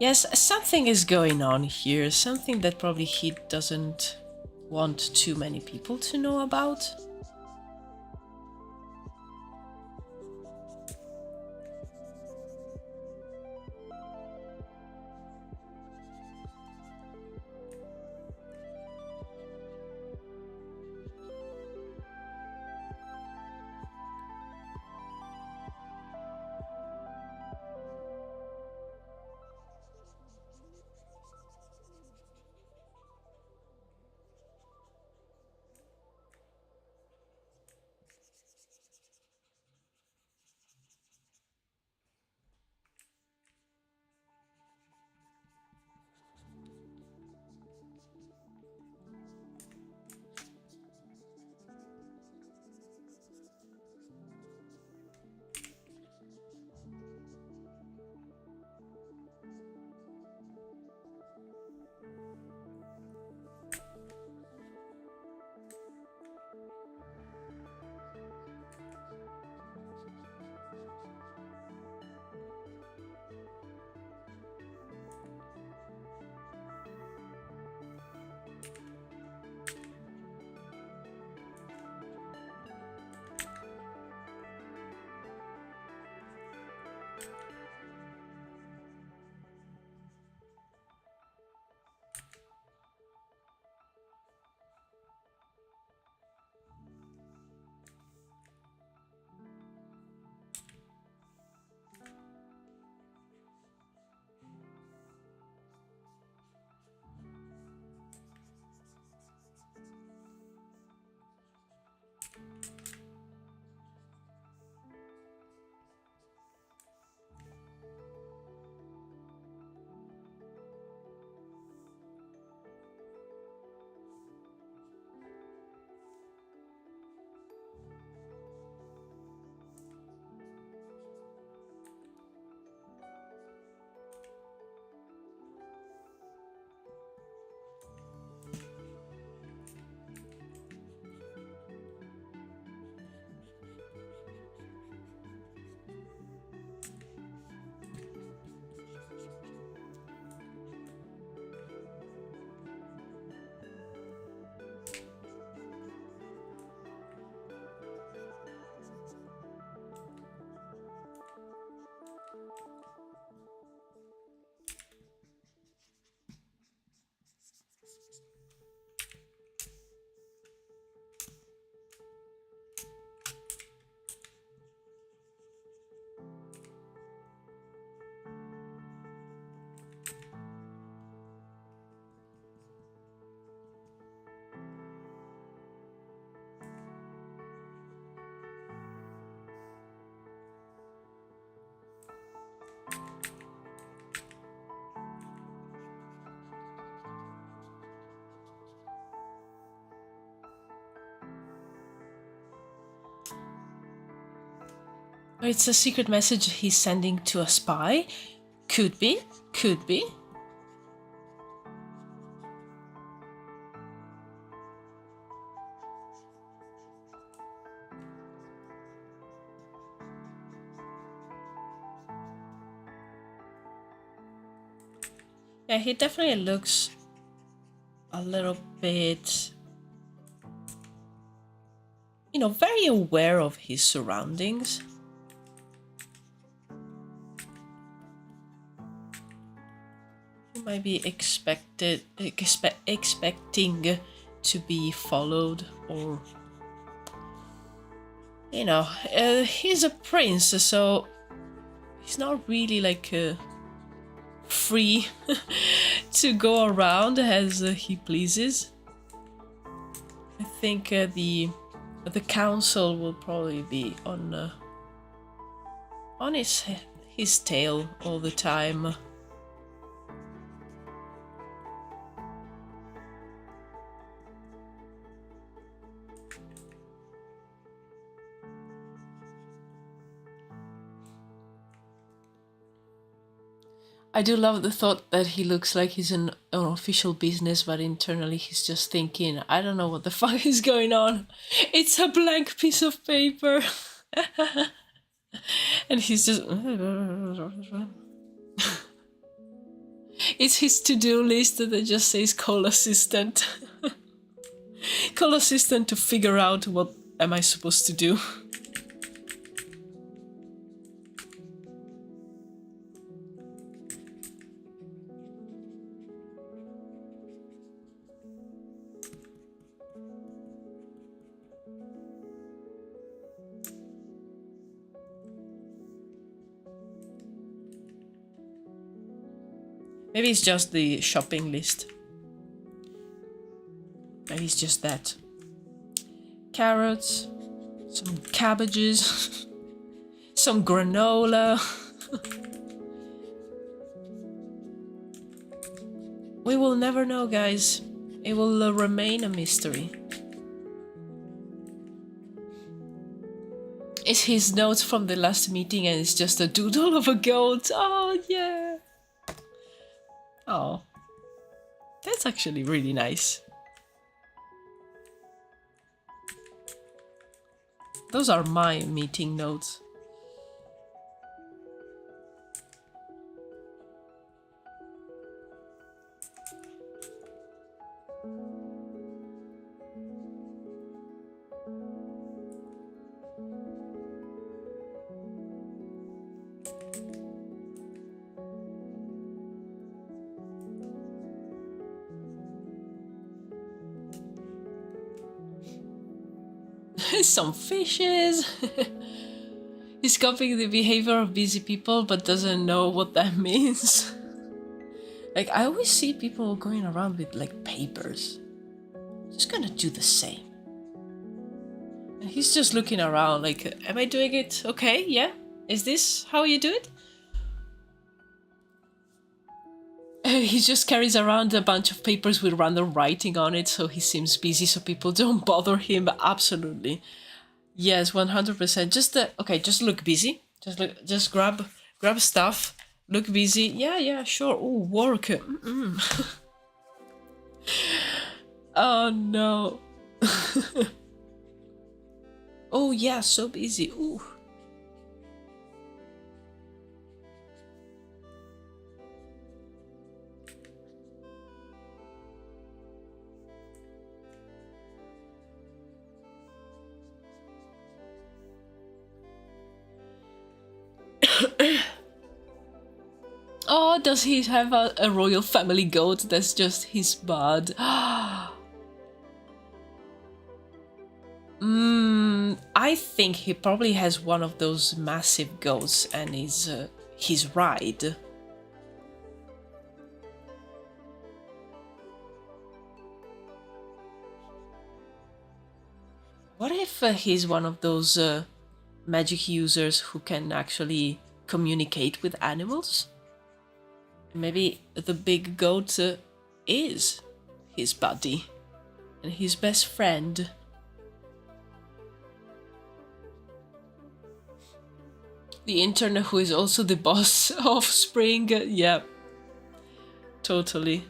Yes, something is going on here. Something that probably he doesn't want too many people to know about. Or it's a secret message he's sending to a spy. Could be, could be. Yeah, he definitely looks a little bit, you know, very aware of his surroundings. He might be expecting to be followed, or, you know, he's a prince, so he's not really like free to go around as he pleases. I think the council will probably be on his tail all the time. I do love the thought that he looks like he's an official business, but internally he's just thinking, I don't know what the fuck is going on. It's a blank piece of paper. And he's just... It's his to-do list that just says call assistant. Call assistant to figure out what am I supposed to do. Maybe it's just the shopping list. Maybe it's just that. Carrots, some cabbages, some granola. We will never know, guys. It will remain a mystery. It's his notes from the last meeting and it's just a doodle of a goat. Oh, yeah. Oh, that's actually really nice. Those are my meeting notes. Some fishes. He's copying the behavior of busy people but doesn't know what that means. Like, I always see people going around with like papers. Just gonna do the same. And he's just looking around like, am I doing it okay? Yeah? Is this how you do it? He just carries around a bunch of papers with random writing on it, so he seems busy so people don't bother him. Absolutely. Yes, 100%. Just look busy. Just grab stuff. Look busy. Yeah, sure. Oh, work. Oh no. Oh yeah, so busy. Ooh. Oh, does he have a royal family goat that's just his bud? I think he probably has one of those massive goats and is his ride. What if he's one of those magic users who can actually communicate with animals? Maybe the big goat is his buddy and his best friend. The internet, who is also the boss of spring. Yeah, totally.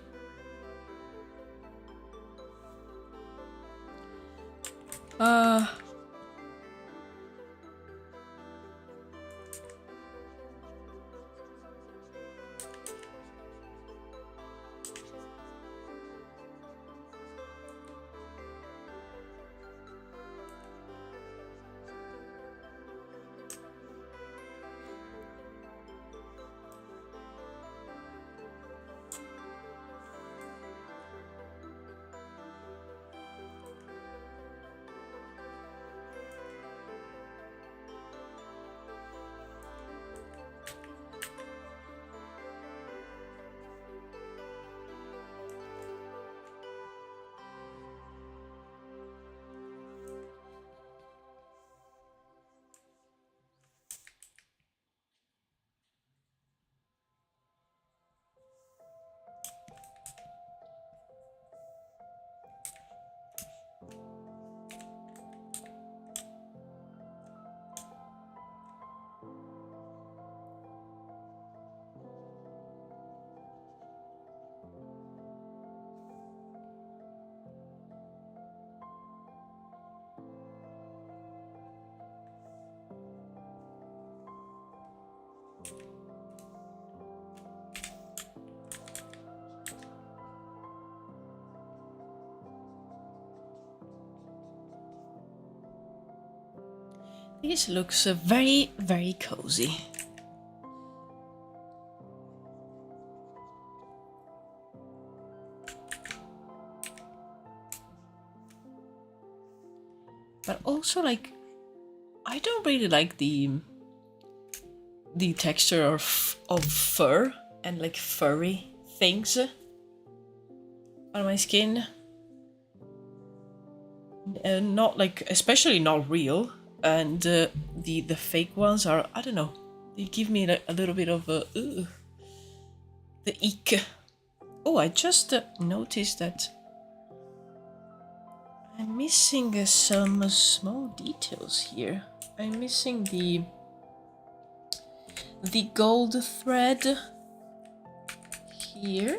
This looks very, very cozy. But also, like, I don't really like the texture of fur and like furry things on my skin. Not like, especially not real. And the fake ones are, I don't know, they give me a little bit of a the ick. Oh, I just noticed that I'm missing some small details here. I'm missing the gold thread here.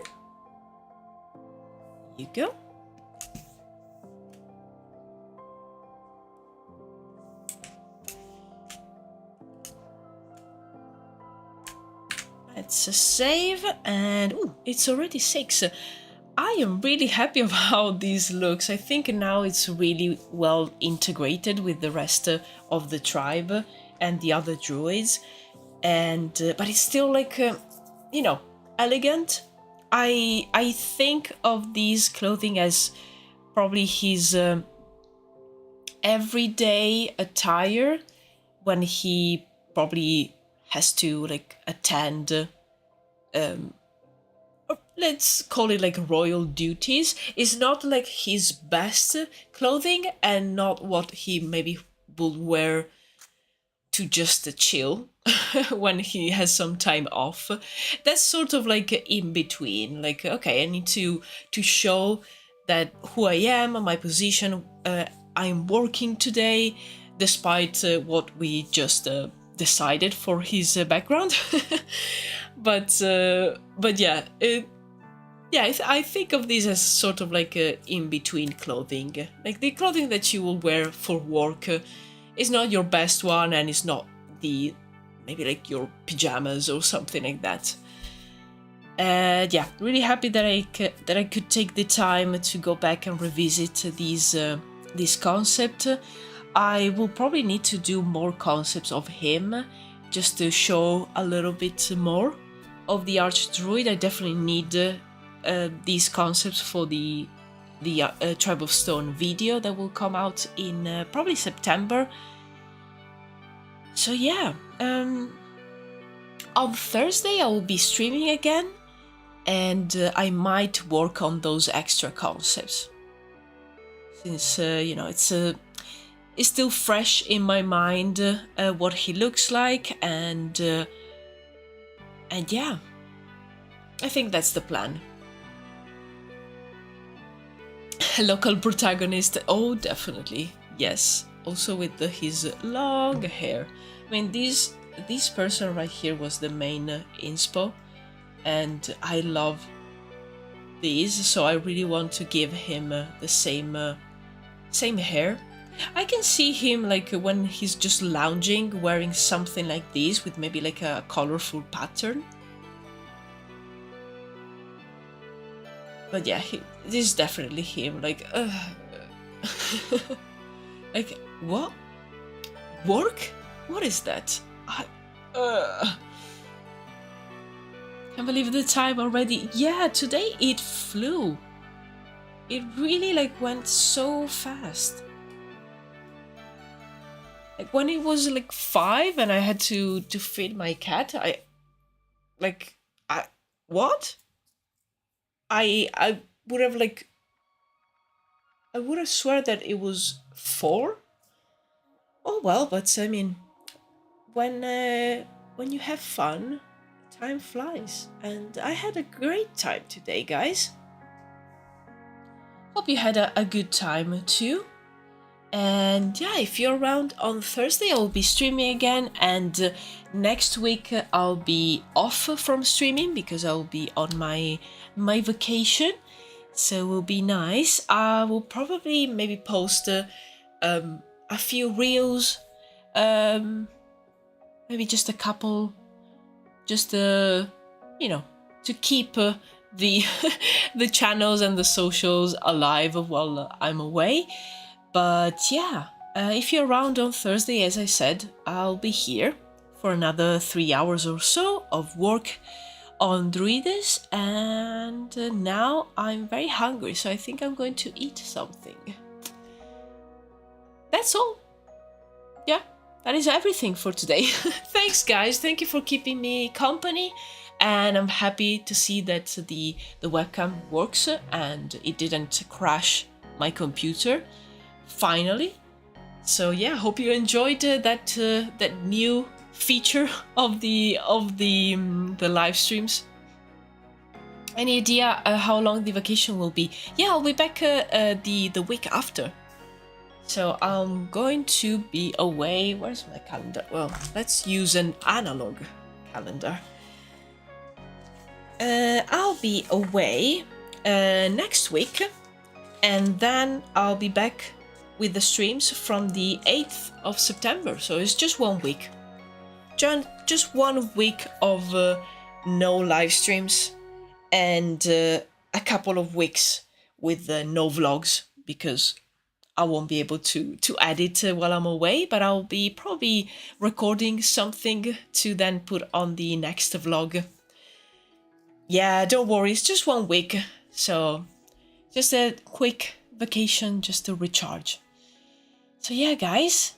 There you go. Let's save, and ooh, it's already 6. I am really happy of how this looks. I think now it's really well integrated with the rest of the tribe and the other druids, and but it's still like you know, elegant. I think of these clothing as probably his everyday attire when he probably has to like attend let's call it like royal duties. Is not like his best clothing and not what he maybe would wear to just chill when he has some time off. That's sort of like in between, like, okay, I need to show that who I am, my position, I'm working today despite what we just decided for his background. but yeah, I think of this as sort of like a in-between clothing. Like the clothing that you will wear for work is not your best one, and it's not the maybe like your pajamas or something like that. Yeah, really happy that I could take the time to go back and revisit this concept. I will probably need to do more concepts of him just to show a little bit more of the Archdruid. I definitely need these concepts for the Tribe of Stone video that will come out in probably September. So yeah, on Thursday I will be streaming again, and I might work on those extra concepts, since you know, it's still fresh in my mind what he looks like, and yeah, I think that's the plan. Local protagonist, oh definitely, yes. Also with his long hair. I mean, these this person right here was the main inspo, and I love these, so I really want to give him the same hair. I can see him like when he's just lounging, wearing something like this with maybe like a colorful pattern. But yeah, this is definitely him. Like, like what? Work? What is that? Can't believe the time already. Yeah, today it flew. It really like went so fast. Like when it was like 5 and I had to feed my cat, what? I would have like I would have swear that it was 4. Oh well, but I mean, when you have fun, time flies, and I had a great time today, guys. Hope you had a good time too. And yeah, if you're around on Thursday, I will be streaming again, and next week I'll be off from streaming because I'll be on my vacation, so it will be nice. I will probably maybe post a few reels, maybe just a couple, just you know, to keep the the channels and the socials alive while I'm away. But yeah, if you're around on Thursday, as I said, I'll be here for another 3 hours or so of work on Druwides, and now I'm very hungry, so I think I'm going to eat something. That's all. Yeah, that is everything for today. Thanks, guys. Thank you for keeping me company, and I'm happy to see that the webcam works and it didn't crash my computer. Finally. So yeah, hope you enjoyed that new feature of the live streams. Any idea how long the vacation will be? Yeah, I'll be back the week after. So I'm going to be away. Where's my calendar? Well, let's use an analog calendar. I'll be away next week, and then I'll be back with the streams from the 8th of September. So it's just 1 week. Just 1 week of no live streams, and a couple of weeks with no vlogs, because I won't be able to edit while I'm away, but I'll be probably recording something to then put on the next vlog. Yeah, don't worry, it's just 1 week. So just a quick vacation just to recharge. So yeah, guys,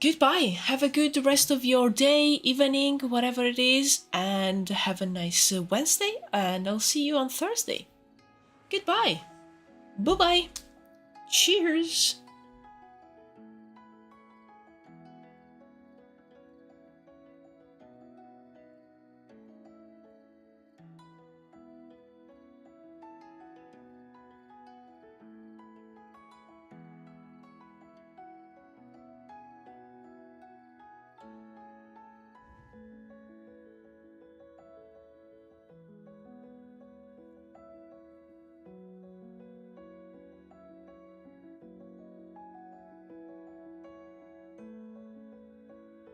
goodbye. Have a good rest of your day, evening, whatever it is, and have a nice Wednesday, and I'll see you on Thursday. Goodbye. Bye-bye. Cheers.